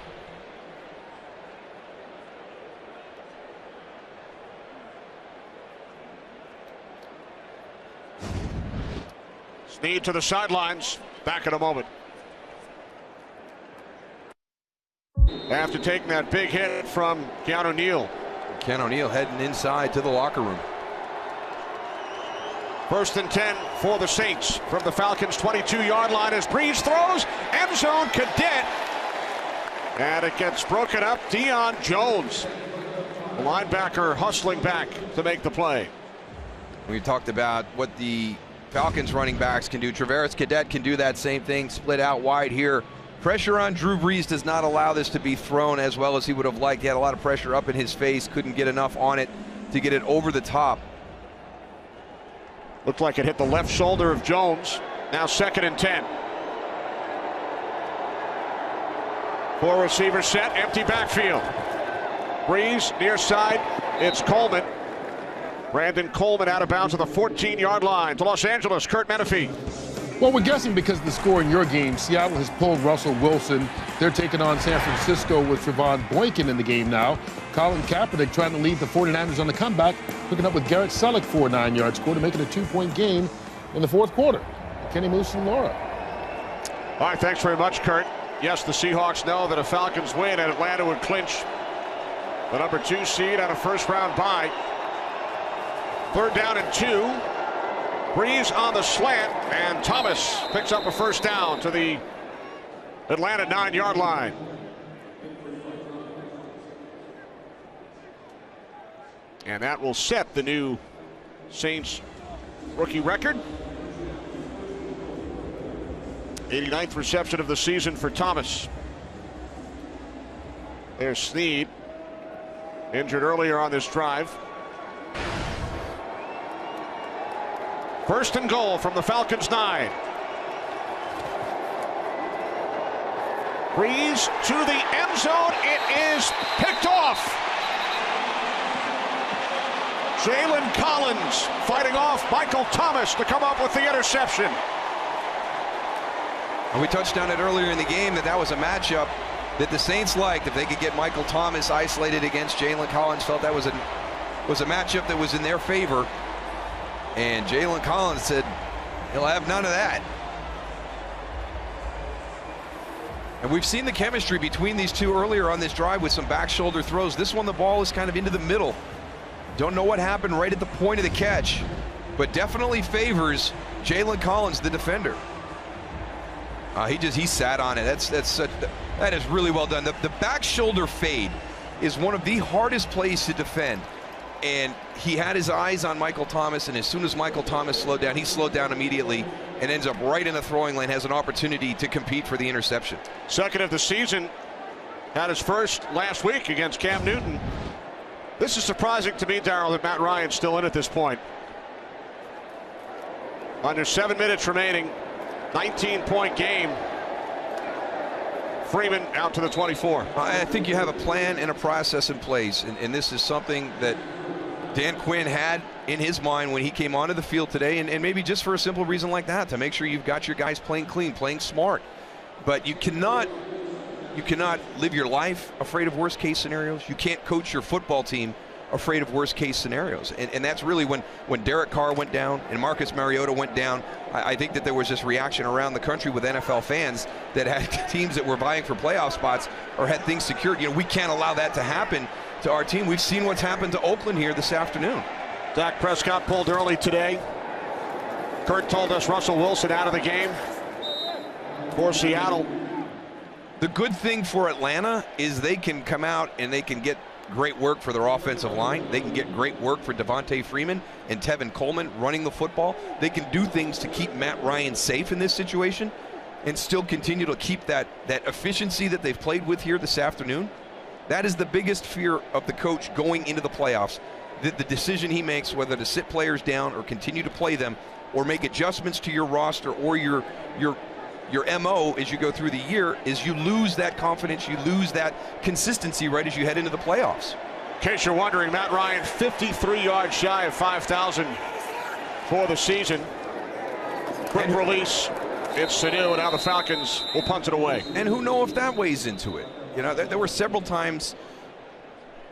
Snead to the sidelines. Back in a moment. After taking that big hit from Keanu Neal. Keanu Neal heading inside to the locker room. 1st and 10 for the Saints from the Falcons' 22-yard line as Breeze throws. End zone, Cadet. And it gets broken up. Deion Jones, the linebacker, hustling back to make the play. We talked about what the Falcons running backs can do. Travaris Cadet can do that same thing, split out wide here. Pressure on Drew Brees does not allow this to be thrown as well as he would have liked. He had a lot of pressure up in his face, couldn't get enough on it to get it over the top. Looked like it hit the left shoulder of Jones. Now 2nd and 10. 4 receivers set, empty backfield. Breeze near side, it's Coleman. Brandon Coleman out of bounds at the 14-yard line to Los Angeles. Kurt Menefee. Well, we're guessing because of the score in your game. Seattle has pulled Russell Wilson. They're taking on San Francisco with Trevon Boykin in the game now. Colin Kaepernick trying to lead the 49ers on the comeback, hooking up with Garrett Selleck for a 9-yard score to make it a 2-point game in the 4th quarter. Kenny Moose and Laura. All right, thanks very much, Kurt. Yes, the Seahawks know that a Falcons win and Atlanta would clinch the number 2 seed on a first-round bye. 3rd down and 2. Breeze on the slant, and Thomas picks up a 1st down to the Atlanta 9-yard line. And that will set the new Saints rookie record. 89th reception of the season for Thomas. There's Snead, injured earlier on this drive. 1st and goal from the Falcons 9. Breeze to the end zone. It is picked off. Jalen Collins fighting off Michael Thomas to come up with the interception. And we touched on it earlier in the game that was a matchup that the Saints liked. If they could get Michael Thomas isolated against Jalen Collins, felt that was a matchup that was in their favor. And Jalen Collins said he'll have none of that. And we've seen the chemistry between these two earlier on this drive with some back shoulder throws. This one, the ball is kind of into the middle. Don't know what happened right at the point of the catch, but definitely favors Jalen Collins, the defender. He sat on it. That is really well done. The back shoulder fade is one of the hardest plays to defend. And he had his eyes on Michael Thomas, and as soon as Michael Thomas slowed down, he slowed down immediately and ends up right in the throwing lane, has an opportunity to compete for the interception. 2nd of the season, had his first last week against Cam Newton. This is surprising to me, Darryl, that Matt Ryan's still in at this point. Under 7 minutes remaining, 19-point game. Freeman out to the 24. I think you have a plan and a process in place, and this is something that Dan Quinn had in his mind when he came onto the field today, and maybe just for a simple reason like that, to make sure you've got your guys playing clean, playing smart. But you cannot live your life afraid of worst case scenarios. You can't coach your football team afraid of worst case scenarios. And that's really when Derek Carr went down and Marcus Mariota went down, I think that there was this reaction around the country with NFL fans that had teams that were vying for playoff spots or had things secured. You know, we can't allow that to happen to our team. We've seen what's happened to Oakland here this afternoon. Dak Prescott pulled early today. Kurt told us Russell Wilson out of the game for Seattle. The good thing for Atlanta is they can come out and they can get great work for their offensive line. They can get great work for Devontae Freeman and Tevin Coleman running the football. They can do things to keep Matt Ryan safe in this situation and still continue to keep that efficiency that they've played with here this afternoon. That is the biggest fear of the coach going into the playoffs. The decision he makes, whether to sit players down or continue to play them or make adjustments to your roster or your MO as you go through the year, is you lose that confidence, you lose that consistency right as you head into the playoffs. In case you're wondering, Matt Ryan 53 yards shy of 5,000 for the season. Quick release, it's Sanu, and now the Falcons will punt it away. And who knows if that weighs into it. You know, there were several times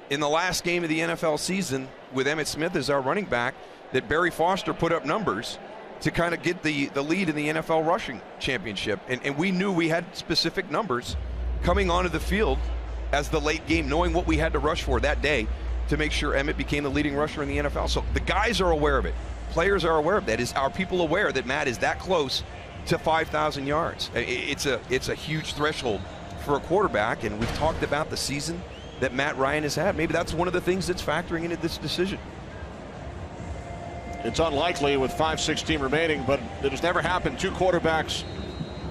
in the last game of the NFL season with Emmitt Smith as our running back that Barry Foster put up numbers to kind of get the lead in the NFL rushing championship. And we knew we had specific numbers coming onto the field as the late game, knowing what we had to rush for that day to make sure Emmitt became the leading rusher in the NFL. So the guys are aware of it. Players are aware of that. Is our people aware that Matt is that close to 5,000 yards? It's a huge threshold for a quarterback, and we've talked about the season that Matt Ryan has had. Maybe that's one of the things that's factoring into this decision. It's unlikely with 5:16 remaining, but it has never happened. Two quarterbacks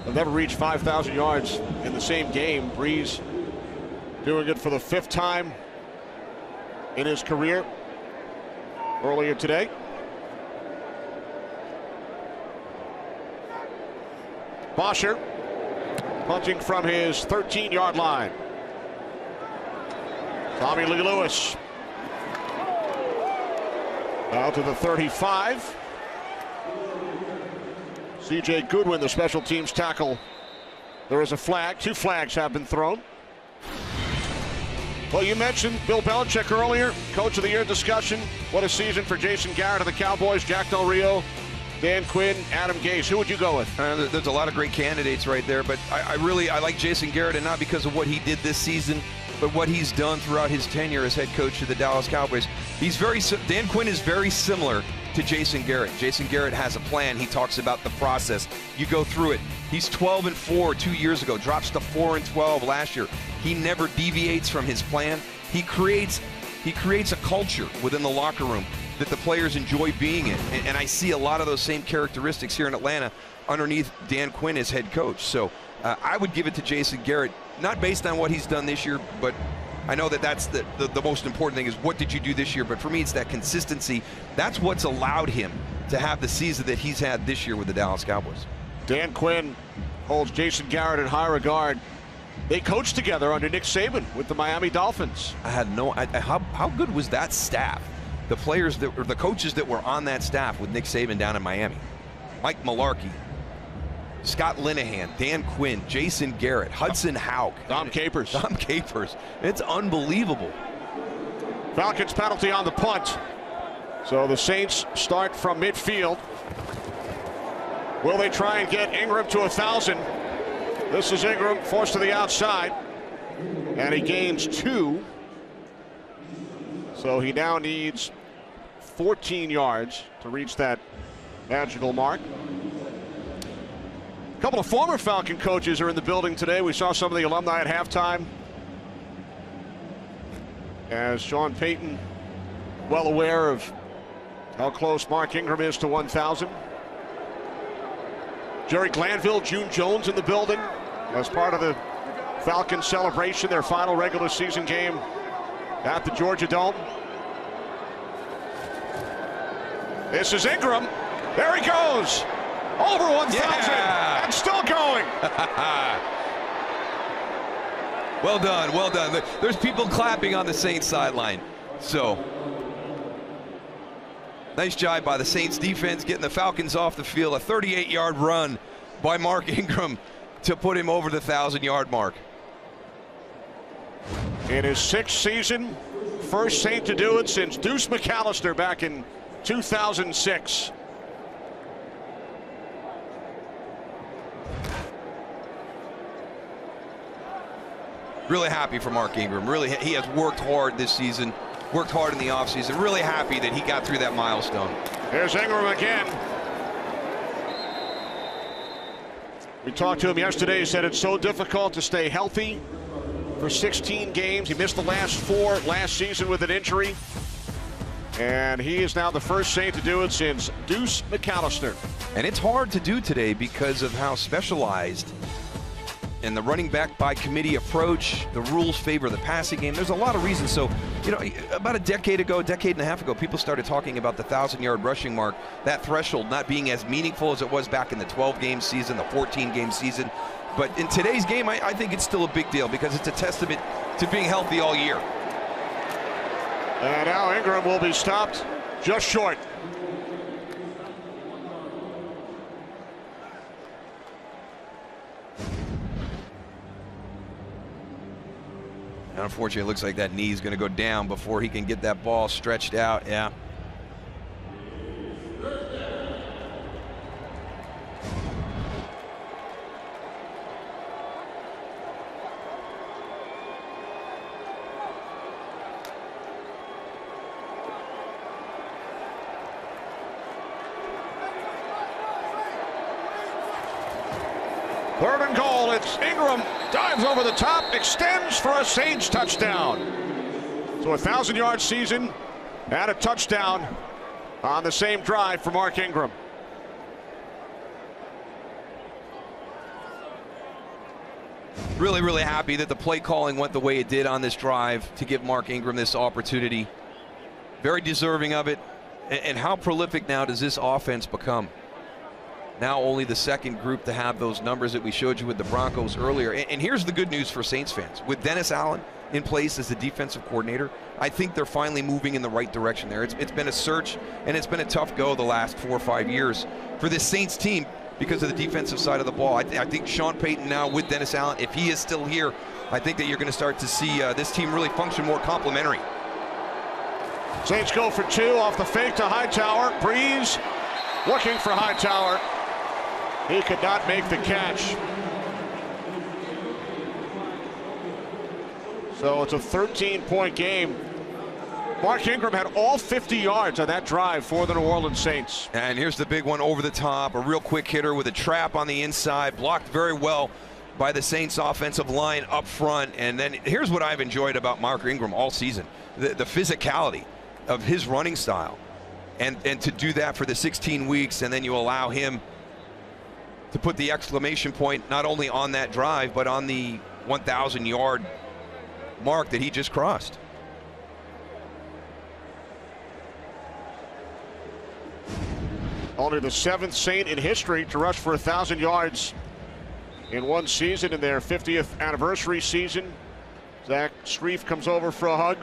have never reached 5,000 yards in the same game. Breeze doing it for the 5th time in his career earlier today. Bosher punting from his 13-yard line. Tommy Lee Lewis out to the 35. C.J. Goodwin, the special teams tackle. There is a flag. 2 flags have been thrown. Well, you mentioned Bill Belichick earlier. Coach of the Year discussion. What a season for Jason Garrett of the Cowboys. Jack Del Rio, Dan Quinn, Adam Gase. Who would you go with? There's a lot of great candidates right there, but I like Jason Garrett, and not because of what he did this season, but what he's done throughout his tenure as head coach of the Dallas Cowboys. Dan Quinn is very similar to Jason Garrett. Jason Garrett has a plan. He talks about the process. You go through it. He's 12-4 2 years ago, drops to 4-12 last year. He never deviates from his plan. He creates a culture within the locker room that the players enjoy being in. And I see a lot of those same characteristics here in Atlanta underneath Dan Quinn as head coach. So I would give it to Jason Garrett, not based on what he's done this year, but I know that's the most important thing is what did you do this year. But for me, it's that consistency. That's what's allowed him to have the season that he's had this year with the Dallas Cowboys. Dan Quinn holds Jason Garrett in high regard. They coached together under Nick Saban with the Miami Dolphins. I had no idea. How good was that staff? The players the coaches that were on that staff with Nick Saban down in Miami. Mike Mularkey, Scott Linehan, Dan Quinn, Jason Garrett, Hudson Houck. Dom Capers. It's unbelievable. Falcons penalty on the punt. So the Saints start from midfield. Will they try and get Ingram to 1,000? This is Ingram forced to the outside. And he gains 2. So he now needs 14 yards to reach that magical mark. A couple of former Falcon coaches are in the building today. We saw some of the alumni at halftime. As Sean Payton, well aware of how close Mark Ingram is to 1,000. Jerry Glanville, June Jones in the building as part of the Falcons celebration, their final regular season game at the Georgia Dome. This is Ingram. There he goes. Over 1,000 and still going. Well done, well done. There's people clapping on the Saints sideline. So, nice job by the Saints defense getting the Falcons off the field. A 38-yard run by Mark Ingram to put him over the 1,000-yard mark. In his 6th season, first Saint to do it since Deuce McAllister back in 2006. Really happy for Mark Ingram. Really, he has worked hard this season, worked hard in the offseason. Really happy that he got through that milestone. There's Ingram again. We talked to him yesterday. He said it's so difficult to stay healthy for 16 games. He missed the last 4 last season with an injury. And he is now the first Saint to do it since Deuce McAllister. And it's hard to do today because of how specialized and the running back by committee approach. The rules favor the passing game. There's a lot of reasons. So, you know, about a decade and a half ago, people started talking about the 1,000-yard rushing mark, that threshold not being as meaningful as it was back in the 12-game season, the 14-game season. But in today's game, I think it's still a big deal because it's a testament to being healthy all year. And now Ingram will be stopped just short. Unfortunately, it looks like that knee is going to go down before he can get that ball stretched out. Yeah. Third and goal. It's Ingram. Dives over the top, extends for a Saints touchdown. So a 1,000-yard season and a touchdown on the same drive for Mark Ingram. Really, really happy that the play calling went the way it did on this drive to give Mark Ingram this opportunity. Very deserving of it. And how prolific now does this offense become? Now only the second group to have those numbers that we showed you with the Broncos earlier. And here's the good news for Saints fans. With Dennis Allen in place as the defensive coordinator, I think they're finally moving in the right direction there. It's been a search, and it's been a tough go the last 4 or 5 years for this Saints team because of the defensive side of the ball. I think Sean Payton now with Dennis Allen, if he is still here, I think that you're going to start to see this team really function more complementary. Saints go for 2 off the fake to Hightower. Breeze looking for Hightower. He could not make the catch. So it's a 13-point game. Mark Ingram had all 50 yards on that drive for the New Orleans Saints. And here's the big one over the top, a real quick hitter with a trap on the inside, blocked very well by the Saints offensive line up front. And then here's what I've enjoyed about Mark Ingram all season, the physicality of his running style. And to do that for the 16 weeks, and then you allow him to put the exclamation point not only on that drive, but on the 1,000-yard mark that he just crossed. Only the 7th Saint in history to rush for 1,000 yards in one season in their 50th anniversary season. Zach Strief comes over for a hug.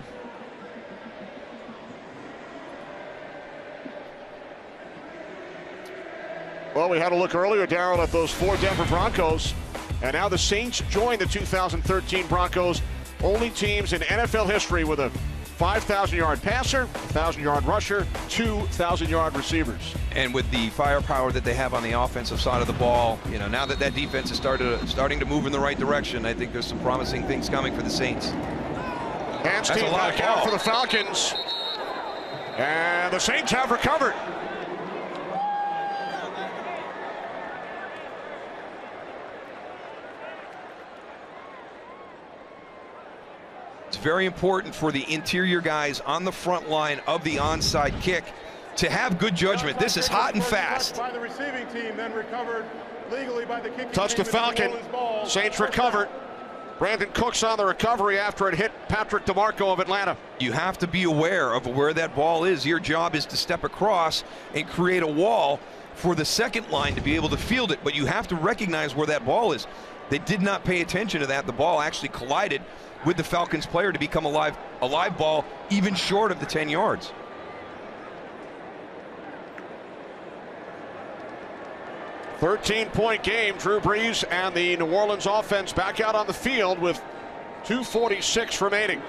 Well, we had a look earlier, Darryl, at those 4 Denver Broncos, and now the Saints join the 2013 Broncos, only teams in NFL history with a 5,000-yard passer, 1,000-yard rusher, 2,000-yard receivers. And with the firepower that they have on the offensive side of the ball, you know, now that that defense is starting to move in the right direction, I think there's some promising things coming for the Saints. Hands team back out for the Falcons, and the Saints have recovered. It's very important for the interior guys on the front line of the onside kick to have good judgment. This is hot and fast. By the receiving team, then recovered legally by the kicking Touch the team. Falcon. Saints recovered. Brandon Cooks on the recovery after it hit Patrick DeMarco of Atlanta. You have to be aware of where that ball is. Your job is to step across and create a wall for the second line to be able to field it, but you have to recognize where that ball is. They did not pay attention to that. The ball actually collided with the Falcons player to become a live ball, even short of the 10 yards. Thirteen-point game. Drew Brees and the New Orleans offense back out on the field with 2:46 remaining.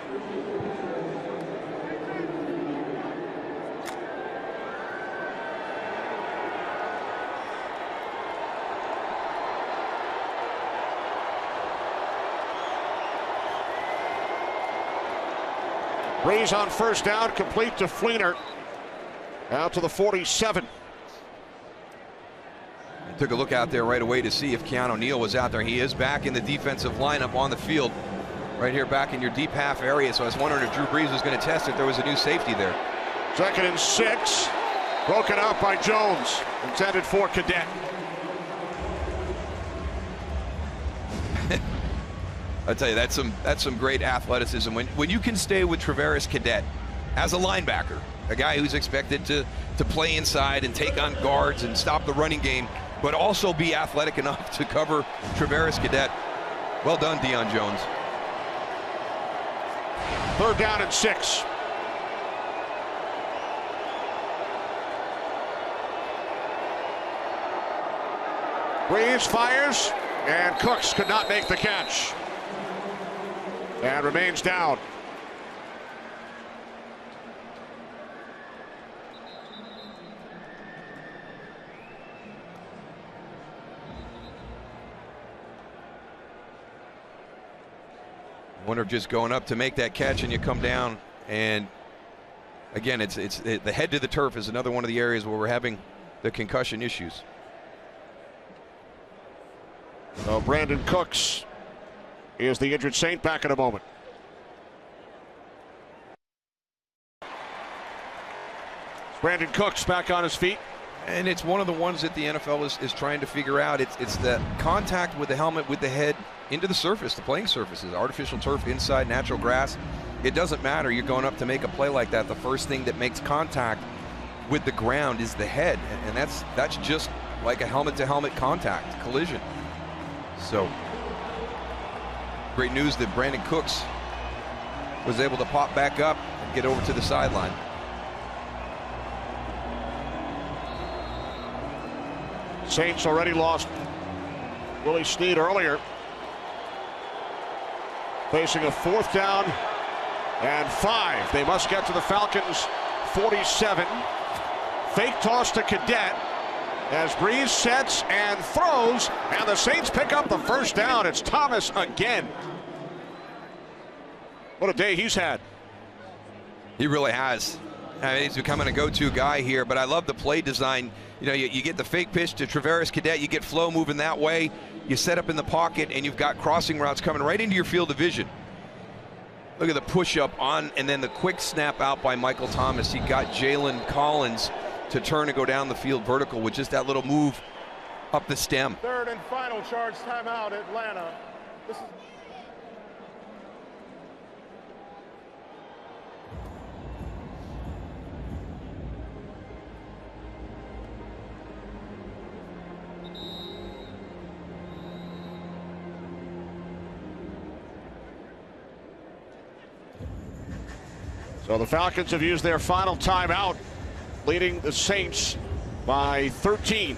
Brees on first down, complete to Fleener. Out to the 47. I took a look out there right away to see if Keanu Neal was out there. He is back in the defensive lineup on the field, right here back in your deep half area. So I was wondering if Drew Brees was going to test if there was a new safety there. 2nd and 6. Broken out by Jones. Intended for Cadet. I tell you, that's some great athleticism. When you can stay with Travaris Cadet as a linebacker, a guy who's expected to play inside and take on guards and stop the running game, but also be athletic enough to cover Travaris Cadet. Well done, Deion Jones. 3rd down and 6. Brees fires, and Cooks could not make the catch. And remains down. I wonder if just going up to make that catch and you come down, and again, the head to the turf is another one of the areas where we're having the concussion issues. So Brandon Cooks is the injured Saint. Back in a moment. Brandon Cooks back on his feet. And it's one of the ones that the NFL is trying to figure out. It's the contact with the helmet, with the head into the surface, the playing surfaces, artificial turf, inside, natural grass. It doesn't matter. You're going up to make a play like that. The first thing that makes contact with the ground is the head. And that's just like a helmet-to-helmet contact, collision. So great news that Brandon Cooks was able to pop back up and get over to the sideline. Saints already lost Willie Snead earlier. Facing a 4th down and 5. They must get to the Falcons 47. Fake toss to Cadet as Brees sets and throws, and the Saints pick up the 1st down. It's Thomas again. What a day he's had. He really has. I mean, he's becoming a go-to guy here, but I love the play design. You know, you get the fake pitch to Travaris Cadet, you get flow moving that way, you set up in the pocket, and you've got crossing routes coming right into your field of vision. Look at the push-up on, and then the quick snap out by Michael Thomas. He got Jalen Collins to turn and go down the field vertical with just that little move up the stem. 3rd and final charge timeout, Atlanta. This is So the Falcons have used their final timeout, leading the Saints by 13.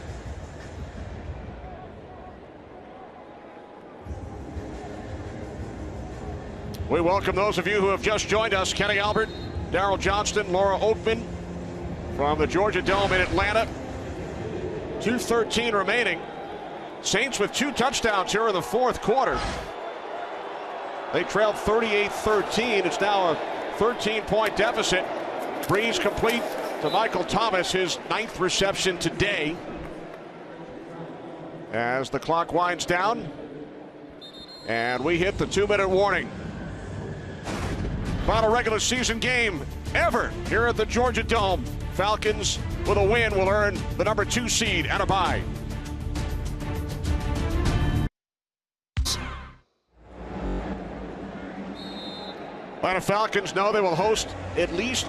We welcome those of you who have just joined us. Kenny Albert, Darryl Johnston, Laura Oatman from the Georgia Dome in Atlanta. 2:13 remaining. Saints with 2 touchdowns here in the 4th quarter. They trailed 38-13. It's now a 13-point deficit. Brees complete to Michael Thomas, his 9th reception today. As the clock winds down, and we hit the 2-minute warning. Final regular season game ever here at the Georgia Dome. Falcons with a win will earn the number 2 seed and a bye. Atlanta Falcons know they will host at least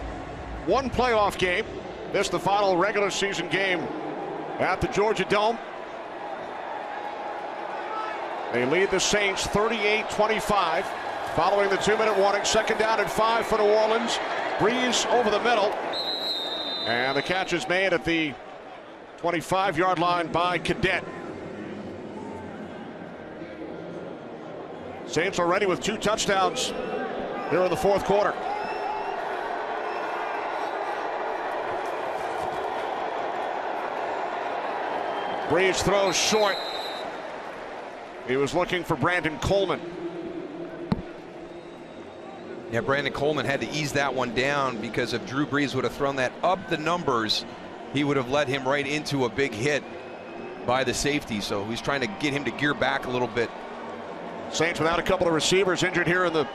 one playoff game. This the final regular season game at the Georgia Dome. They lead the Saints 38-25 following the 2-minute warning. 2nd down and 5 for New Orleans. Breeze over the middle. And the catch is made at the 25-yard line by Cadet. Saints already with 2 touchdowns here in the 4th quarter. Breeze throws short. He was looking for Brandon Coleman. Yeah, Brandon Coleman had to ease that one down, because if Drew Brees would have thrown that up the numbers, he would have led him right into a big hit by the safety. So he's trying to get him to gear back a little bit. Saints without a couple of receivers injured here in the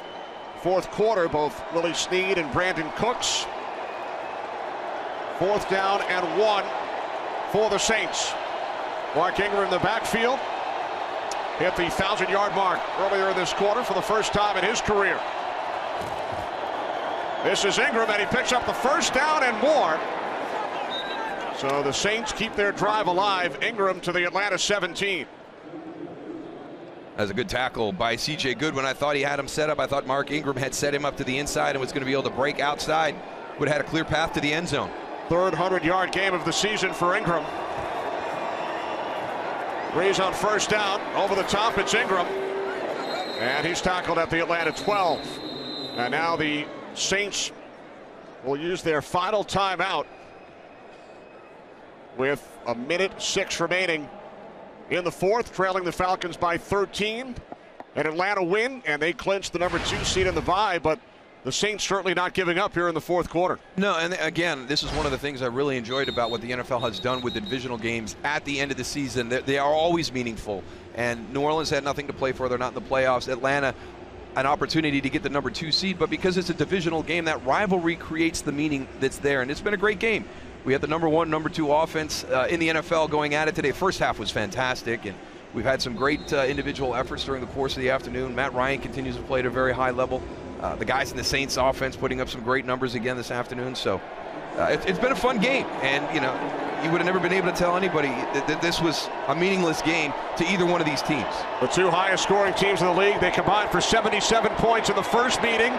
4th quarter, both Willie Snead and Brandon Cooks. 4th down and 1 for the Saints. Mark Ingram in the backfield. Hit the 1,000-yard mark earlier in this quarter for the first time in his career. This is Ingram, and he picks up the 1st down and more. So the Saints keep their drive alive. Ingram to the Atlanta 17. That's a good tackle by C.J. Goodwin. I thought he had him set up. I thought Mark Ingram had set him up to the inside and was going to be able to break outside. Would have had a clear path to the end zone. 3rd 100-yard game of the season for Ingram. Breeze on 1st down. Over the top, it's Ingram. And he's tackled at the Atlanta 12. And now the Saints will use their final timeout with 1:06 remaining in the 4th, trailing the Falcons by 13. An Atlanta win, and they clinch the number 2 seed in the bye, but the Saints certainly not giving up here in the 4th quarter. No, and again, this is one of the things I really enjoyed about what the NFL has done with the divisional games at the end of the season. They are always meaningful, and New Orleans had nothing to play for. They're not in the playoffs. Atlanta, an opportunity to get the number 2 seed, but because it's a divisional game, that rivalry creates the meaning that's there, and it's been a great game. We had the number 1, number 2 offense in the NFL going at it today. First half was fantastic, and we've had some great individual efforts during the course of the afternoon. Matt Ryan continues to play at a very high level. The guys in the Saints offense putting up some great numbers again this afternoon. So it's been a fun game, and you would have never been able to tell anybody that this was a meaningless game to either one of these teams. The 2 highest scoring teams in the league, they combined for 77 points in the first meeting.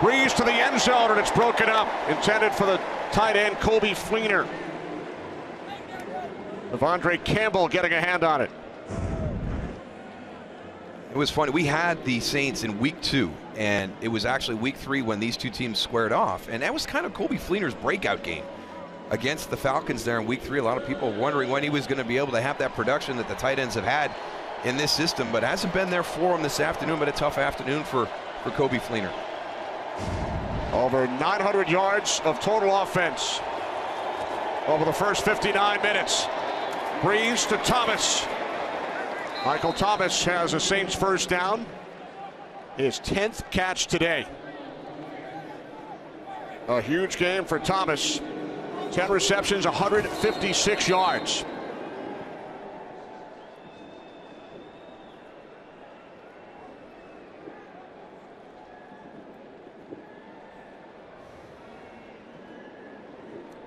Breeze to the end zone, and it's broken up. Intended for the tight end, Colby Fleener. Devondre Campbell getting a hand on it. It was funny. We had the Saints in week 2, and it was actually week 3 when these two teams squared off. And that was kind of Colby Fleener's breakout game against the Falcons there in week 3. A lot of people wondering when he was going to be able to have that production that the tight ends have had in this system, but hasn't been there for him this afternoon, but a tough afternoon for Colby Fleener. Over 900 yards of total offense over the first 59 minutes. Breeze to Thomas. Michael Thomas has a Saints 1st down. His 10th catch today. A huge game for Thomas. 10 receptions, 156 yards.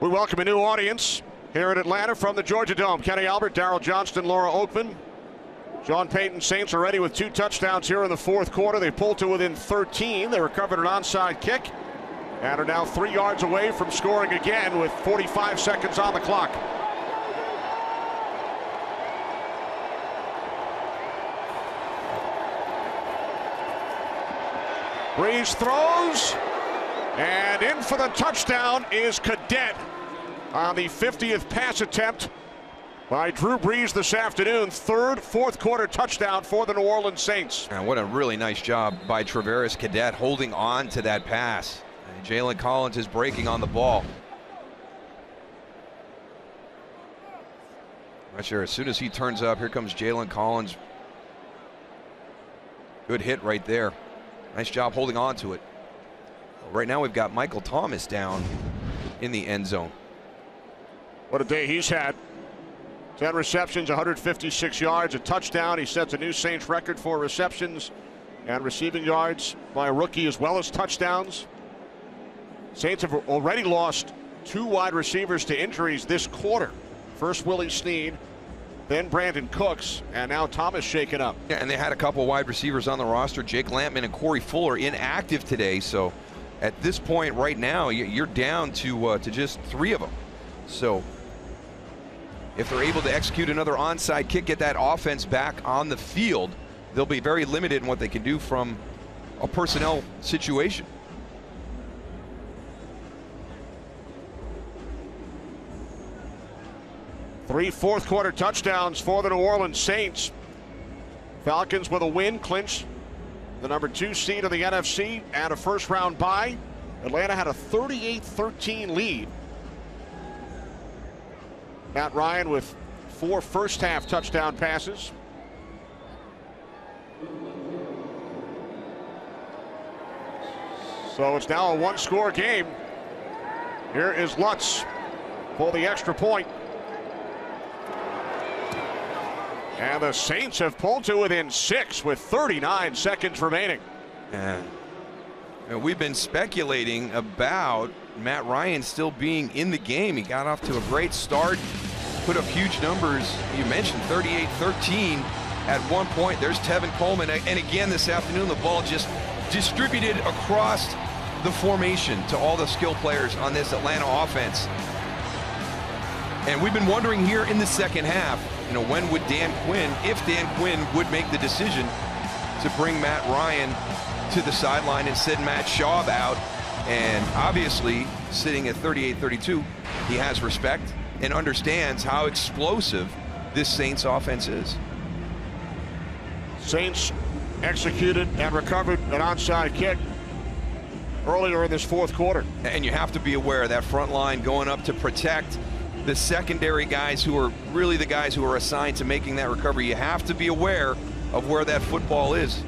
We welcome a new audience here in Atlanta from the Georgia Dome. Kenny Albert, Darryl Johnston, Laura Oakman. Sean Payton. Saints are ready with 2 touchdowns here in the 4th quarter. They pulled to within 13. They recovered an onside kick and are now 3 yards away from scoring again with 45 seconds on the clock. Breeze throws, and in for the touchdown is Cadet on the 50th pass attempt by Drew Brees this afternoon. 3rd 4th quarter touchdown for the New Orleans Saints. And what a really nice job by Travaris Cadet holding on to that pass. And Jalen Collins is breaking on the ball. Not sure, as soon as he turns up, here comes Jalen Collins. Good hit right there. Nice job holding on to it. Right now we've got Michael Thomas down in the end zone. What a day he's had. 10 receptions, 156 yards, a touchdown. He sets a new Saints record for receptions and receiving yards by a rookie as well as touchdowns. Saints have already lost 2 wide receivers to injuries this quarter. First Willie Snead, then Brandon Cooks, and now Thomas shaken up. Yeah, and they had a couple wide receivers on the roster. Jake Lampman and Corey Fuller inactive today. So at this point right now, you're down to just 3 of them. So if they're able to execute another onside kick, get that offense back on the field, they'll be very limited in what they can do from a personnel situation. Three fourth-quarter touchdowns for the New Orleans Saints. Falcons with a win clinch the number 2 seed of the NFC and a first-round bye. Atlanta had a 38-13 lead. Matt Ryan with 4 first-half touchdown passes. So it's now a 1-score game. Here is Lutz for the extra point. And the Saints have pulled to within 6 with 39 seconds remaining. And we've been speculating about Matt Ryan still being in the game. He got off to a great start, put up huge numbers. You mentioned 38-13 at one point. There's Tevin Coleman. And again this afternoon, the ball just distributed across the formation to all the skill players on this Atlanta offense. And we've been wondering here in the second half, when would Dan Quinn, if Dan Quinn would make the decision to bring Matt Ryan to the sideline and send Matt Schaub out. And obviously, sitting at 38-32, he has respect and understands how explosive this Saints offense is. Saints executed and recovered an onside kick earlier in this fourth quarter. And you have to be aware of that front line going up to protect the secondary guys who are really the guys who are assigned to making that recovery. You have to be aware of where that football is.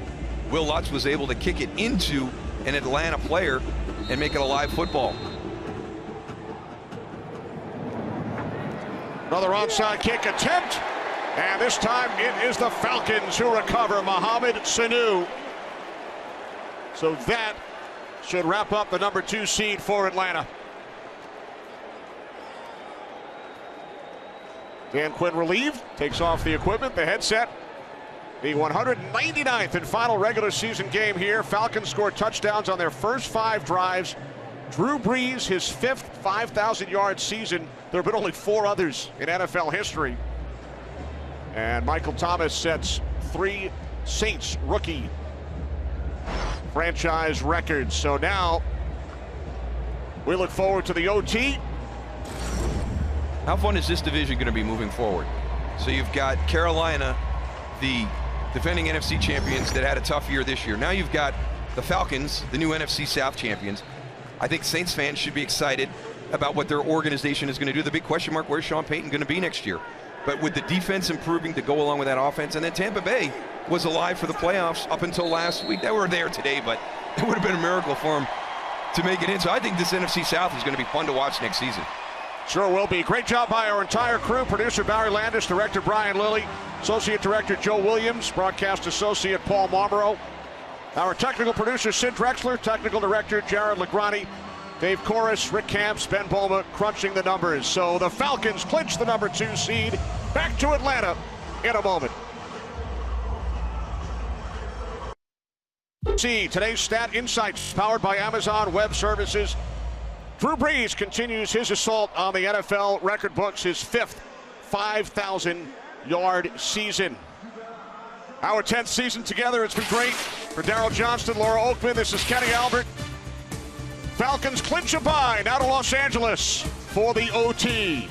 Will Lutz was able to kick it into an Atlanta player and make it a live football. Another onside kick attempt, and this time it is the Falcons who recover. Mohamed Sanu. So that should wrap up the number 2 seed for Atlanta. Dan Quinn relieved, takes off the equipment, the headset. The 199th and final regular season game here. Falcons scored touchdowns on their first 5 drives. Drew Brees, his 5th 5,000-yard season. There have been only 4 others in NFL history. And Michael Thomas sets 3 Saints rookie franchise records. So now we look forward to the OT. How fun is this division going to be moving forward? So you've got Carolina, the defending NFC champions that had a tough year this year. Now you've got the Falcons, the new NFC South champions. I think Saints fans should be excited about what their organization is going to do. The big question mark, where's Sean Payton going to be next year? But with the defense improving to go along with that offense, and then Tampa Bay was alive for the playoffs up until last week. They were there today, but it would have been a miracle for them to make it in. So I think this NFC South is going to be fun to watch next season. Sure will be. Great job by our entire crew. Producer Barry Landis, director Brian Lilly, associate director Joe Williams, broadcast associate Paul Marlborough. Our technical producer Sid Drexler, technical director Jared Legrani, Dave Corris, Rick Camps, Ben Boma crunching the numbers. So the Falcons clinch the number 2 seed. Back to Atlanta in a moment. See today's Stat Insights powered by Amazon Web Services. Drew Brees continues his assault on the NFL record books, his 5th 5,000-yard season. Our 10th season together, it's been great. For Darryl Johnston, Laura Oakman, this is Kenny Albert. Falcons clinch a bye now to Los Angeles for the OT.